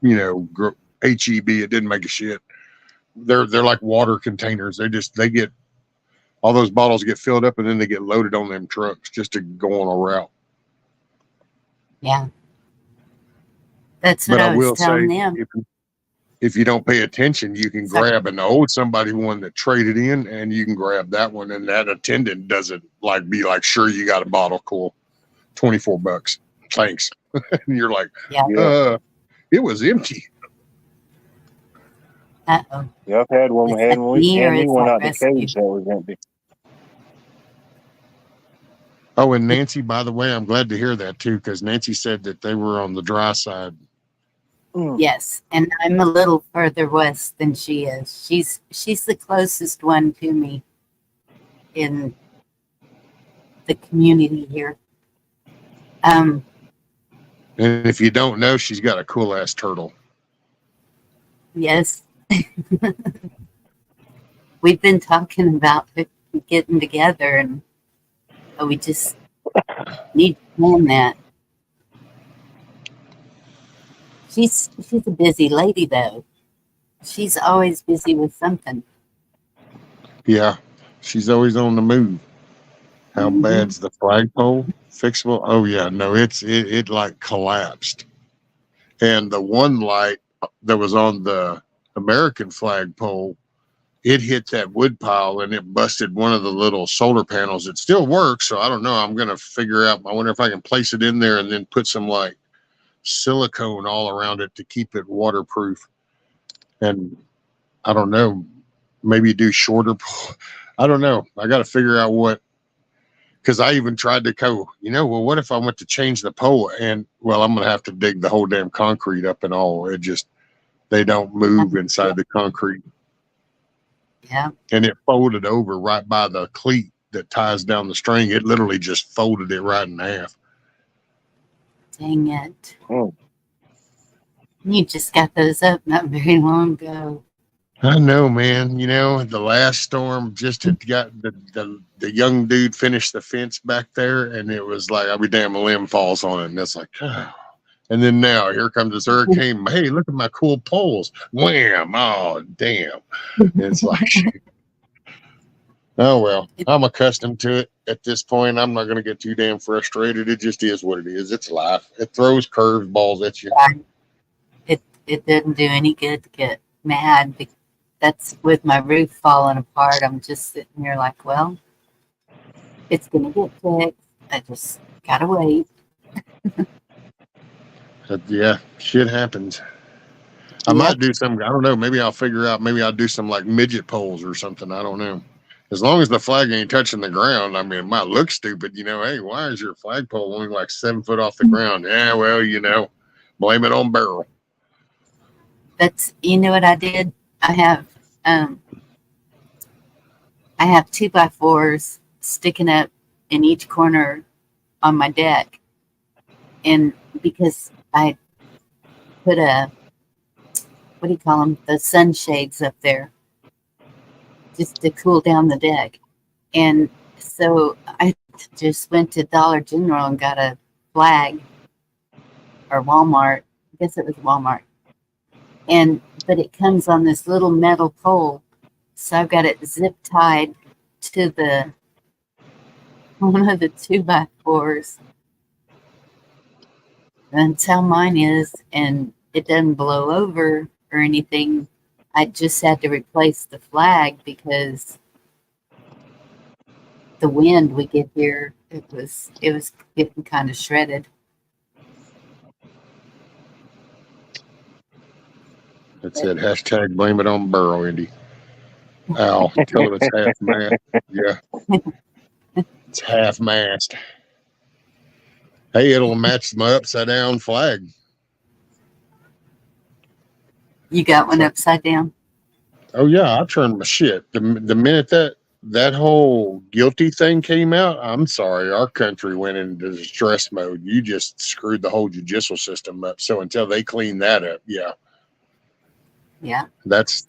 HEB. It didn't make a shit. They're like water containers. They get all those bottles get filled up and then they get loaded on them trucks just to go on a route. Yeah. That's what I was telling them. If you don't pay attention, you can grab an old somebody one that traded in, and you can grab that one, and that attendant doesn't be like, sure, you got a bottle, cool, $24, thanks. And you're like, it was empty. Uh-oh. Yeah, I've had one. Is Had that when me or and we is went that out the rescue? cage that was empty. Oh, and Nancy, by the way, I'm glad to hear that too, because Nancy said that they were on the dry side. Yes, and I'm a little further west than she is. She's the closest one to me in the community here. And if you don't know, she's got a cool ass turtle. Yes. We've been talking about getting together, and we just need to plan that. She's a busy lady, though. She's always busy with something. Yeah, she's always on the move. How Mhm. bad's the flagpole fixable? Oh yeah, no, it like collapsed, and the one light that was on the American flagpole, it hit that wood pile and it busted one of the little solar panels. It still works, so I don't know. I'm gonna figure out. I wonder if I can place it in there and then put some like silicone all around it to keep it waterproof. And I don't know, maybe do shorter. I don't know. I got to figure out what. Because I even tried to go, well, what if I went to change the pole? And, well, I'm going to have to dig the whole damn concrete up and all. It just, they don't move inside the concrete. Yeah. And it folded over right by the cleat that ties down the string. It literally just folded it right in half. Dang it. Oh. You just got those up not very long ago. I know, man. The last storm just had got the young dude finished the fence back there, and it was like every damn limb falls on it, and it's like, oh. And then now here comes this hurricane. Hey, look at my cool poles. Wham! Oh, damn! It's like, oh well. I'm accustomed to it at this point. I'm not going to get too damn frustrated. It just is what it is. It's life. It throws curved balls at you. It didn't do any good to get mad. That's with my roof falling apart. I'm just sitting here like, well, it's going to get fixed. I just got to wait. But yeah, shit happens. I might do some. I don't know. Maybe I'll figure out. Maybe I'll do some like midget poles or something. I don't know. As long as the flag ain't touching the ground, I mean, it might look stupid. Hey, why is your flagpole only like 7 foot off the ground? Yeah, well, blame it on Beryl. You know what I did? I have 2x4s sticking up in each corner on my deck, and because I put what do you call them? The sunshades up there, just to cool down the deck. And so I just went to Dollar General and got a flag, or Walmart. I guess it was Walmart. But it comes on this little metal pole. So I've got it zip tied to one of the 2x4s. That's how mine is. And it doesn't blow over or anything. I just had to replace the flag because the wind we get here, it was getting kind of shredded. That's it. Hashtag blame it on Beryl, Indy. Ow, tell it it's half mast. Yeah. It's half mast. Hey, it'll match my upside down flag. You got one upside down? Oh yeah, I turned my shit. The minute that whole guilty thing came out, I'm sorry, our country went into stress mode. You just screwed the whole judicial system up. So until they clean that up, yeah. That's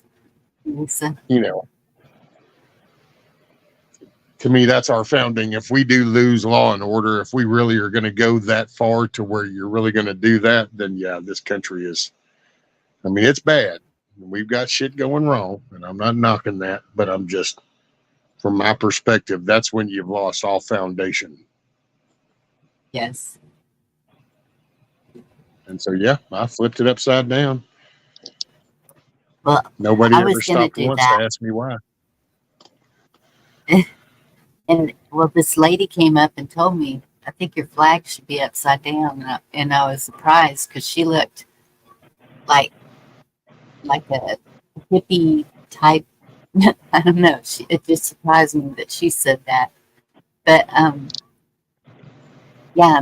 to me, that's our founding. If we do lose law and order, if we really are going to go that far to where you're really going to do that, then yeah, this country is. I mean, it's bad. We've got shit going wrong, and I'm not knocking that, but I'm just, from my perspective, that's when you've lost all foundation. Yes. And so, yeah, I flipped it upside down. Well, nobody I ever was gonna stopped once to ask me why. And well, this lady came up and told me, I think your flag should be upside down. And I was surprised because she looked like a hippie type. I don't know. It just surprised me that she said that. But yeah,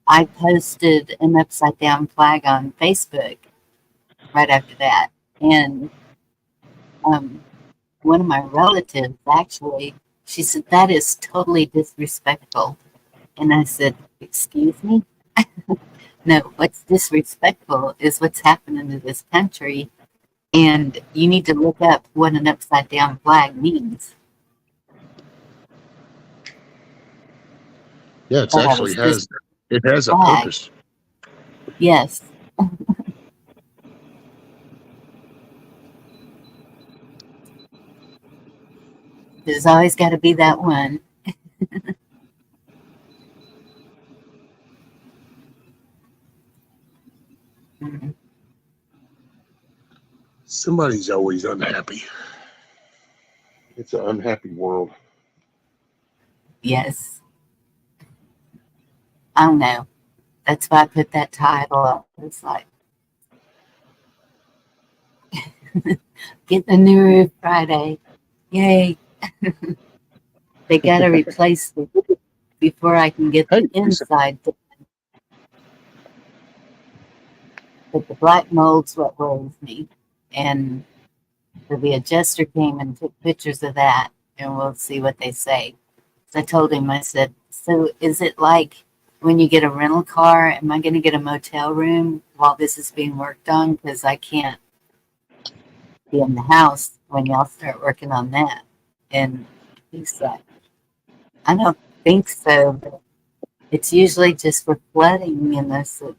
I posted an upside down flag on Facebook right after that, and one of my relatives actually, she said that is totally disrespectful, and I said, "Excuse me." No, what's disrespectful is what's happening to this country, and you need to look up what an upside down flag means. Yeah, it's But I actually was just it has a flag. purpose. Yes. There's always got to be that one. Mhm. Somebody's always unhappy. It's an unhappy world. Yes. I don't know. That's why I put that title up. It's like, get the new roof Friday. Yay. They got to replace the roof before I can get Hey, the inside done. But the black mold's what worries me. And the adjuster came and took pictures of that, and we'll see what they say. So I told him, I said, so is it like when you get a rental car, am I going to get a motel room while this is being worked on? Because I can't be in the house when y'all start working on that. And he said, I don't think so, but it's usually just for flooding. And I said,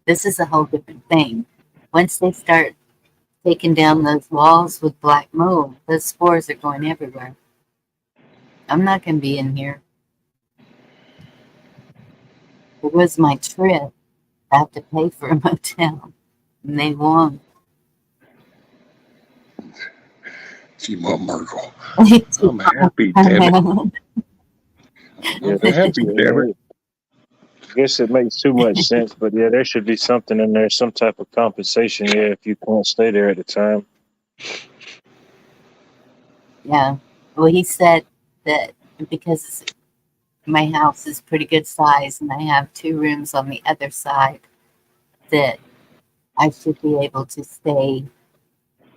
this is a whole different thing. Once they start taking down those walls with black mold, those spores are going everywhere. I'm not going to be in here. It was my trip. I have to pay for a motel, and they won't. gee, Mom Merkel. I'm happy, damn it. Yeah, I'm happy, damn it. I guess it makes too much sense, but yeah, there should be something in there, some type of compensation. Yeah, if you can't stay there at the time. Yeah. Well, he said that because my house is pretty good size and I have 2 rooms on the other side, that I should be able to stay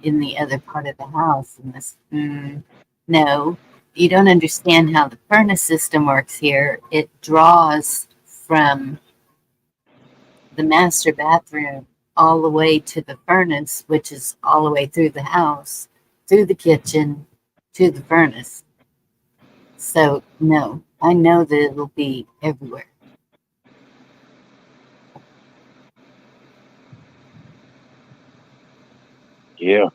in the other part of the house. And this, no, you don't understand how the furnace system works here. It draws from the master bathroom all the way to the furnace, which is all the way through the house, through the kitchen, to the furnace. So, no, I know that it'll be everywhere. Yeah,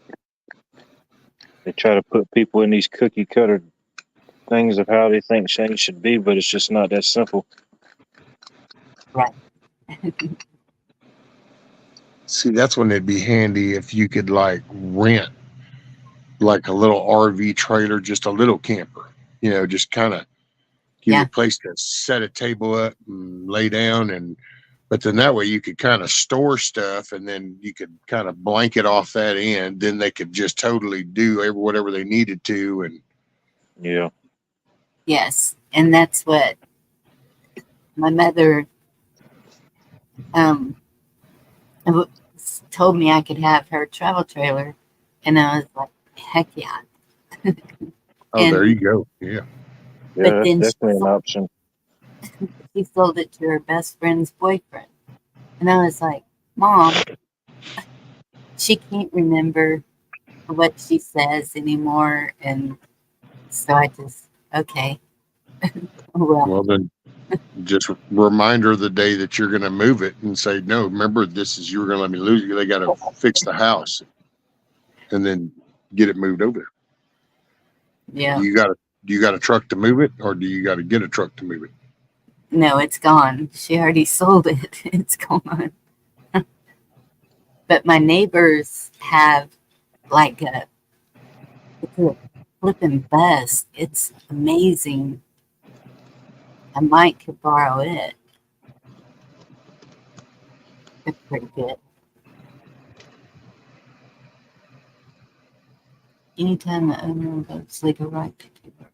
they try to put people in these cookie cutter things of how they think things should be, but it's just not that simple. Right. See, that's when it'd be handy if you could like rent like a little RV trailer, just a little camper, just kind of give you Yeah. a place to set a table up and lay down. But then that way you could kind of store stuff and then you could kind of blanket off that end. Then they could just totally do whatever they needed to. And Yeah, Yes. And that's what my mother um, told me I could have her travel trailer. And I was like, heck yeah. there And you go. Yeah. yeah, but that's then definitely an option. she sold it to her best friend's boyfriend. And I was like, Mom, she can't remember what she says anymore. And so I just, okay, well, Well, then just remind her the day that you're going to move it and say, no, remember, this is, you were going to let me lose it. They got to fix the house and then get it moved over there. yeah, Do you got a truck to move it, or do you got to get a truck to move it? no, it's gone. She already sold it. It's gone. But my neighbors have like it's a flipping bus. It's amazing. I might could borrow it. It's pretty good. Anytime the owner invokes legal right to do work.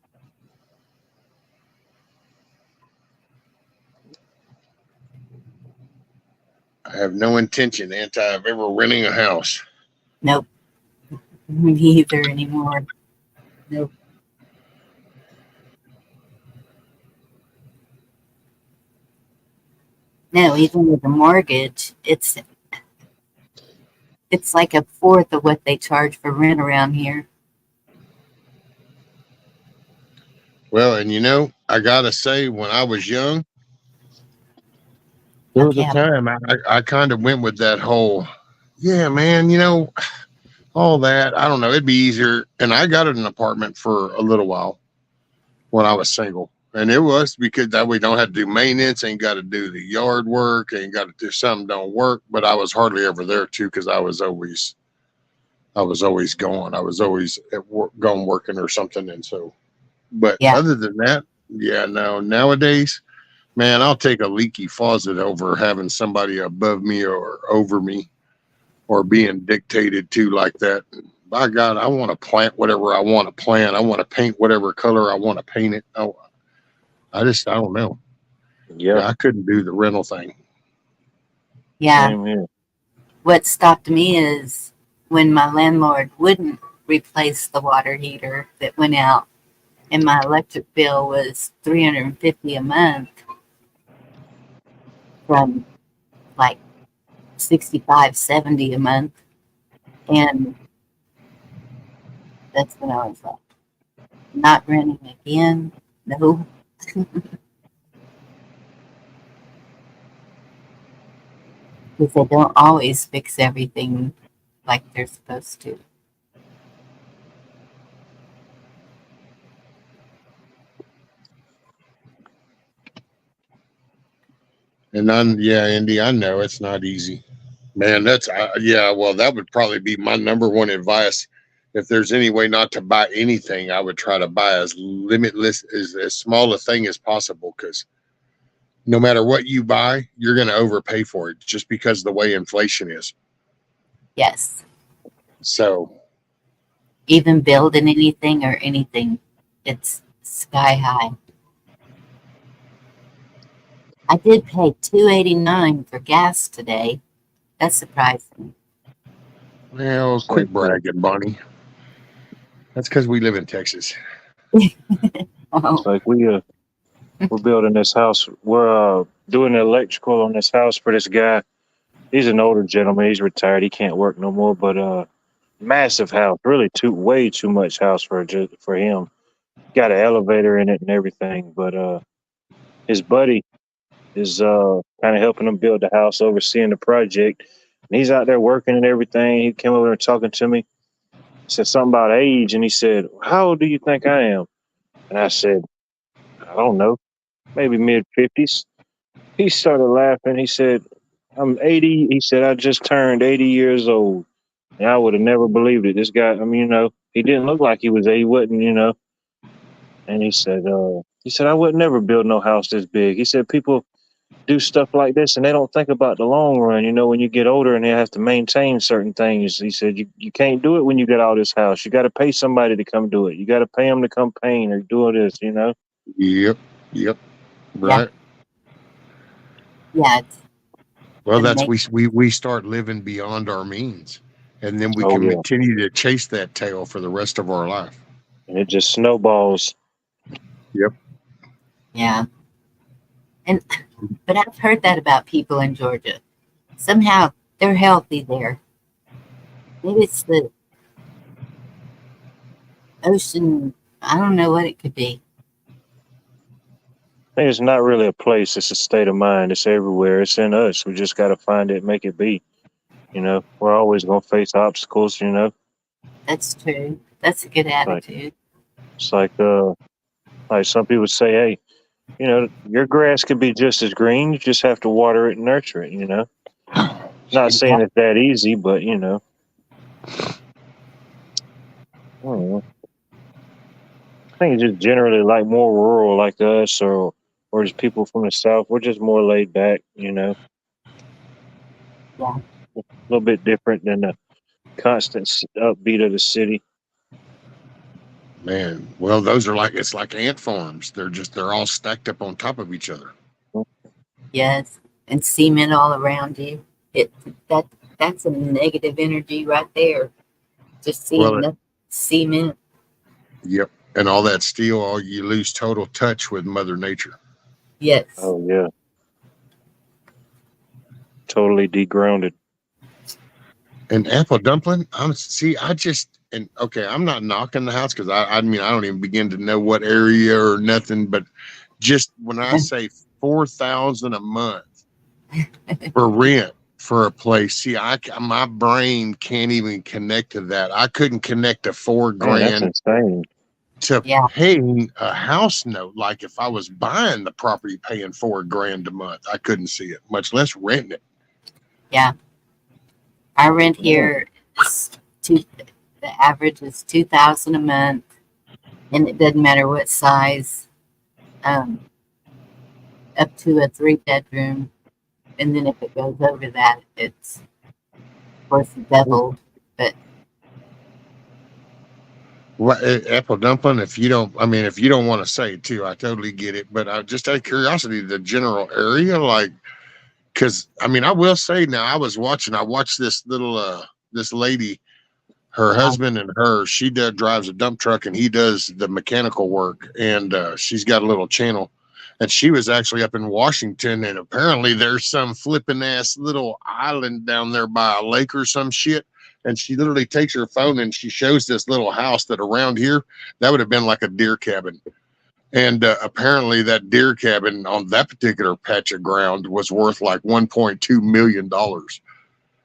I have no intention, of ever renting a house. Nope. Me either anymore. Nope. No, even with a mortgage, it's like a fourth of what they charge for rent around here. Well, and I gotta say, when I was young, there was a Okay. time I kind of went with that whole, yeah, man, all that. I don't know. It'd be easier. And I got an apartment for a little while when I was single. And it was because that we don't have to do maintenance, ain't got to do the yard work, ain't got to do something don't work. But I was hardly ever there too, because I was always gone. I was always at work, gone working or something. And so, but Yeah. other than that, yeah, no. Nowadays, man, I'll take a leaky faucet over having somebody above me or over me or being dictated to like that. By God, I want to plant whatever I want to plant. I want to paint whatever color I want to paint it. I don't know. Yeah. I couldn't do the rental thing. Yeah. Same here. What stopped me is when my landlord wouldn't replace the water heater that went out, and my electric bill was $350 a month from like $65-70 a month. And that's when I was like, not renting again. No. Because they don't always fix everything like they're supposed to. And yeah, Andy, I know it's not easy, man. Yeah. Well, that would probably be my number one advice. If there's any way not to buy anything, I would try to buy as limitless as small a thing as possible, because no matter what you buy, you're going to overpay for it just because of the way inflation is. Yes. So, Even building anything or anything, it's sky high. I did pay $2.89 for gas today. That surprised me. well, quit bragging, Bonnie. That's because we live in Texas. Oh, It's like we're building this house. We're doing the electrical on this house for this guy. He's an older gentleman. He's retired. He can't work no more. But massive house, really way too much house for him. Got an elevator in it and everything. But his buddy is kind of helping him build the house, overseeing the project. And he's out there working and everything. He came over and talking to me. Said something about age, and he said, "How old do you think I am?" And I said, "I don't know, maybe mid-50s." He started laughing. He said, "I'm 80." He said, "I just turned 80 years old." And I would have never believed it. This guy, I mean, he didn't look like he was 80, wasn't. And he said, "I would never build no house this big." He said, "People do stuff like this and they don't think about the long run, when you get older and they have to maintain certain things." He said, you can't do it when you get out of this house. You got to pay somebody to come do it. You got to pay them to come paint or do this. Yep. Right. yeah. Well, that's we start living beyond our means, and then we Oh, can yeah. continue to chase that tail for the rest of our life. And it just snowballs. Yep. Yeah. But I've heard that about people in Georgia. Somehow they're healthy there. Maybe it's the ocean. I don't know what it could be. I think it's not really a place. It's a state of mind. It's everywhere. It's in us. We just got to find it, make it be. We're always going to face obstacles. That's true. That's a good attitude. It's like some people say, hey, your grass could be just as green. You just have to water it and nurture it. Not saying it's that easy, but I don't know. I think it's just generally like more rural, like us, or just people from the south. We're just more laid back. Yeah. A little bit different than the constant upbeat of the city. Man, well, those are like, it's like ant farms. They're all stacked up on top of each other. Yes, and cement all around you. It that that's a negative energy right there. Just Well, seeing the cement. yep. And all that steel, all you lose total touch with Mother Nature. Yes. Oh yeah, totally degrounded. And apple dumpling, and okay, I'm not knocking the house because I mean I don't even begin to know what area or nothing, but just when I say 4,000 a month for rent for a place, see, my brain can't even connect to that. I couldn't connect to four Man, that's grand insane. to Yeah. paying a house note. Like if I was buying the property, paying 4 grand a month, I couldn't see it, much less renting it. Yeah. Our rent here is the average is 2,000 a month, and it doesn't matter what size. Up to a 3 bedroom, and then if it goes over that, it's of course doubled. But Apple dumpling, if you don't, I mean, if you don't want to say it too, I totally get it. But just out of curiosity, the general area, like, because I mean, I will say now, I watched this lady, her husband and her, drives a dump truck and he does the mechanical work, and she's got a little channel. And she was actually up in Washington, and apparently there's some flipping ass little island down there by a lake or some shit. And she literally takes her phone and she shows this little house that around here, that would have been like a deer cabin. And apparently that deer cabin on that particular patch of ground was worth like $1.2 million.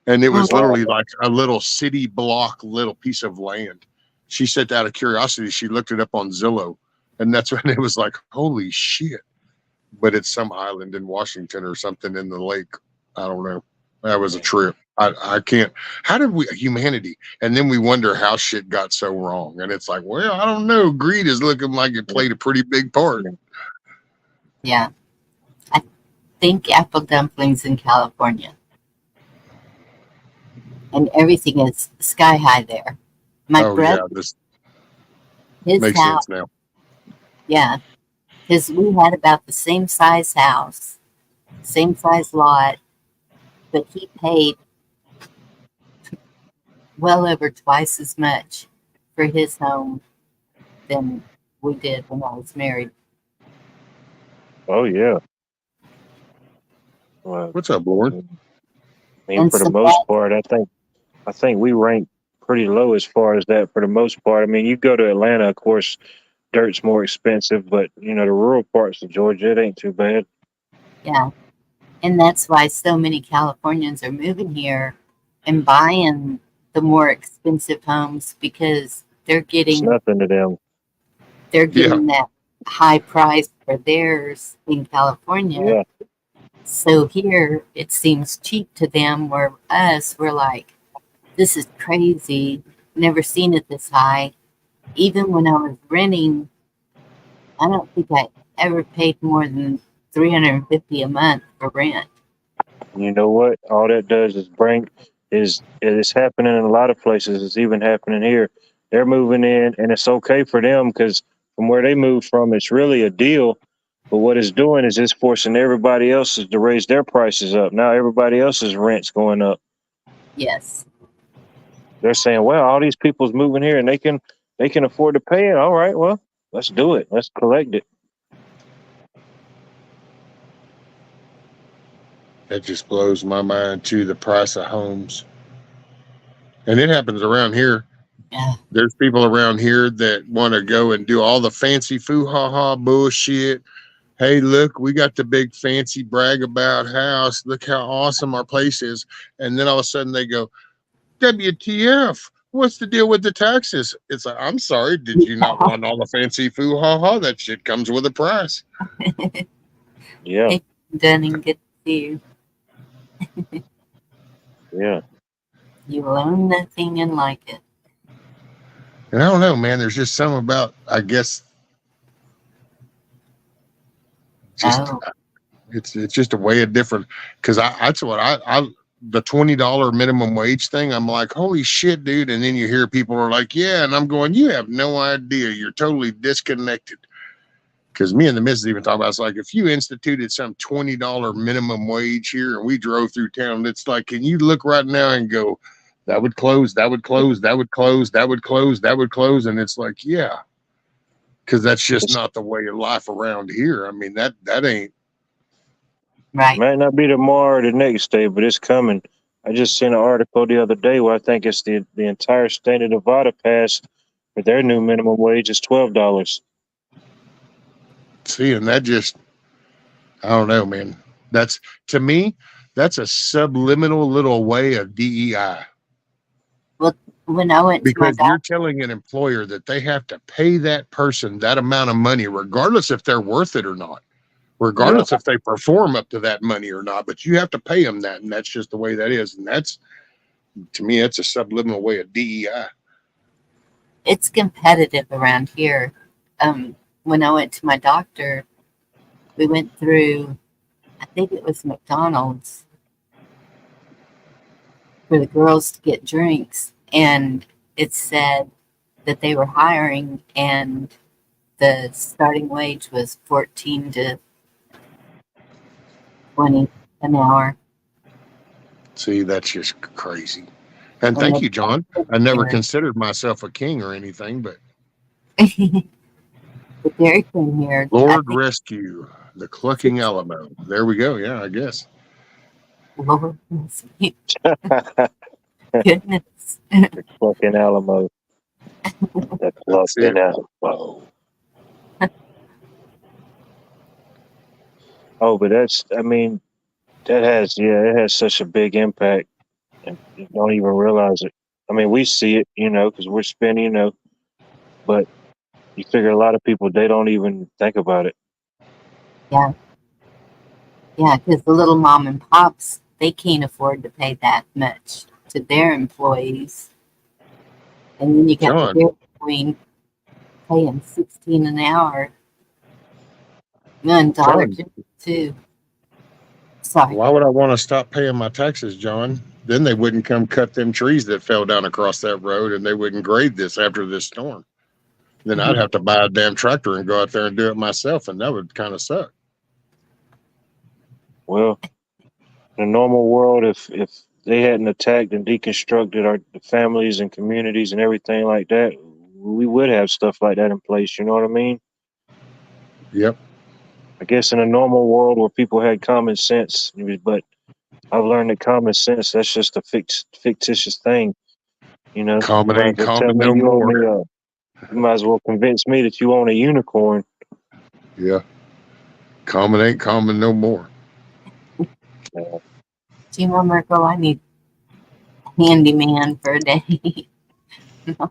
And it was literally like a little city block, little piece of land. She said out of curiosity, she looked it up on Zillow. And that's when it was like, holy shit. But it's some island in Washington or something in the lake. I don't know. That was a trip. I can't. How did humanity? And then we wonder how shit got so wrong. And it's like, well, I don't know. Greed is looking like it played a pretty big part. yeah, I think apple dumplings in California, and everything is sky high there. My brother, This his makes house, sense now. yeah, because we had about the same size house, same size lot, but he paid well over twice as much for his home than we did when I was married. Oh yeah. Well, What's up, Lauren? I mean, And for the so most part, I think we rank pretty low as far as that. For the most part, I mean, you go to Atlanta, of course, dirt's more expensive, but you know the rural parts of Georgia, it ain't too bad. yeah, and that's why so many Californians are moving here and buying the more expensive homes because they're It's getting nothing to them. that high price for theirs in California. Yeah, So here it seems cheap to them, where us, we're like, this is crazy. Never seen it this high. Even when I was renting, I don't think I ever paid more than $350 a month for rent. you know what? All that does is it's happening in a lot of places. It's even happening here. They're moving in, and it's okay for them because from where they moved from, it's really a deal. But what it's doing is it's forcing everybody else to raise their prices up. Now everybody else's rent's going up. Yes. They're saying, "Well, all these people's moving here, and they can afford to pay it. All right, well, let's do it. Let's collect it." That just blows my mind too, the price of homes. And it happens around here. Yeah. There's people around here that want to go and do all the fancy foo-ha-ha bullshit. Hey, look, we got the big fancy brag about house. Look how awesome our place is. And then all of a sudden they go, WTF? What's the deal with the taxes? It's like, I'm sorry, did you not want all the fancy foo-ha-ha? That shit comes with a price. Yeah, Done and get to see you. yeah. You will own nothing and like it. And I don't know, man. There's just something about, I guess, just Oh, it's just a way of different. Because that's what the $20 minimum wage thing, I'm like, holy shit, dude. And then you hear people are like, yeah. And I'm going, you have no idea. You're totally disconnected. Because me and the missus even talk about, it's like, if you instituted some $20 minimum wage here and we drove through town, it's like, can you look right now and go, that would close, that would close, that would close, that would close, that would close. And it's like, yeah, because that's just not the way of life around here. I mean, that ain't. Right. Might not be tomorrow or the next day, but it's coming. I just seen an article the other day where I think it's the entire state of Nevada passed for their new minimum wage is $12. See, and that just, I don't know, man. That's, to me, that's a subliminal little way of DEI. Well, when I went to my Because you're doctor, telling an employer that they have to pay that person that amount of money, regardless if they're worth it or not, regardless if they perform up to that money or not, but you have to pay them that. And that's just the way that is. And that's, to me, that's a subliminal way of DEI. it's competitive around here. When I went to my doctor, we went through, I think it was McDonald's, for the girls to get drinks, and it said that they were hiring, and the starting wage was 14 to 20 an hour. See, that's just crazy. And And thank they- you, John. I never considered myself a king or anything, but the Dairy Queen here, I Lord think, rescue the clucking Alamo. There we go. Yeah, I guess. Lord, goodness. The fucking Alamo. The That's it. fucking Alamo. Oh, but that's, I mean, it has such a big impact. And you don't even realize it. I mean, we see it, because we're spending, but you figure a lot of people, they don't even think about it. Yeah, because the little mom and pops, they can't afford to pay that much to their employees. And then you got John. the Dairy Queen paying 16 an hour. $1.52. Sorry. Why would I want to stop paying my taxes, John? Then they wouldn't come cut them trees that fell down across that road, and they wouldn't grade this after this storm. Then I'd have to buy a damn tractor and go out there and do it myself, and that would kind of suck. Well, in a normal world, if they hadn't attacked and deconstructed our families and communities and everything like that, we would have stuff like that in place. You know what I mean? Yep. I guess in a normal world where people had common sense, but I've learned that common sense, that's just a fictitious thing. Common You might ain't as well tell common me no you own more. you might as well convince me that you own a unicorn. Yeah. Common ain't common no more. Gino Merkel, I need a handyman for a day. I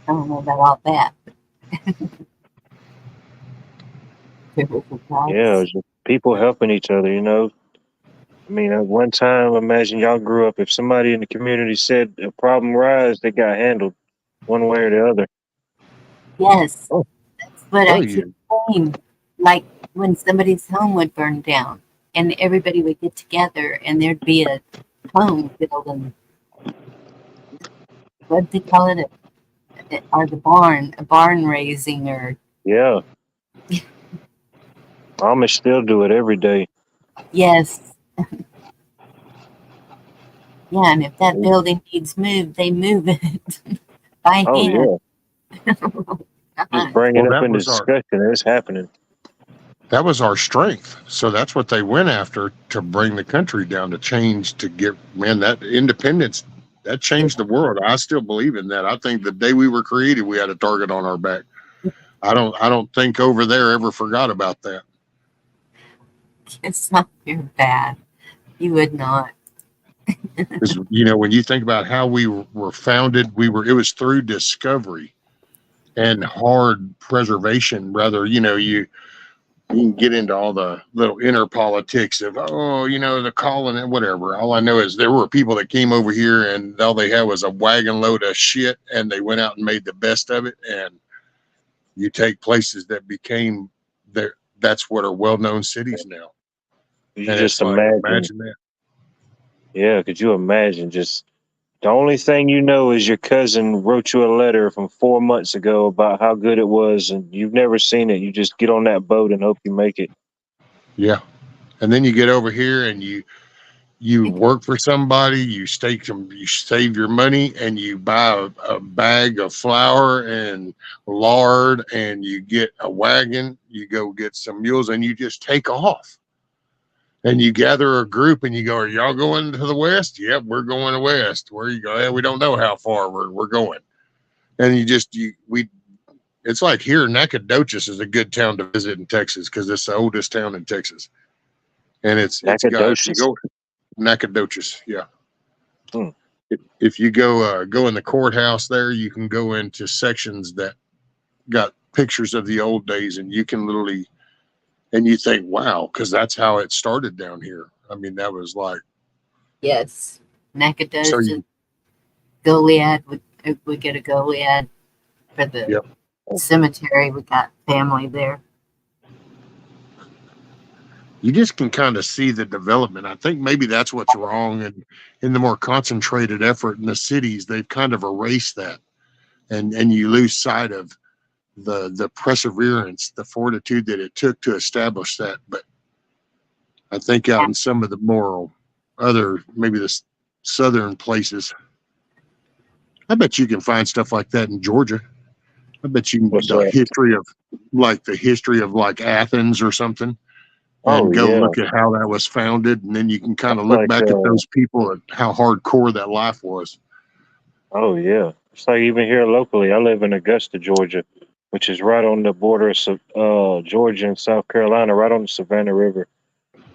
don't know about all that. Yeah, it's just people helping each other, I mean, at one time, imagine y'all grew up, if somebody in the community said a problem rise, they got handled one way or the other. Yes, Oh. that's what Oh, I keep saying. Like when somebody's home would burn down and everybody would get together and there'd be a home built in, what do they call it? Or a barn raising, or Yeah. Amish still do it every day. yes. Yeah, and if that building needs moved, they move it by hand. Oh, yeah. Just bring it up in discussion. It's happening. That was our strength. So that's what they went after, to bring the country down, to change, to get, man, that independence, that changed the world. I still believe in that. I think the day we were created, we had a target on our back. I don't think over there ever forgot about that. It's not your bad. You would not. Because, when you think about how we were founded, it was through discovery and hard preservation. Rather, you can get into all the little inner politics of, the colony and whatever. All I know is there were people that came over here and all they had was a wagon load of shit, and they went out and made the best of it. And you take places that became there, that's what are well-known cities now. You And just it's like, imagine imagine that. Yeah, could you imagine? Just the only thing you know is your cousin wrote you a letter from 4 months ago about how good it was, and you've never seen it. You just get on that boat and hope you make it. Yeah. And then you get over here and you work for somebody, you save your money, and you buy a bag of flour and lard, and you get a wagon, you go get some mules, and you just take off. And you gather a group and you go, are y'all going to the west? Yep, we're going west. Where you go? We don't know how far we're going. And it's like here, Nacogdoches is a good town to visit in Texas because it's the oldest town in Texas. And it's got, if you Nacogdoches? go Nacogdoches, yeah. Hmm. If you go in the courthouse there, you can go into sections that got pictures of the old days, and you can literally, and you think, wow, because that's how it started down here. I mean, that was like, Yes. so Nacogdoches, Goliad would get a Goliad for the Yep. cemetery. We got family there. You just can kind of see the development. I think maybe that's what's wrong, and in the more concentrated effort in the cities, they've kind of erased that, and you lose sight of the perseverance, the fortitude that it took to establish that. But I think out in some of the more other, maybe the southern places, I bet you can find stuff like that in Georgia. I bet you can What's the that? history of like Athens or something, Oh, and go yeah. look at how that was founded, and then you can kind of It's look like, back at those people and how hardcore that life was. oh, yeah. It's like even here locally. I live in Augusta, Georgia, which is right on the border of Georgia and South Carolina, right on the Savannah River.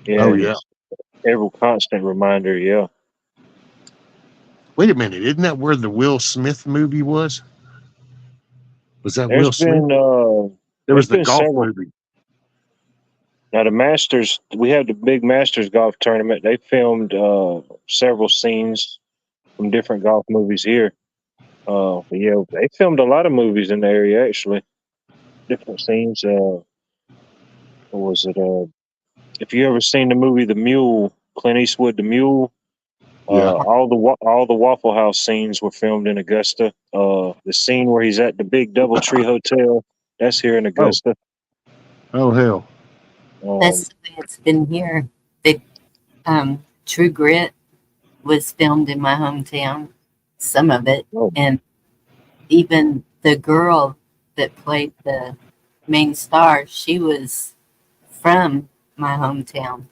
Yeah, Oh and yeah. it's every constant reminder. Yeah. Wait a minute, isn't that where the Will Smith movie was? Was that There's Will Smith? been There there's was the been golf several. movie. Now the Masters, we have the big Masters golf tournament. They filmed several scenes from different golf movies here. But yeah, they filmed a lot of movies in the area actually. Different scenes. What was it? If you ever seen the movie The Mule, Clint Eastwood, The Mule, Yeah. all the Waffle House scenes were filmed in Augusta. The scene where he's at the big DoubleTree Hotel, that's here in Oh. Augusta. Oh hell. That's the way it's been here. The True Grit was filmed in my hometown, some of it, Oh, and even the girl that played the main star, she was from my hometown.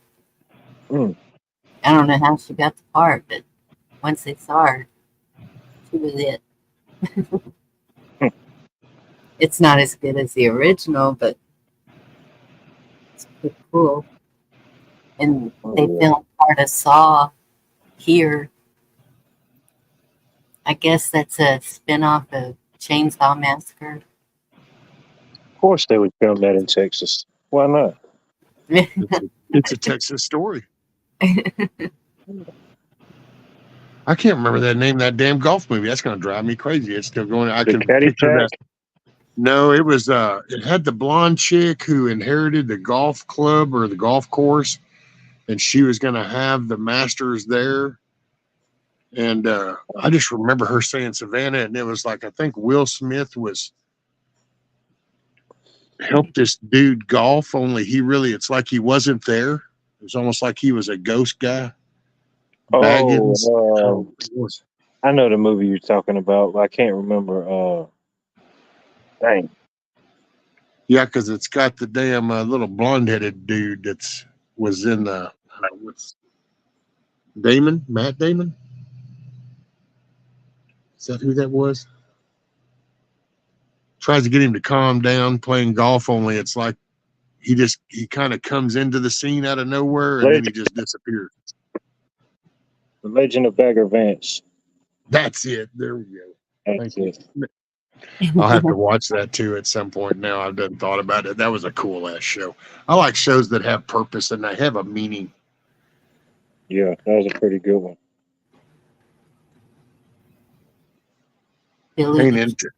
mm, I don't know how she got the part, but once they saw her, she was it. mm, It's not as good as the original, but it's pretty cool. And they oh, yeah. filmed part of Saw here. I guess that's a spinoff of Chainsaw Massacre. Of course they would film that in Texas. Why not? It's a Texas story. I can't remember that name of that damn golf movie. That's gonna drive me crazy. It's still going. I The can picture Caddyshack? that. No, it was it had the blonde chick who inherited the golf club or the golf course, and she was gonna have the Masters there. And I just remember her saying Savannah, and it was like I think Will Smith was helped this dude golf, only it's like he wasn't there. It was almost like he was a ghost guy. Baggins. Oh, Oh, it was, I know the movie you're talking about. But I can't remember. Dang. yeah, because it's got the damn little blonde-headed dude was in the what's Matt Damon. Is that who that was? Tries to get him to calm down playing golf, only it's like he kind of comes into the scene out of nowhere and then he just disappears. The Legend of Bagger Vance. That's it. There we go. That's Thank you. it. I'll have to watch that too at some point. Now I've done thought about it. That was a cool ass show. I like shows that have purpose and they have a meaning. Yeah, that was a pretty good one. Billy Ain't the into.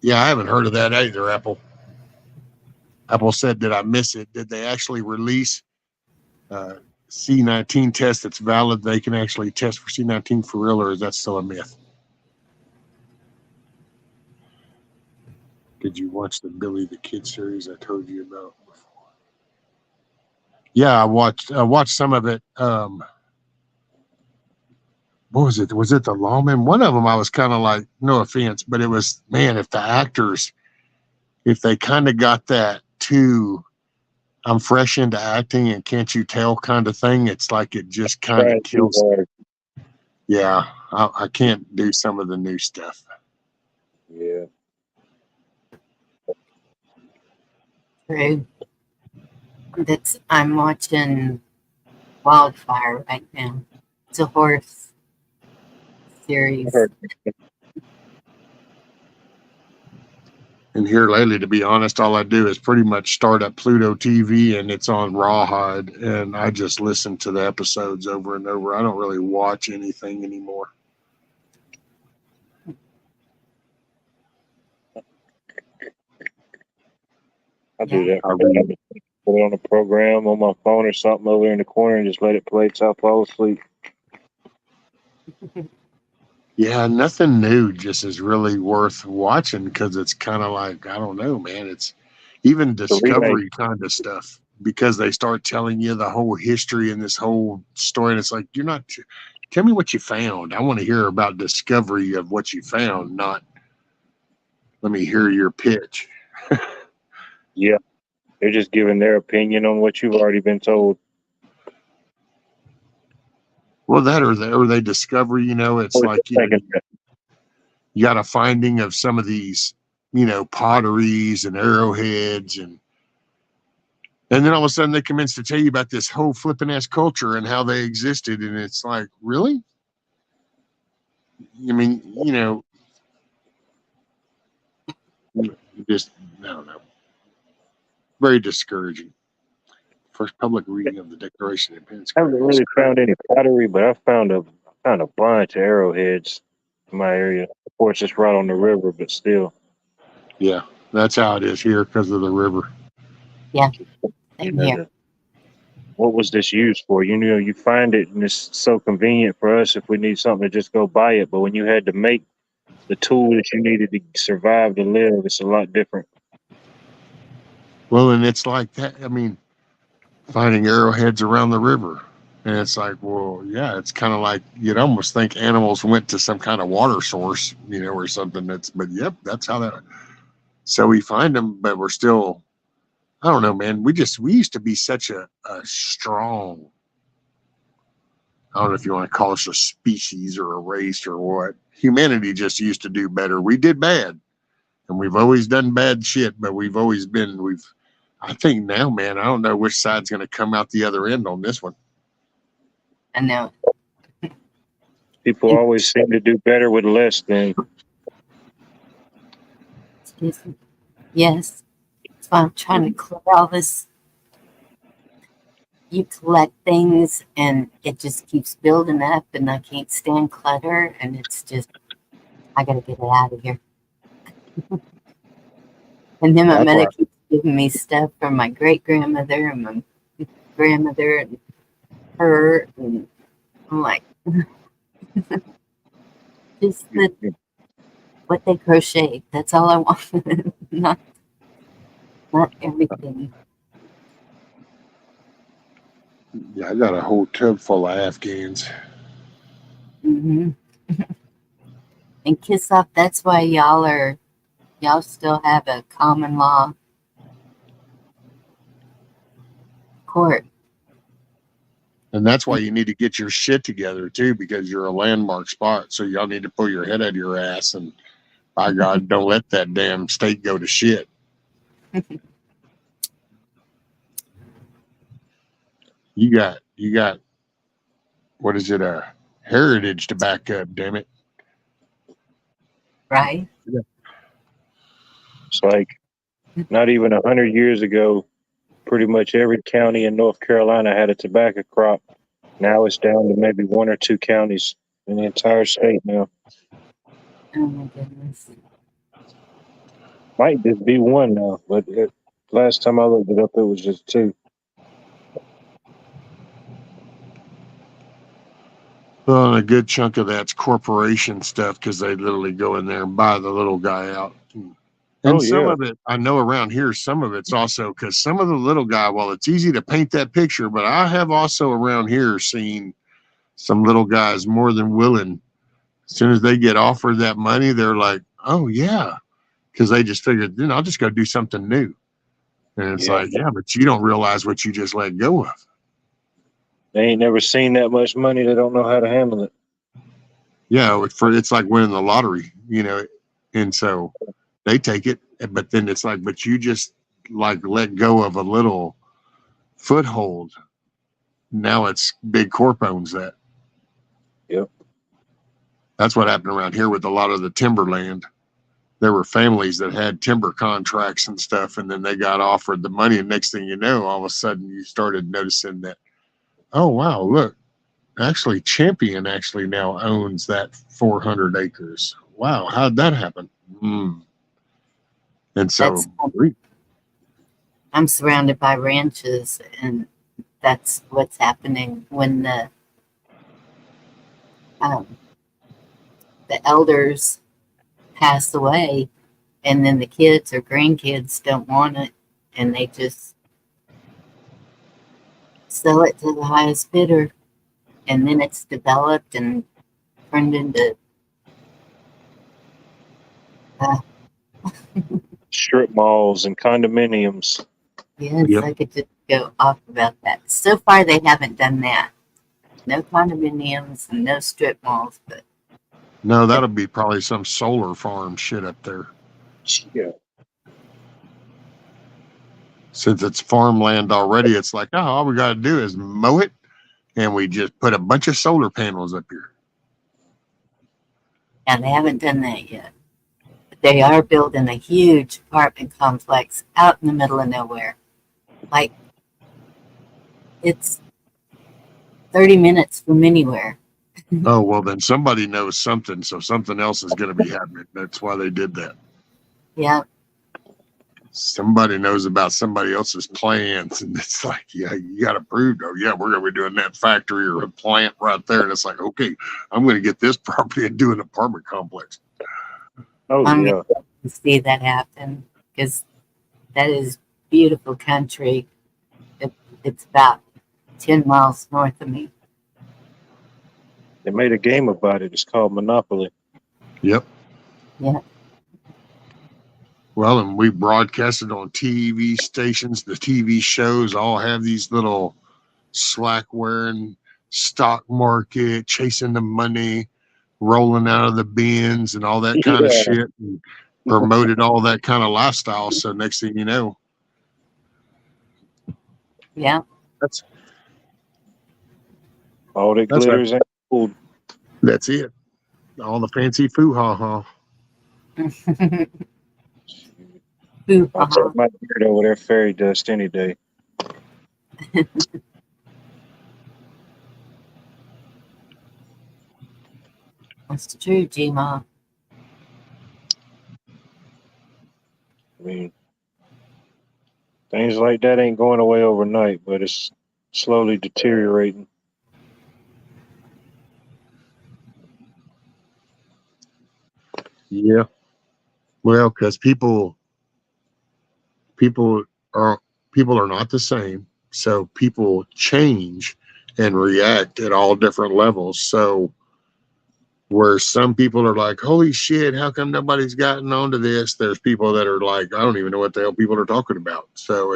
Yeah, I haven't heard of that either, Apple. Apple said, did I miss it? Did they actually release C19 test that's valid, they can actually test for C19 for real, or is that still a myth? Did you watch the Billy the Kid series I told you about before? Yeah, I watched some of it. What was it? Was it The Lawman? One of them I was kind of like, no offense, but it was, man, if the actors, if they kind of got that too, I'm fresh into acting and can't you tell kind of thing, it's like it just kind of Trying too kills. hard. Yeah, I can't do some of the new stuff. Yeah. True. I'm watching Wildfire right now. It's a horse series. And here lately, to be honest, all I do is pretty much start up Pluto TV and it's on Rawhide, and I just listen to the episodes over and over. I don't really watch anything anymore. I do that. Put it on a program on my phone or something over in the corner and just let it play till I fall asleep. Yeah, nothing new just is really worth watching because it's kind of like, I don't know, man. It's even Discovery kind of stuff because they start telling you the whole history and this whole story. And it's like, you're not, tell me what you found. I want to hear about discovery of what you found, not let me hear your pitch. Yeah. They're just giving their opinion on what you've already been told. Well, that or they discover, it's like, you got a finding of some of these, potteries and arrowheads and then all of a sudden they commence to tell you about this whole flipping ass culture and how they existed. And it's like, really? I mean, just, I don't know. Very discouraging. First public reading of the Declaration of Independence. I haven't really found any pottery, but I found a bunch of arrowheads in my area. Of course, it's right on the river, but still. Yeah, that's how it is here because of the river. Yeah, same here. What was this used for? You find it, and it's so convenient for us if we need something to just go buy it. But when you had to make the tool that you needed to survive to live, it's a lot different. Well, and it's like that. I mean, finding arrowheads around the river. And it's like, well, yeah, it's kind of like you'd almost think animals went to some kind of water source, or something. But yep, that's how that. So we find them, but we're still, I don't know, man. We used to be such a strong, I don't know if you want to call us a species or a race or what. Humanity just used to do better. We did bad, and we've always done bad shit, but I think now, man, I don't know which side's going to come out the other end on this one. I know. People always seem to do better with less than. Yes. That's why I'm trying to clear all this. You collect things and it just keeps building up, and I can't stand clutter, and it's just, I got to get it out of here. And then my mother keeps giving me stuff from my great-grandmother and my grandmother and her, and I'm like, just what they crochet. That's all I want. not everything. Yeah, I got a whole tub full of Afghans. Mm-hmm. And kiss off. That's why y'all still have a common law court. And that's why you need to get your shit together too, because you're a landmark spot. So y'all need to pull your head out of your ass and, by God, don't let that damn state go to shit. You got, what is it? Heritage to back up, damn it. Right? Yeah. It's like not even 100 years ago, pretty much every county in North Carolina had a tobacco crop. Now it's down to maybe one or two counties in the entire state now. Oh my goodness. Might just be one now, but last time I looked it up, it was just two. Well, and a good chunk of that's corporation stuff because they literally go in there and buy the little guy out. And Oh some yeah, of it, I know around here, some of it's also because some of the little guy, well, it's easy to paint that picture, but I have also around here seen some little guys more than willing. As soon as they get offered that money, they're like, oh, yeah, because they just figured, then I'll just go do something new. And it's yeah. like, yeah, but you don't realize what you just let go of. They ain't never seen that much money. They don't know how to handle it. Yeah, it's like winning the lottery, you know, and so they take it, but then it's like, but you just like let go of a little foothold. Now it's big corp owns that. Yep. That's what happened around here with a lot of the timberland. There were families that had timber contracts and stuff, and then they got offered the money. And next thing you know, all of a sudden you started noticing that, oh, wow, look, actually Champion actually now owns that 400 acres. Wow, how'd that happen? And so, That's I'm surrounded by ranches, and that's what's happening when um, the elders pass away, and then the kids or grandkids don't want it, and they just sell it to the highest bidder, and then it's developed and turned into Strip malls and condominiums. yes, yep. I could just go off about that. So far, they haven't done that. No condominiums and no strip malls, but No, that'll be probably some solar farm shit up there. Yeah. Since it's farmland already, it's like, oh, all we got to do is mow it, and we just put a bunch of solar panels up here. yeah, they haven't done that yet. But they are building a huge apartment complex out in the middle of nowhere. Like, it's 30 minutes from anywhere. Oh, well, then somebody knows something, so something else is going to be happening. That's why they did that. Yeah, Somebody knows about somebody else's plans, and it's like, yeah, you got to prove, oh, yeah, we're going to be doing that factory or a plant right there. And it's like, okay, I'm going to get this property and do an apartment complex. Oh I'm yeah. going to see that happen because that is beautiful country. It's about 10 miles north of me. They made a game about it. It's called Monopoly. Yep. Yeah. Well, and we broadcasted on TV stations. The TV shows all have these little slack wearing stock market, chasing the money, rolling out of the bins and all that kind of Yeah. shit, and promoted all that kind of lifestyle. So next thing you know, Yeah. That's all that That's glitters ain't gold. that's it. All the fancy foo ha ha. I'll take my beard over there fairy dust any day. That's true, G-Ma. I mean, things like that ain't going away overnight, but it's slowly deteriorating. Yeah. Well, because people are not the same, so people change and react at all different levels. So where some people are like, holy shit, how come nobody's gotten onto this? There's people that are like, I don't even know what the hell people are talking about. So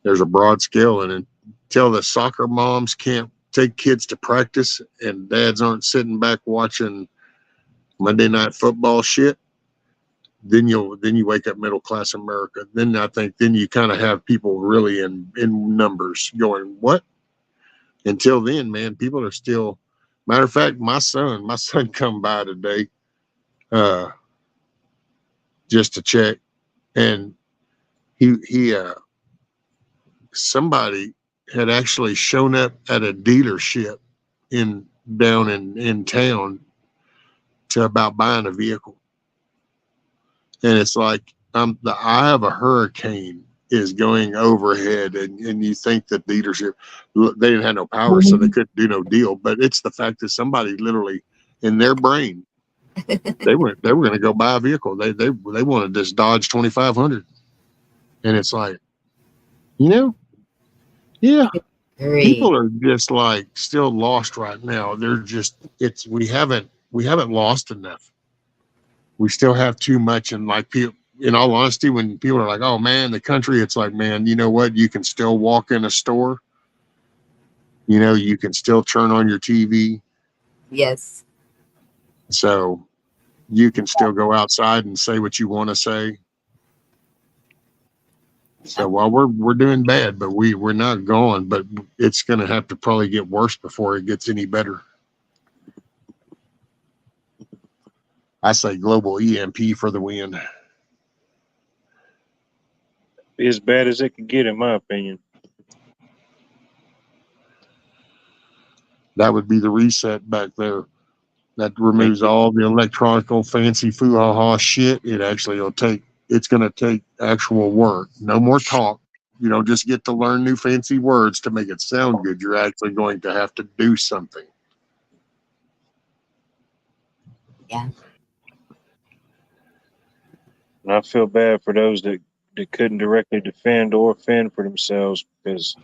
there's a broad scale, and until the soccer moms can't take kids to practice and dads aren't sitting back watching Monday Night Football shit, then you wake up middle class America. Then I think then you kind of have people really in numbers going, what? Until then, man, people are still. Matter of fact, my son come by today, just to check, and he somebody had actually shown up at a dealership down in town to about buying a vehicle. And it's like the eye of a hurricane is going overhead, and you think that leadership, they didn't have no power, so they couldn't do no deal. But it's the fact that somebody literally in their brain, they were going to go buy a vehicle. They wanted this Dodge 2500, and it's like, yeah, Great. people are just like still lost right now. They're just we haven't lost enough. We still have too much, and like people. In all honesty, when people are like, "Oh man, the country," it's like, man, you know what? You can still walk in a store. You can still turn on your TV. Yes. So you can still go outside and say what you want to say. So while we're doing bad, but we're not gone, but it's going to have to probably get worse before it gets any better. I say global EMP for the win. Be as bad as it could get, in my opinion. That would be the reset back there. That removes all the electronical fancy foo-ha-ha shit. It's going to take actual work. No more talk. You don't just get to learn new fancy words to make it sound good. You're actually going to have to do something. Yeah. And I feel bad for those that couldn't directly defend or fend for themselves, because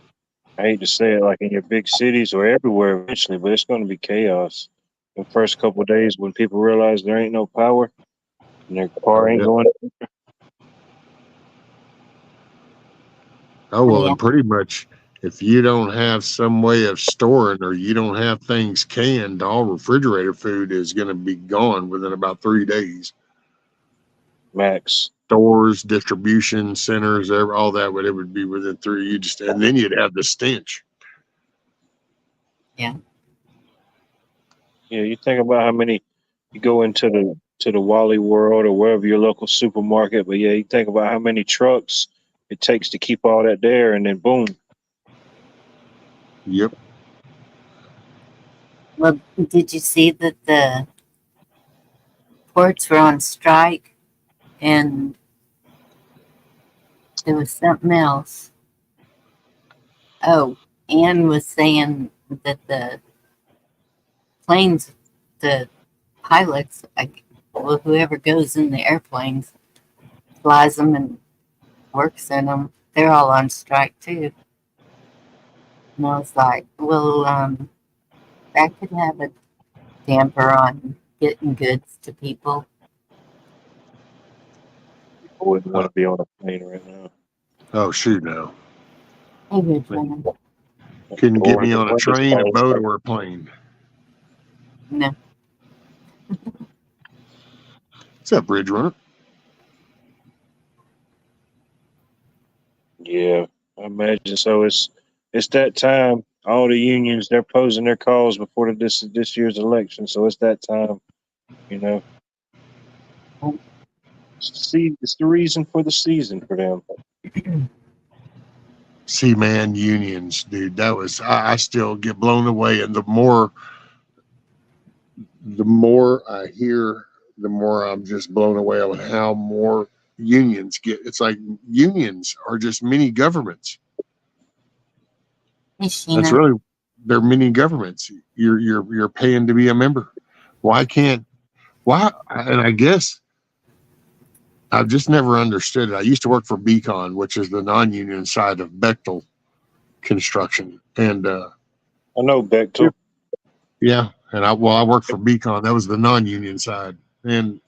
I hate to say it, like in your big cities or everywhere eventually, but it's going to be chaos. The first couple of days when people realize there ain't no power and their car ain't going. Oh, well, and pretty much if you don't have some way of storing or you don't have things canned, all refrigerator food is going to be gone within about 3 days. Max. Stores, distribution centers, all that, it would be within 3. And then you'd have the stench. Yeah. Yeah, you think about how many you go into the Wally World or wherever your local supermarket, but yeah, you think about how many trucks it takes to keep all that there, and then boom. Yep. Well, did you see that the ports were on strike, and there was something else? Oh, Anne was saying that the planes, the pilots, whoever goes in the airplanes, flies them and works in them, they're all on strike too. And I was like, well, that could have a damper on getting goods to people. I wouldn't want to be on a plane right now. Oh, shoot, no. Hey, Richard. Couldn't get me on a train, a boat, or a plane. No. What's up, Bridge Runner? Yeah, I imagine so. It's that time. All the unions, they're posing their calls before this year's election, so it's that time. It's the reason for the season for them. See, man, unions, dude, that was, I still get blown away. And the more I hear, the more I'm just blown away on how more unions get. It's like unions are just mini governments. That's really, they're mini governments. You're paying to be a member. Why? And I guess I've just never understood it. I used to work for Beacon, which is the non-union side of Bechtel construction. And I know Bechtel. Yeah. And I worked for Beacon. That was the non-union side. And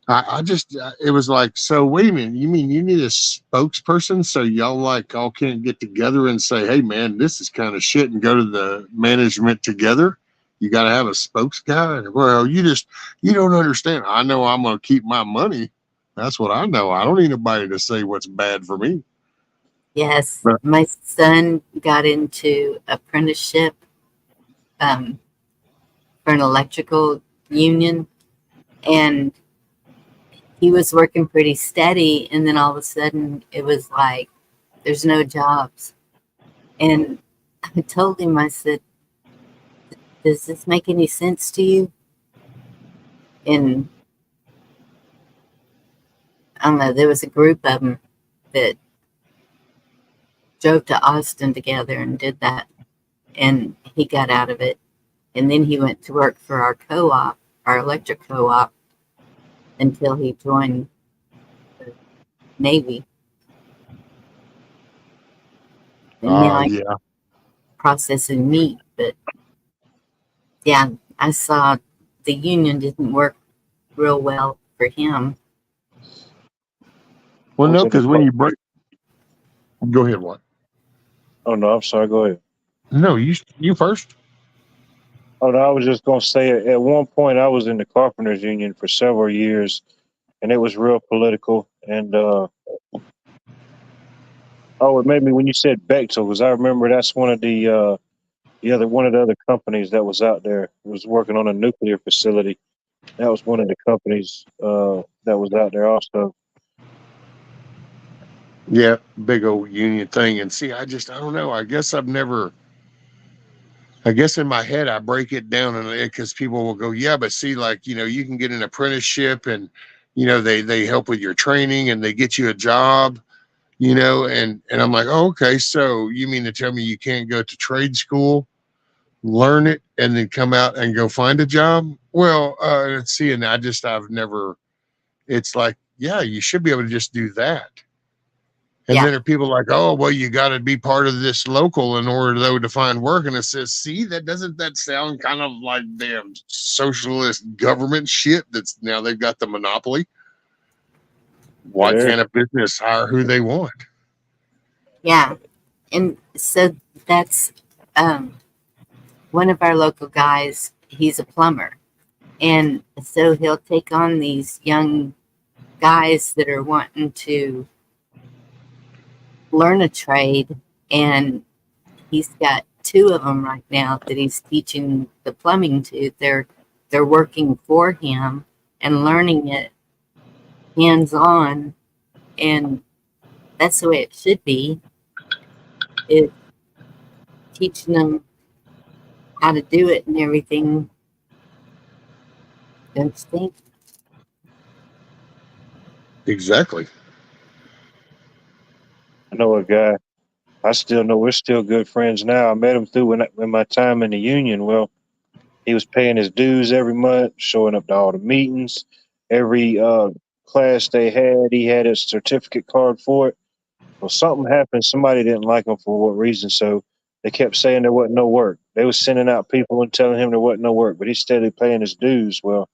it was like, so wait a minute, you mean you need a spokesperson? So y'all all can't get together and say, hey man, this is kind of shit, and go to the management together? You got to have a spokes guy? Well, you don't understand. I know I'm going to keep my money. That's what I know. I don't need nobody to say what's bad for me. Yes. My son got into apprenticeship for an electrical union, and he was working pretty steady, and then all of a sudden it was like there's no jobs. And I told him, I said, does this make any sense to you? And I don't know, there was a group of them that drove to Austin together and did that. And he got out of it. And then he went to work for our co-op, our electric co-op, until he joined the Navy. And now I'm Yeah. processing meat. But yeah, I saw the union didn't work real well for him. Well, I was no, in the because when you break, go ahead. What? Oh no, I'm sorry. Go ahead. No, you first. Oh no, I was just gonna say at one point I was in the carpenters union for several years, and it was real political. And oh, it made me when you said Bechtel, because I remember that's one of the other companies that was out there. It was working on a nuclear facility. That was one of the companies that was out there also. Yeah, big old union thing. And see, I don't know. I guess in my head, I break it down and because people will go, yeah, but see, like, you can get an apprenticeship and, they help with your training and they get you a job, and I'm like, oh, okay. So you mean to tell me you can't go to trade school, learn it, and then come out and go find a job? Well, let's see. And I've never, it's like, yeah, you should be able to just do that. And Yeah. then there are people like, oh, well, you got to be part of this local in order, though, to find work. And it says, see, doesn't that sound kind of like damn socialist government shit that's now they've got the monopoly? Why There, can't a business hire who they want? Yeah. And so that's one of our local guys. He's a plumber. And so he'll take on these young guys that are wanting to learn a trade. And he's got 2 of them right now that he's teaching the plumbing to. They're working for him and learning it hands on. And that's the way it should be. Is teaching them how to do it and everything. Don't you think? Exactly. I know a guy. I still know we're still good friends now. I met him through in my time in the union. Well, he was paying his dues every month, showing up to all the meetings. Every class they had, he had his certificate card for it. Well, something happened. Somebody didn't like him for what reason, so they kept saying there wasn't no work. They was sending out people and telling him there wasn't no work, but he's steadily paying his dues. Well,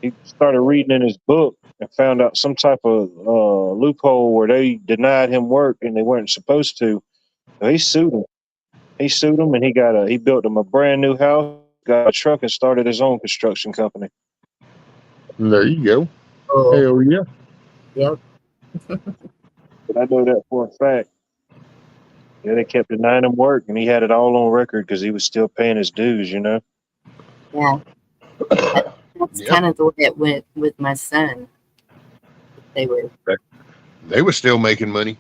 he started reading in his book and found out some type of loophole where they denied him work and they weren't supposed to. So he sued him. He sued him, and he built him a brand new house, got a truck, and started his own construction company. And there you go. Oh, Hell yeah. yep. But I know that for a fact. Yeah, they kept denying him work, and he had it all on record because he was still paying his dues. Yeah. That's Yep. kind of the way it went with my son. They were, They were still making money.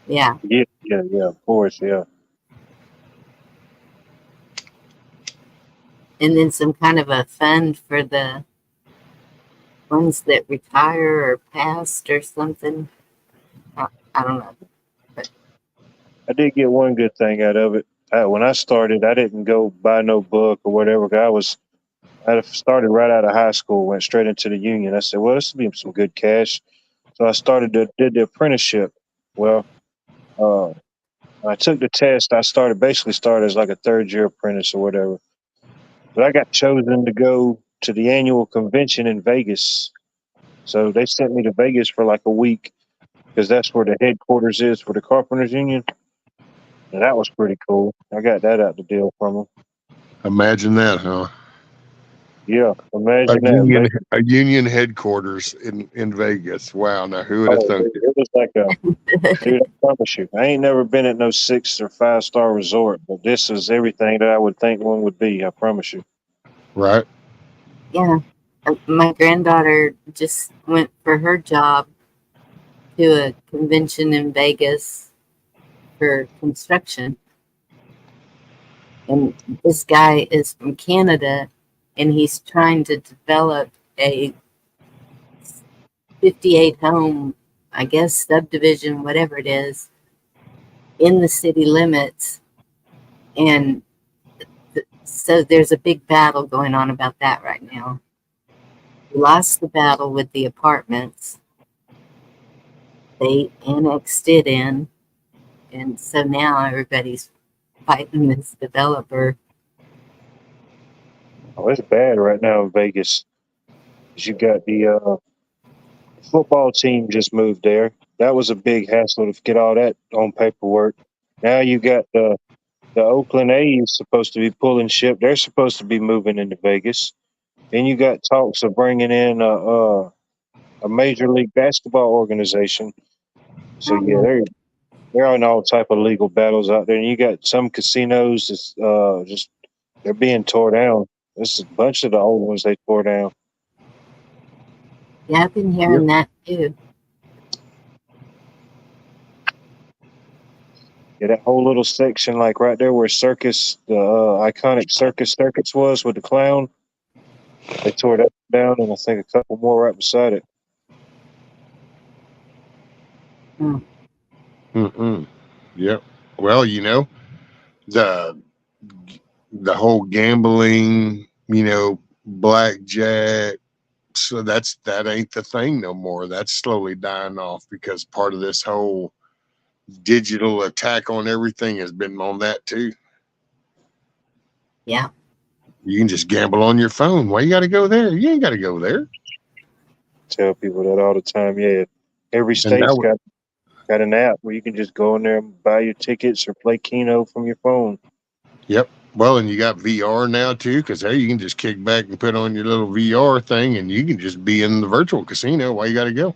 yeah. Yeah, of course, yeah. And then some kind of a fund for the ones that retire or passed or something. I don't know. I did get one good thing out of it. When I started, I didn't go buy no book or whatever. I started right out of high school, went straight into the union. I said, well, this will be some good cash. So I did the apprenticeship. Well, when I took the test, basically started as like a 3rd-year apprentice or whatever. But I got chosen to go to the annual convention in Vegas. So they sent me to Vegas for like a week because that's where the headquarters is for the Carpenters Union. And that was pretty cool. I got that out the deal from them. Imagine that, huh? Yeah, A imagine that. union, a union headquarters in Vegas. Wow. Now, who would have Oh, thunk dude, it? it was like dude, I promise you, I ain't never been at no 6 or 5-star resort, but this is everything that I would think one would be. I promise you. Right? Yeah. My granddaughter just went for her job to a convention in Vegas for construction. And this guy is from Canada, and he's trying to develop a 58 home, I guess, subdivision, whatever it is, in the city limits. And so there's a big battle going on about that right now. We lost the battle with the apartments. They annexed it in. And so now everybody's fighting this developer. Oh, it's bad right now in Vegas. 'Cause you got the football team just moved there. That was a big hassle to get all that on paperwork. Now you got the Oakland A's supposed to be pulling ship. They're supposed to be moving into Vegas. Then you got talks of bringing in a major league basketball organization. So yeah, they're in all type of legal battles out there. And you got some casinos that's just they're being tore down. There's a bunch of the old ones they tore down. Yeah, I've been hearing that too. Yeah, that whole little section, like right there where Circus, the iconic Circus was with the clown, they tore that down, and I think a couple more right beside it. Yep. Well, the whole gambling, blackjack. So that ain't the thing no more. That's slowly dying off because part of this whole digital attack on everything has been on that too. Yeah. You can just gamble on your phone. Why you got to go there? You ain't got to go there. Tell people that all the time. Yeah, every state's got an app where you can just go in there and buy your tickets or play Keno from your phone. Yep. Well, and you got VR now too, because hey, you can just kick back and put on your little VR thing, and you can just be in the virtual casino. Why you got to go?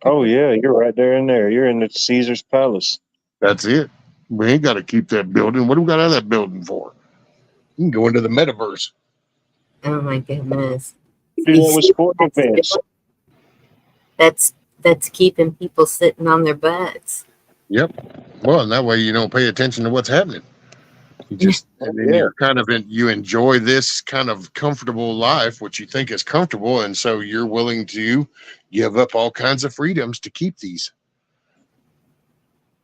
Oh yeah, you're right there in there. You're in the Caesar's Palace. That's it. We ain't got to keep that building. What do we got out of that building for? You can go into the metaverse. Oh my goodness. Do that with sporting events. That's keeping people sitting on their butts. Yep. Well, and that way you don't pay attention to what's happening. You just and then you're kind of you enjoy this kind of comfortable life, which you think is comfortable, and so you're willing to give up all kinds of freedoms to keep these.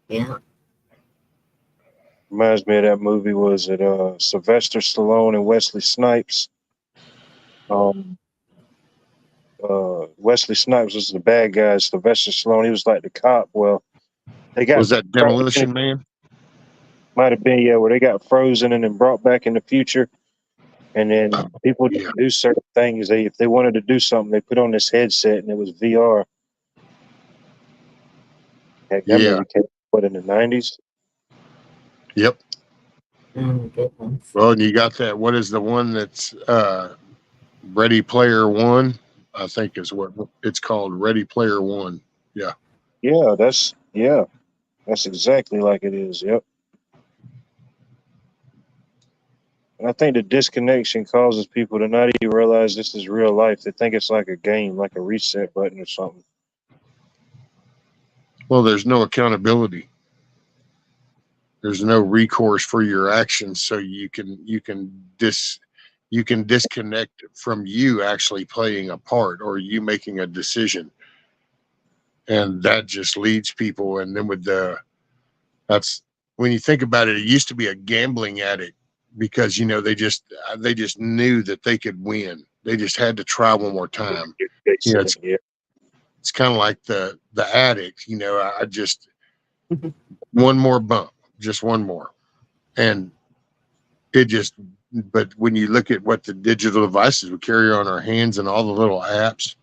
Yeah. Reminds me of that movie. Was it Sylvester Stallone and Wesley Snipes? Wesley Snipes was the bad guy. Sylvester Stallone, he was like the cop. Well, they got Was that Demolition Man? Might have been, yeah, where they got frozen and then brought back in the future. And then people didn't do certain things. If they wanted to do something, they put on this headset and it was VR. Heck, that movie came in the 90s? Yep. Oh, goodness. Well, and you got that. What is the one that's Ready Player One? I think is what it's called. Ready Player One. Yeah. Yeah, that's exactly like it is. Yep. And I think the disconnection causes people to not even realize this is real life. They think it's like a game, like a reset button or something. Well, there's no accountability. There's no recourse for your actions, so you can disconnect from you actually playing a part or you making a decision, and that just leads people. And then that's when you think about it, it used to be a gambling addict because they just knew that they could win. They just had to try one more time. It's kind of like the addict. I just one more bump, just one more, and it just. But when you look at what the digital devices we carry on our hands and all the little apps,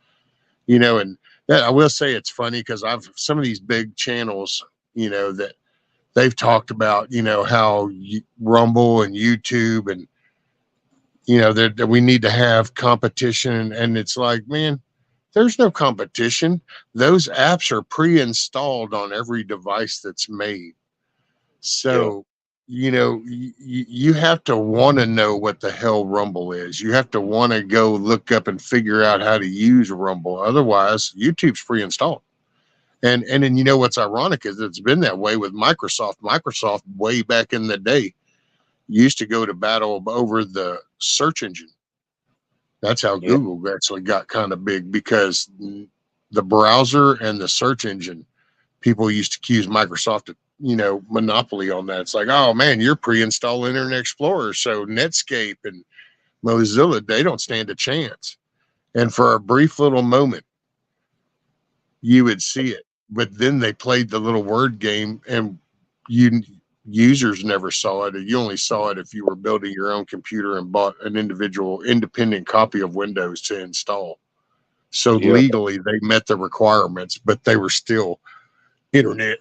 and that I will say it's funny because some of these big channels, that they've talked about, how Rumble and YouTube and, that we need to have competition. And it's like, man, there's no competition. Those apps are pre-installed on every device that's made. So, you have to want to know what the hell Rumble is. You have to want to go look up and figure out how to use Rumble. Otherwise, YouTube's pre-installed. And then what's ironic is it's been that way with Microsoft. Microsoft way back in the day used to go to battle over the search engine. That's how Google actually got kind of big, because the browser and the search engine, people used to accuse Microsoft of monopoly on that. It's like, oh man, you're pre-installed Internet Explorer, so Netscape and Mozilla, they don't stand a chance. And for a brief little moment, you would see it, but then they played the little word game, and users never saw it. You only saw it if you were building your own computer and bought an individual independent copy of Windows to install. So Yeah. legally they met the requirements, but they were still internet.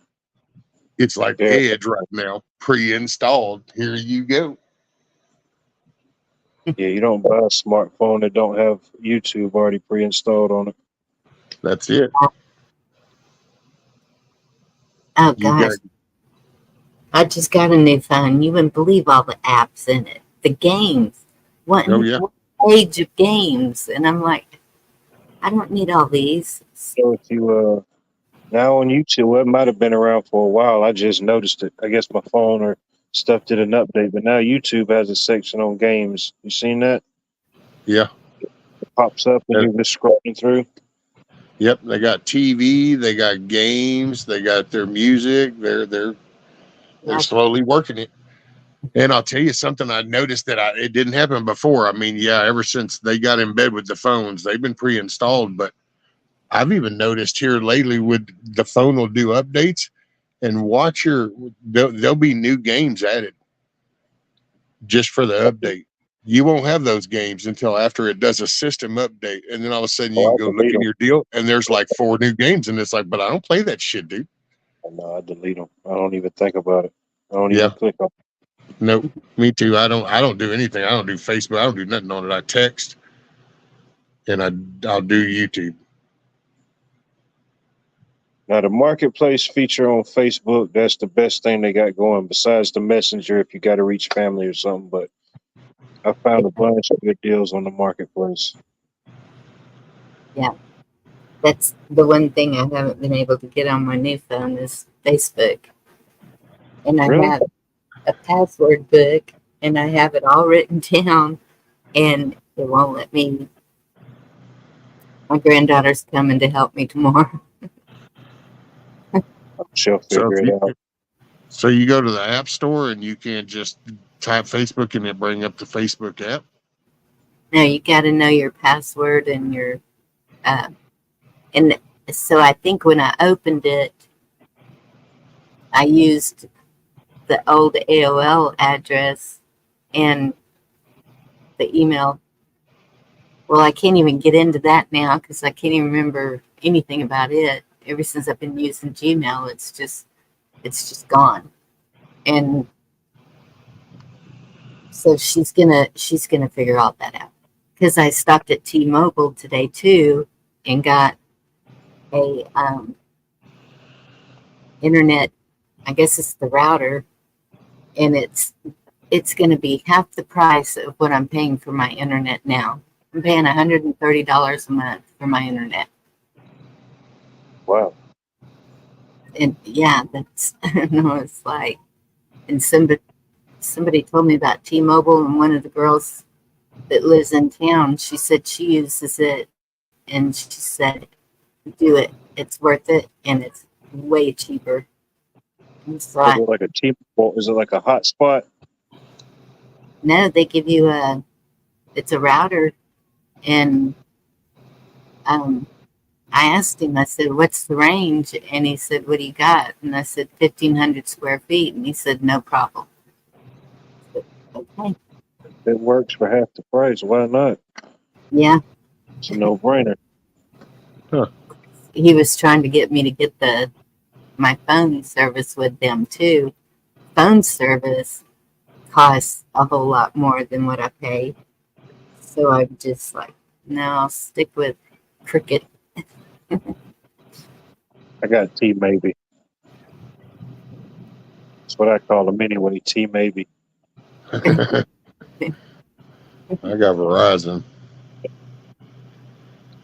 It's like Yeah. Edge right now, pre-installed. Here you go. Yeah, you don't buy a smartphone that don't have YouTube already pre-installed on it. That's it. Oh You gosh, got I just got a new phone. You wouldn't believe all the apps in it. The games. Oh yeah. What age of games? And I'm like, I don't need all these. So if you now on YouTube, well, it might have been around for a while. I just noticed it. I guess my phone or stuff did an update, but now YouTube has a section on games. You seen that? Yeah. It pops up and you're just scrolling through. Yep. They got TV, they got games, they got their music. They're slowly working it. And I'll tell you something I noticed that it didn't happen before. I mean, yeah, ever since they got in bed with the phones, they've been pre-installed, but I've even noticed here lately the phone will do updates and there'll be new games added just for the update. You won't have those games until after it does a system update. And then all of a sudden you can go look in your deal and there's like 4 new games. And it's like, but I don't play that shit, dude. No, I delete them. I don't even think about it. I don't even click on it. Nope. Me too. I don't do anything. I don't do Facebook. I don't do nothing on it. I text and I'll do YouTube. Now, the marketplace feature on Facebook, that's the best thing they got going besides the messenger if you got to reach family or something. But I found a bunch of good deals on the marketplace. Yeah. That's the one thing I haven't been able to get on my new phone is Facebook. And I Really? have a password book and I have it all written down and it won't let me. My granddaughter's coming to help me tomorrow. She'll figure it out. So you go to the app store and you can't just type Facebook and it bring up the Facebook app? No, you got to know your password and your, and so I think when I opened it, I used the old AOL address and the email. Well, I can't even get into that now because I can't even remember anything about it. Ever since I've been using Gmail, it's just gone. And so she's gonna figure all that out. Because I stopped at T-Mobile today too and got a internet, I guess it's the router, and it's going to be half the price of what I'm paying for my internet now. I'm paying $130 a month for my internet. Wow. And yeah, that's, no, it's like, and somebody told me about T-Mobile, and one of the girls that lives in town, she said she uses it, and she said, do it. It's worth it, and it's way cheaper. Is it like a T-Mobile? Is it like a hotspot? No, they give you it's a router, and I asked him, I said, what's the range? And he said, what do you got? And I said, 1,500 square feet. And he said, no problem. Said, okay. It works for half the price. Why not? Yeah. It's a no-brainer. Huh. He was trying to get me to get my phone service with them too. Phone service costs a whole lot more than what I pay. So I'm just like, no, I'll stick with Cricket. I got T-Maybe. That's what I call them anyway, T-Maybe. I got Verizon.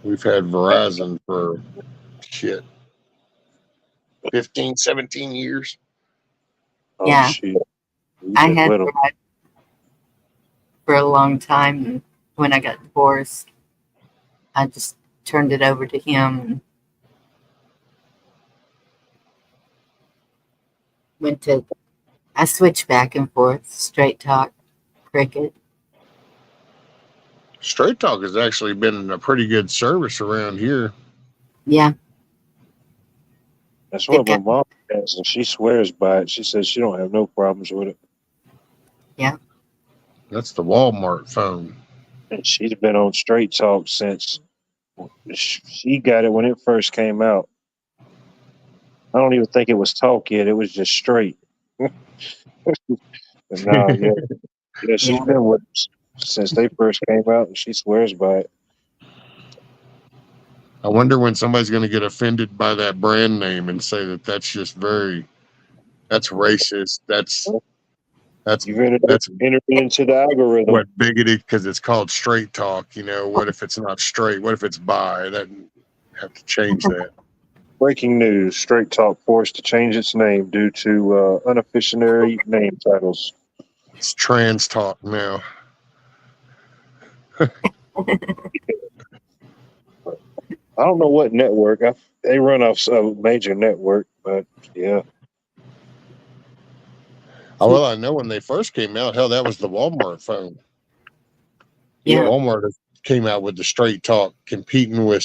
We've had Verizon for 15, 17 years. Oh, Yeah. shit. I had Verizon for a long time. And when I got divorced, I just turned it over to him. I switched back and forth, straight talk, cricket. Straight Talk has actually been a pretty good service around here. Yeah, That's they what my got, mom has, and she swears by it. She says she don't have no problems with it. That's the Walmart phone. And she's been on Straight Talk since she got it when it first came out. I don't even think it was talk yet. It was just straight. But nah, yeah, she's yeah. been with us since they first came out, and she swears by it. I wonder when somebody's going to get offended by that brand name and say that that's just that's racist. That's You've entered that's into the algorithm. what bigoted because it's called Straight Talk. What if it's not straight? What if it's bi? That have to change that. Breaking news: Straight Talk forced to change its name due to unofficial name titles. It's Trans Talk now. I don't know what network. They run off a major network, but yeah. Oh, well, I know when they first came out, hell, that was the Walmart phone. Yeah. Walmart came out with the Straight Talk, competing with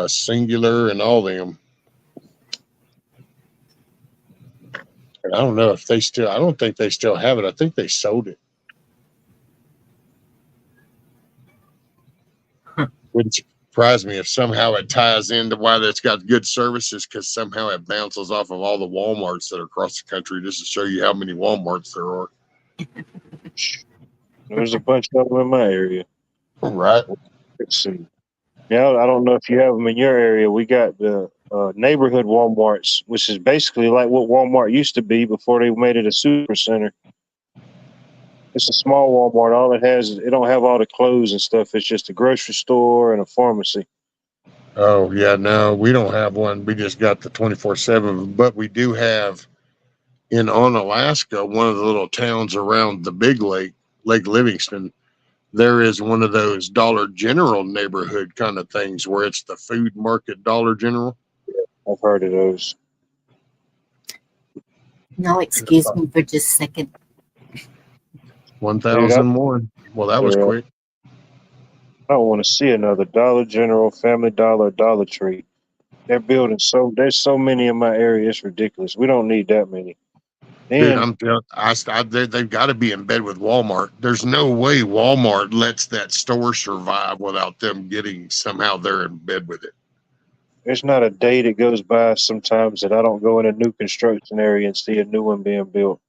Singular and all them. And I don't know if they still. I don't think they still have it. I think they sold it. Wouldn't surprise me if somehow it ties into why that's got good services, because somehow it bounces off of all the Walmarts that are across the country, just to show you how many Walmarts there are. There's a bunch of them in my area. Right. Let's see. Now, I don't know if you have them in your area. We got the neighborhood Walmarts, which is basically like what Walmart used to be before they made it a super center. It's a small Walmart. All it has is it don't have all the clothes and stuff. It's just a grocery store and a pharmacy. Oh yeah, no, we don't have one. We just got the 24/7, but we do have on Alaska, one of the little towns around the big lake, Lake Livingston. There is one of those Dollar General neighborhood kind of things where it's the food market Dollar General. I've heard of those. No, excuse me for just a second. 1,001. Well, that was quick. I don't want to see another Dollar General, Family Dollar, Dollar Tree. They're building there's so many in my area. It's ridiculous. We don't need that many. Dude, And they've got to be in bed with Walmart. There's no way Walmart lets that store survive without them getting somehow they're in bed with it. there's not a day that goes by sometimes that I don't go in a new construction area and see a new one being built.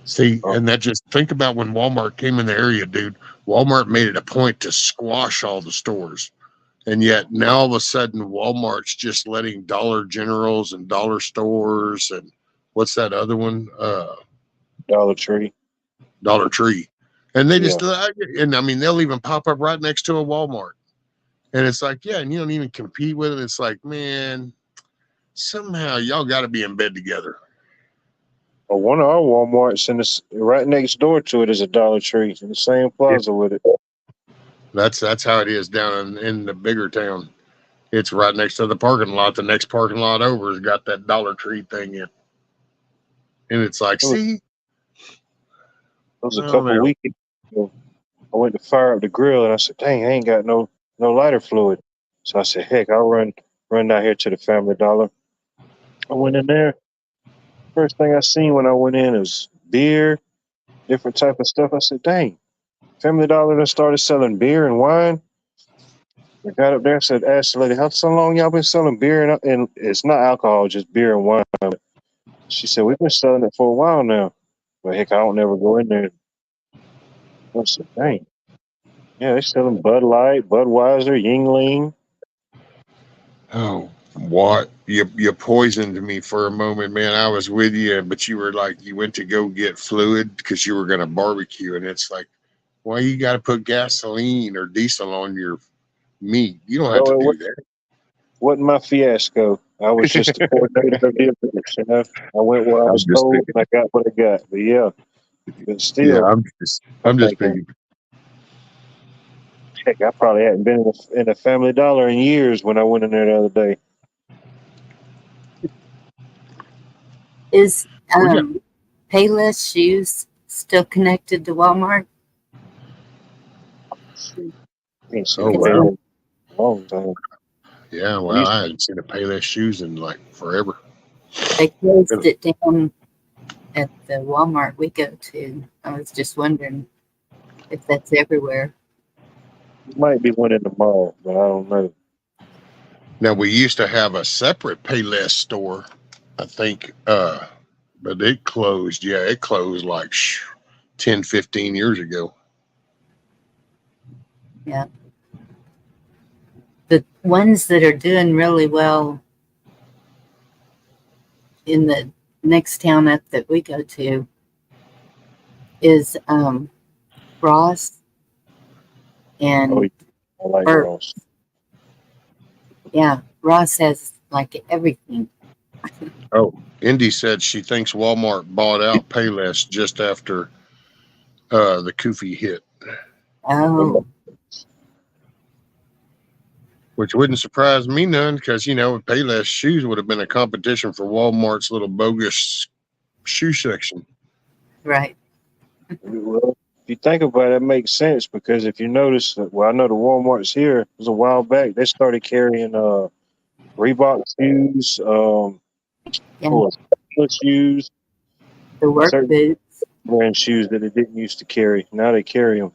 See, and that just think about when Walmart came in the area, dude. Walmart made it a point to squash all the stores. And yet now all of a sudden Walmart's just letting Dollar Generals and dollar stores and what's that other one? Dollar Tree. Dollar Tree. And they just and I mean they'll even pop up right next to a Walmart. And it's like, yeah, and you don't even compete with it. It's like, man, somehow y'all got to be in bed together. Well, one of our Walmarts right next door to it is a Dollar Tree in the same plaza with it. That's how it is down in the bigger town. It's right next to the parking lot. The next parking lot over has got that Dollar Tree thing in. And it's like, see? It was a couple weekends ago. I went to fire up the grill and I said, dang, I ain't got no lighter fluid. So I said, heck, I'll run down here to the Family Dollar. I went in there. First thing I seen when I went in was beer, different type of stuff. I said, dang, Family Dollar done started selling beer and wine. I got up there and said, asked the lady, how so long y'all been selling beer? And it's not alcohol, just beer and wine. She said, we've been selling it for a while now. But heck, I don't never go in there. I said, dang. Yeah, they're selling Bud Light, Budweiser, Yingling. Oh, what? You poisoned me for a moment, man. I was with you, but you were like, you went to go get fluid because you were going to barbecue. And it's like, why you got to put gasoline or diesel on your meat? You don't have to do that. Wasn't my fiasco. I was just the coordinator of the events, you know. I went where I was told and I got what I got. But yeah, but still. Yeah, I'm just thinking. Heck, I probably hadn't been in a Family Dollar in years when I went in there the other day. Is We got- Payless Shoes still connected to Walmart? Ain't seen Oh, a Because wow. man in a long time. Yeah, well, I hadn't seen a Payless shoes in like forever. they closed it down at the Walmart we go to. I was just wondering if that's everywhere. Might be one in the mall, but I don't know. Now we used to have a separate Payless store, I think, but it closed. Yeah, it closed like 10, 15 years ago. The ones that are doing really well in the next town up that we go to is Ross and Oh, I like Bert. Ross. Yeah, Ross has like everything. Oh, Indy said she thinks Walmart bought out Payless just after the Kofi hit, Oh, which wouldn't surprise me none because, you know, Payless shoes would have been a competition for Walmart's little bogus shoe section. right. Well, if you think about it, it makes sense because if you notice, well, I know the Walmart's here. It was a while back. They started carrying Reebok shoes, Yeah, shoes, the work certain boots. brand shoes that it didn't used to carry. Now they carry them.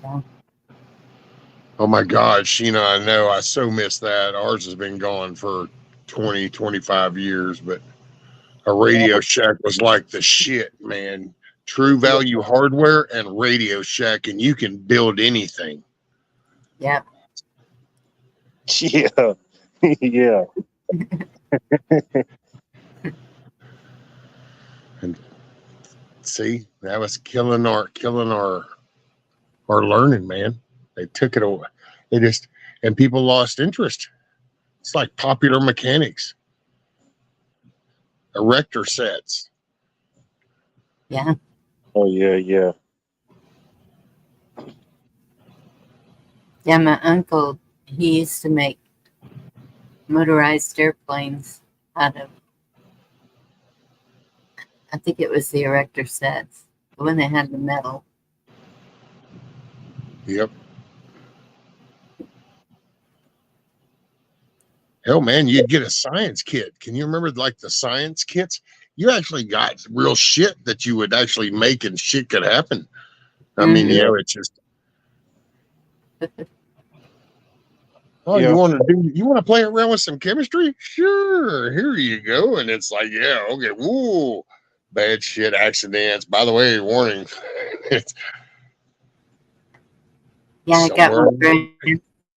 Yeah, Oh my God, Sheena, I know. I so miss that. Ours has been gone for 20, 25 years, but a Radio Shack was like the shit, man. True Value Hardware and Radio Shack, and you can build anything. yeah. Yeah, yeah. And see, that was killing our learning, man. They took it away. They just and people lost interest. It's like Popular Mechanics, erector sets. Yeah, Oh yeah, yeah. yeah. My uncle, he used to make motorized airplanes out of, I think it was the erector sets, the one that had the metal. Yep. Hell, man, you'd get a science kit. Can you remember like the science kits? You actually got real shit that you would actually make and shit could happen. I mean, Mhm. you know, it's just. Oh, Yeah. you want to play around with some chemistry? Sure, here you go. And it's like, yeah, okay, woo, bad shit accidents. By the way, warning. It's Yeah, I got somewhere. my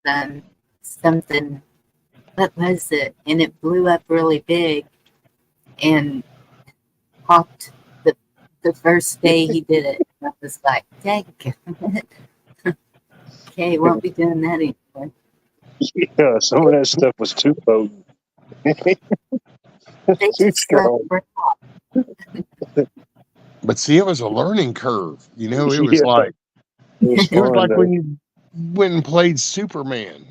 grandson something. What was it? And it blew up really big and popped the first day he did it. I was like, dang it. Okay, won't be doing that anymore. Yeah, some of that stuff was too potent. They Too just strong. But see, it was a learning curve. You know, it was Yeah, like it was it was fun like though. when you went and played Superman.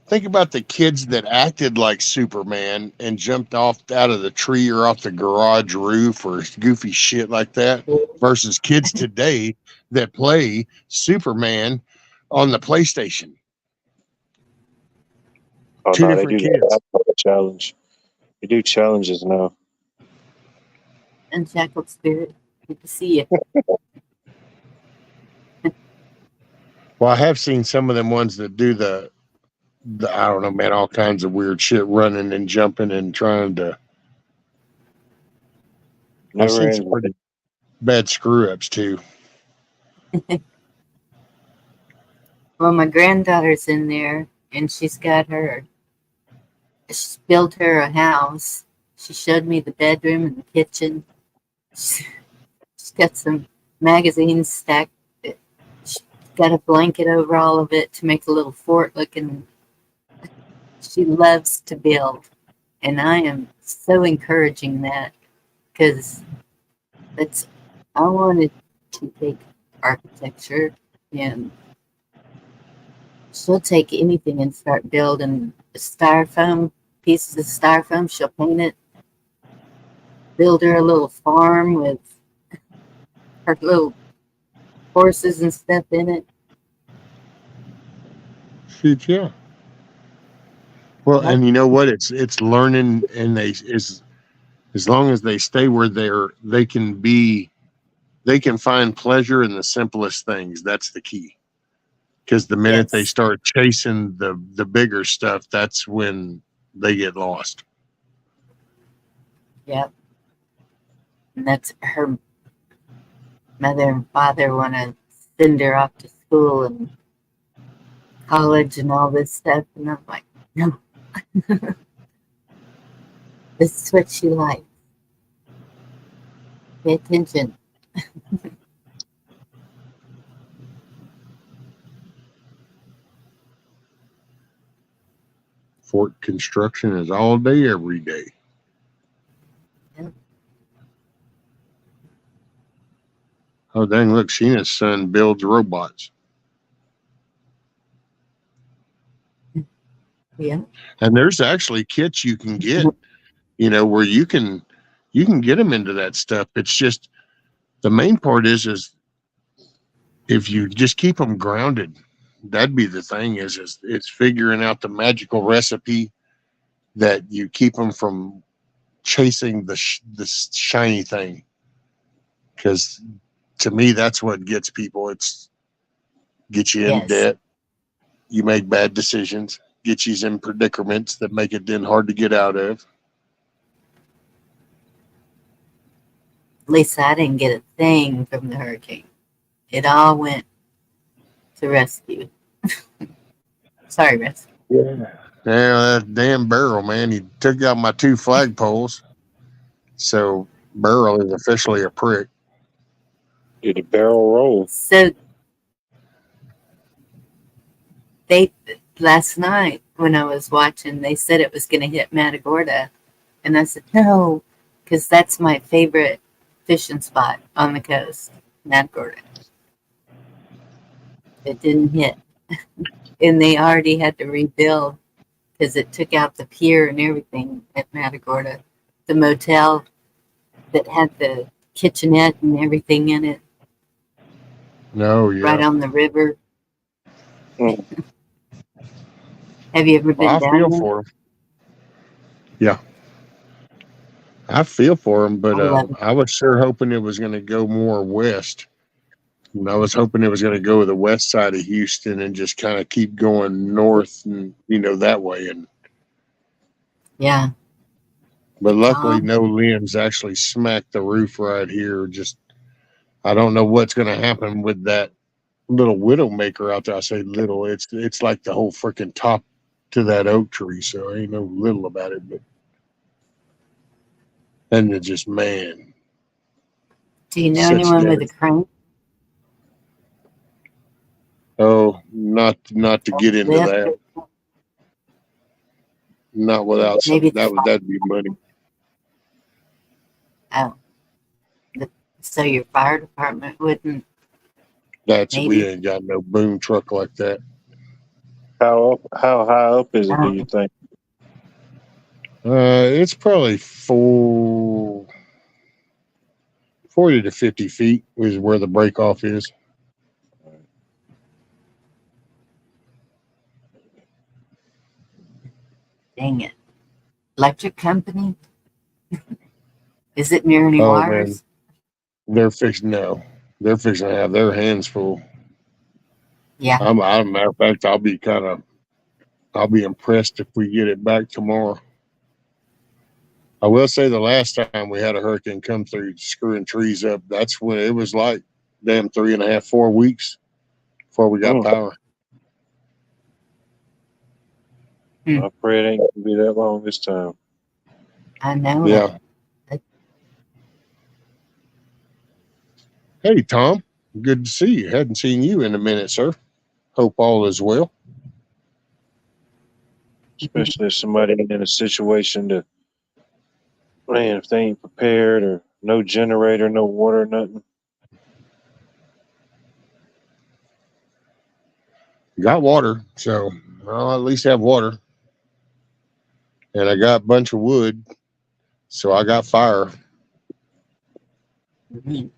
Think about the kids that acted like Superman and jumped off out of the tree or off the garage roof or goofy shit like that versus kids today that play Superman on the PlayStation. Oh Two no, they different do kids. that challenge. They do challenges now. Unshackled spirit. Good to see you. Well, I have seen some of them ones that do the I don't know, man, all kinds of weird shit running and jumping and trying to. I've Never seen some ending. pretty bad screw ups too. Well, my granddaughter's in there and she's built her a house. She showed me the bedroom and the kitchen. She's got some magazines stacked. She's got a blanket over all of it to make a little fort looking. She loves to build. And I am so encouraging that because I wanted to take architecture and she'll take anything and start building styrofoam, pieces of styrofoam. She'll paint it. build her a little farm with her little horses and stuff in it. Shoot, yeah. Well, Yep. and you know what? It's learning, and as long as they stay where they can find pleasure in the simplest things. That's the key. Because the minute they Yes. start chasing the bigger stuff, that's when they get lost. Yep. And that's her mother and father want to send her off to school and college and all this stuff. And I'm like, no. This is what she likes. Pay attention. Fort construction is all day, every day. Yep. Oh, dang, look, Sheena's son builds robots. Yeah. And there's actually kits you can get, where you can get them into that stuff. It's just the main part is if you just keep them grounded, that'd be the thing is it's figuring out the magical recipe that you keep them from chasing the shiny thing. Because to me, that's what gets people. It's get you in Yes. debt. You make bad decisions, get you in predicaments that make it then hard to get out of. At least I didn't get a thing from the hurricane. It all went to rescue. Sorry, rescue. Yeah, that damn Beryl, man. He took out my 2 flagpoles. So Beryl is officially a prick. Did a barrel roll. So last night when I was watching, they said it was going to hit Matagorda. And I said, no, because that's my favorite fishing spot on the coast, Matagorda. It didn't hit. And they already had to rebuild because it took out the pier and everything at Matagorda. The motel that had the kitchenette and everything in it. No, yeah. Right on the river. Mm. Have you ever been I down feel there? for him. Yeah. I feel for him, but I love it. I was sure hoping it was going to go more west. And I was hoping it was going to go to the west side of Houston and just kind of keep going north and, that way. And Yeah. but luckily, no limbs actually smacked the roof right here. Just, I don't know what's going to happen with that little widowmaker out there. I say little, it's like the whole freaking top to that oak tree. So ain't no little about it, but and it just, man. Do you know such anyone with a death. crane? Oh, not to get into Lift? that. Not without some. Maybe That'd be money. Oh. So your fire department wouldn't? We Maybe. ain't got no boom truck like that. How high up is it, do you think? It's probably 40 to 50 feet is where the break off is. Dang it. Electric company? Is it near any Oh, wires? man. They're fixing to have their hands full. Yeah. Matter of fact, I'll be impressed if we get it back tomorrow. I will say the last time we had a hurricane come through screwing trees up, that's when it was like damn 3.5, 4 weeks before we got power. I pray it ain't gonna be that long this time. I know. Yeah. Hey, Tom. Good to see you. Hadn't seen you in a minute, sir. Hope all is well. Especially if somebody ain't in a situation to, man, if they ain't prepared or no generator, no water, nothing. Got water, so I'll at least have water. And I got a bunch of wood, so I got fire. Mhm.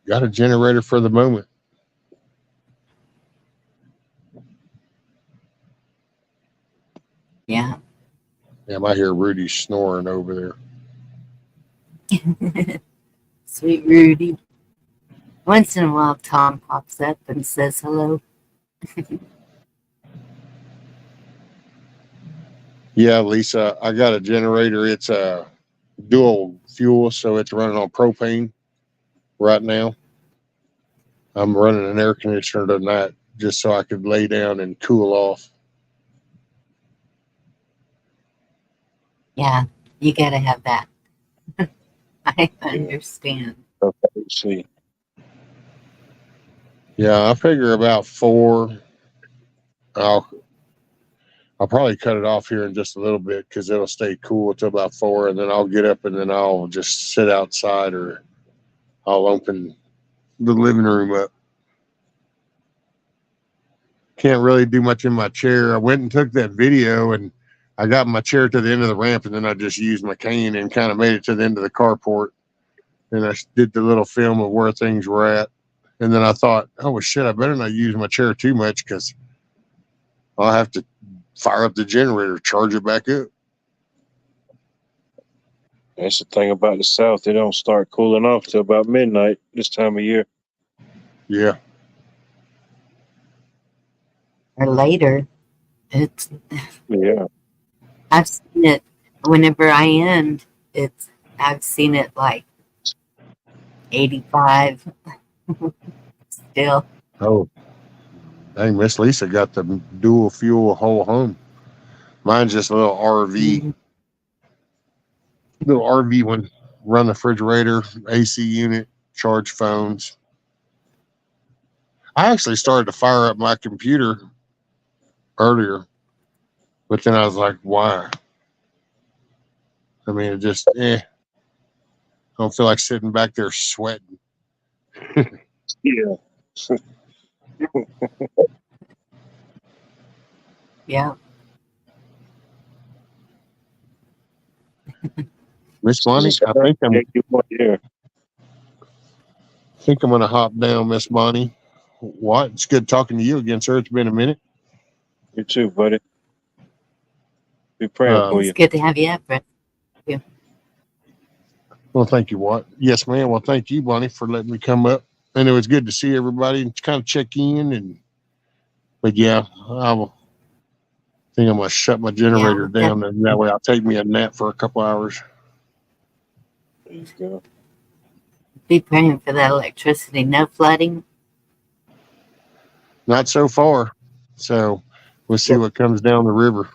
Got a generator for the moment. Yeah. Damn, I hear Rudy snoring over there. Sweet Rudy. Once in a while, Tom pops up and says hello. Yeah, Lisa, I got a generator. It's a dual fuel, so it's running on propane right now. I'm running an air conditioner tonight just so I could lay down and cool off. Yeah, you gotta have that. I understand. Okay, let's see. Yeah, I figure about 4. I'll probably cut it off here in just a little bit because it'll stay cool until about 4, and then I'll get up and then I'll just sit outside, or I'll open the living room up. Can't really do much in my chair. I went and took that video, and I got my chair to the end of the ramp, and then I just used my cane and kind of made it to the end of the carport. And I did the little film of where things were at. And then I thought, oh, shit, I better not use my chair too much because I'll have to fire up the generator, charge it back up. That's the thing about the South. They don't start cooling off till about midnight this time of year. Yeah. Or later. It's Yeah. I've seen it whenever I end. I've seen it like 85 still. Oh, dang, Miss Lisa got the dual fuel whole home. Mine's just a little RV. Mhm. Little RV one. Run the refrigerator, AC unit, charge phones. I actually started to fire up my computer earlier, but then I was like, why? I mean, it just, I don't feel like sitting back there sweating. Yeah. Yeah. Miss Bonnie, I think I'm gonna hop down, Miss Bonnie. What? It's good talking to you again, sir. It's been a minute. You too, buddy. Be praying for It's you. good to have you up, Brett. Well, thank you, Watt. Yes, ma'am. Well, thank you, Bonnie, for letting me come up. And it was good to see everybody and kind of check in. But yeah, think I'm gonna shut my generator down, and that way I'll take me a nap for a couple hours. There you go. Be praying for that electricity. No flooding. Not so far. So we'll see what comes down the river.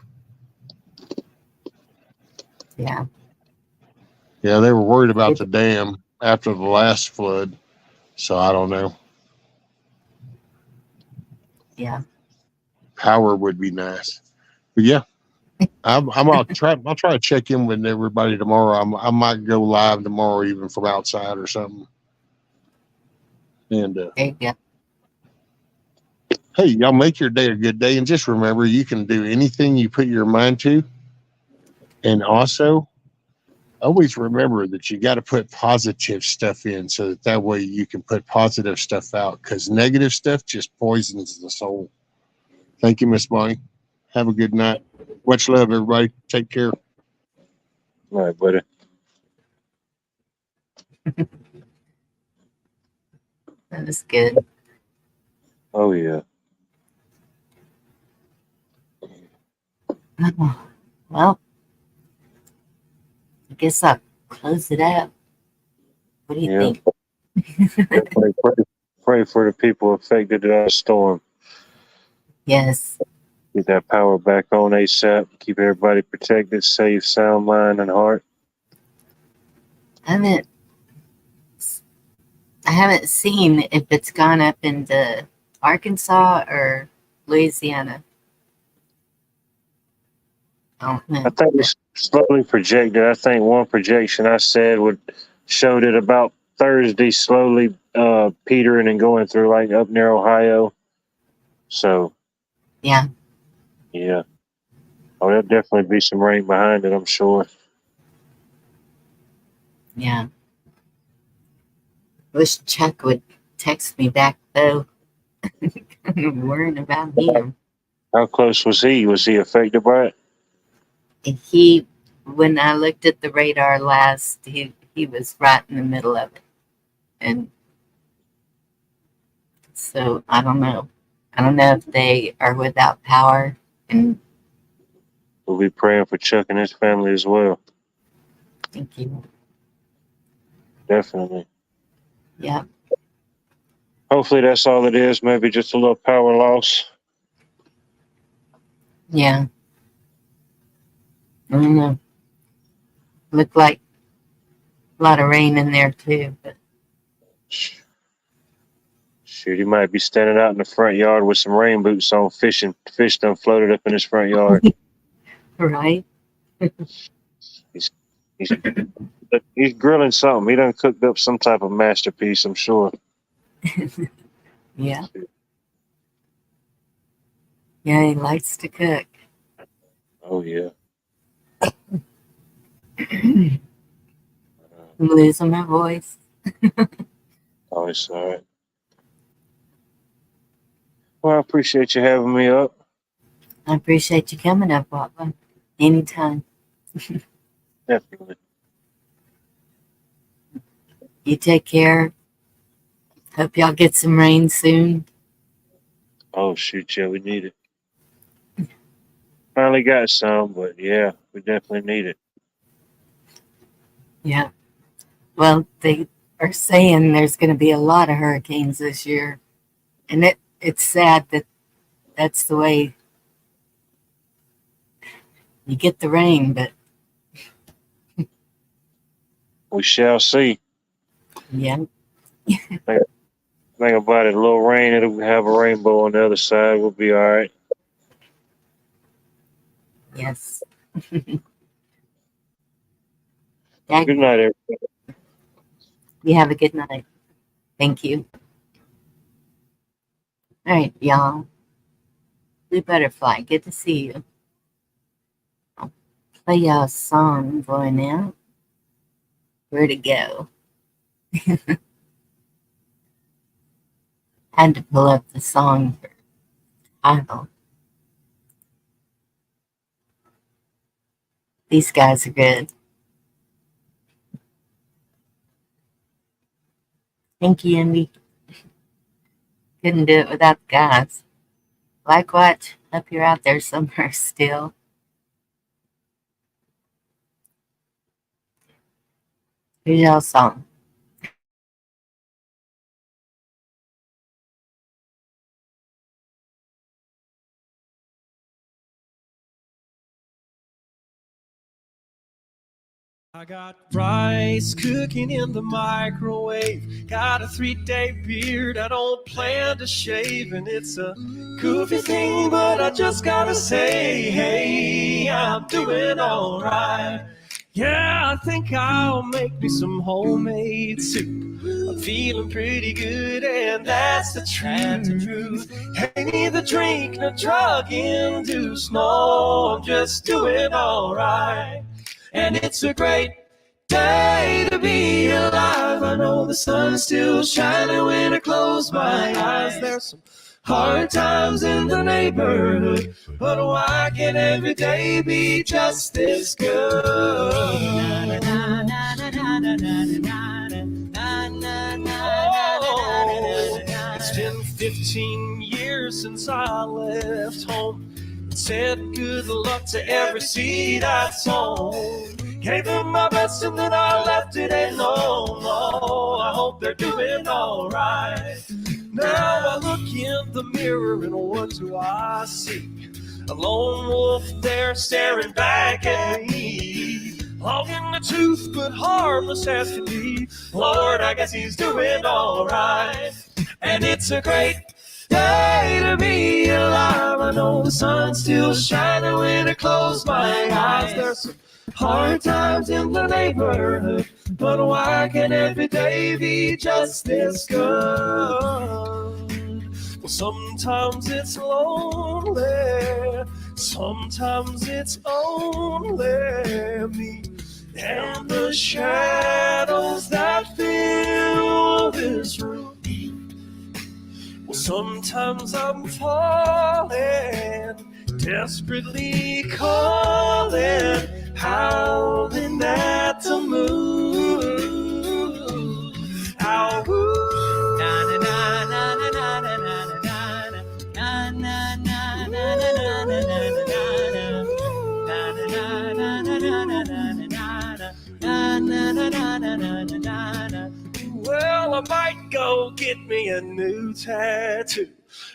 Yeah. Yeah, they were worried about the dam after the last flood. So I don't know. Yeah. Power would be nice. But yeah, I'll try to check in with everybody tomorrow. I might go live tomorrow, even from outside or something. And There you go. hey, y'all make your day a good day, and just remember, you can do anything you put your mind to. And also, always remember that you got to put positive stuff in, so that way you can put positive stuff out, because negative stuff just poisons the soul. Thank you, Miss Bonnie. Have a good night. Much love, everybody. Take care. All right, buddy. That was good. Oh, yeah. Well, I guess I'll close it out. What do you think? Pray for the people affected by the storm. Yes. Get that power back on ASAP. Keep everybody protected, safe, sound mind, and heart. I haven't seen if it's gone up into Arkansas or Louisiana. I think it's slowly projected. I think one projection I said showed it about Thursday, slowly petering and going through like up near Ohio. So yeah. Oh, there'll definitely be some rain behind it, I'm sure. Yeah. Wish Chuck would text me back though. I'm worrying about him. How close was he? Was he affected by it? And he, when I looked at the radar last, he was right in the middle of it. And so I don't know. I don't know if they are without power. And We'll be praying for Chuck and his family as well. thank you. Definitely. Yeah. Hopefully that's all it is. Maybe just a little power loss. Yeah. I don't know. Looked like a lot of rain in there too, but Shoot, he might be standing out in the front yard with some rain boots on, fishing. Fish done floated up in his front yard. right. He's grilling something. He done cooked up some type of masterpiece, I'm sure. Yeah. Yeah, he likes to cook. Oh, yeah. I'm losing my voice. Oh, it's all right. Well, I appreciate you having me up. I appreciate you coming up, Papa. Anytime. Definitely. You take care. Hope y'all get some rain soon. Oh, shoot, yeah, we need it. Finally got some, but yeah, we definitely need it. Yeah. Well, they are saying there's going to be a lot of hurricanes this year. And it's sad that that's the way you get the rain, but We shall see. yeah. Think about it. A little rain, it'll have a rainbow on the other side. We'll be all right. Yes. Good night, everybody. You have a good night. Thank you. All right, y'all. Blue Butterfly, good to see you. I'll play y'all a song going out. Where'd it go? Had to pull up the song for title. These guys are good. Thank you, Andy. Couldn't do it without the guys. Like what? Hope you're out there somewhere still. Here's y'all song. I got rice cooking in the microwave. Got a 3-day beard I don't plan to shave. And it's a goofy thing, but I just gotta say, hey, I'm doing alright. Yeah, I think I'll make me some homemade soup. I'm feeling pretty good, and that's the truth. Ain't neither drink nor drug induced. No, I'm just doing alright. And it's a great day to be alive. I know the sun's still shining when I close my eyes. There's some hard times in the neighborhood, but why can't every day be just this good? It's been 15 years since I left home. Said good luck to every seed I sown. Gave them my best and then I left it alone. Oh, I hope they're doing alright. Now I look in the mirror and what do I see? A lone wolf there staring back at me. Long in the tooth but harmless as can be. Lord, I guess he's doing alright. And it's a great day to be alive. I know the sun's still shining when I close my eyes. There's some hard times in the neighborhood, but why can't every day be just this good? Well, sometimes it's lonely, sometimes it's only me. and the shadows that fill this room. Well, sometimes I'm falling, desperately calling, howling at the moon. How na na na na na na na na na na. Well, I might go get me a new tattoo,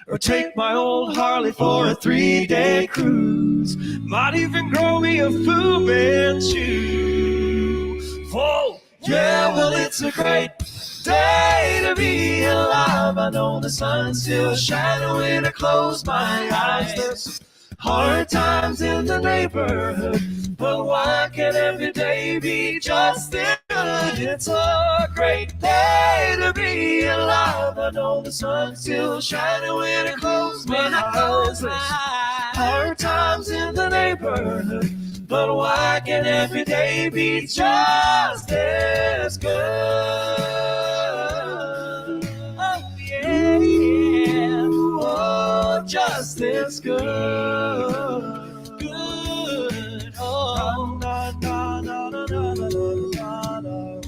or take my old Harley for a 3-day cruise. Might even grow me a Fu Manchu. Oh, yeah, well, it's a great day to be alive. I know the sun's still shining when I close my eyes. There's hard times in the neighborhood, but why can't every day be just this good? It's a great day to be alive. I know the sun's still shining when I close my eyes. There's hard times in the neighborhood, but why can't every day be just as good? Oh, yeah, yeah. Oh, just as good. Good. Oh, na, na, na, na, na, na, na, na.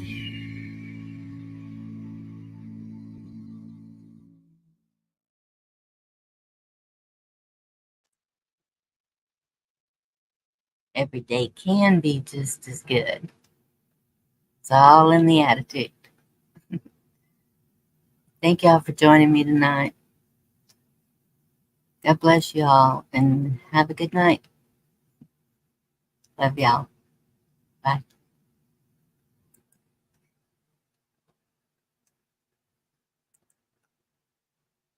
Every day can be just as good. It's all in the attitude. Thank y'all for joining me tonight. God bless you all and have a good night. Love y'all.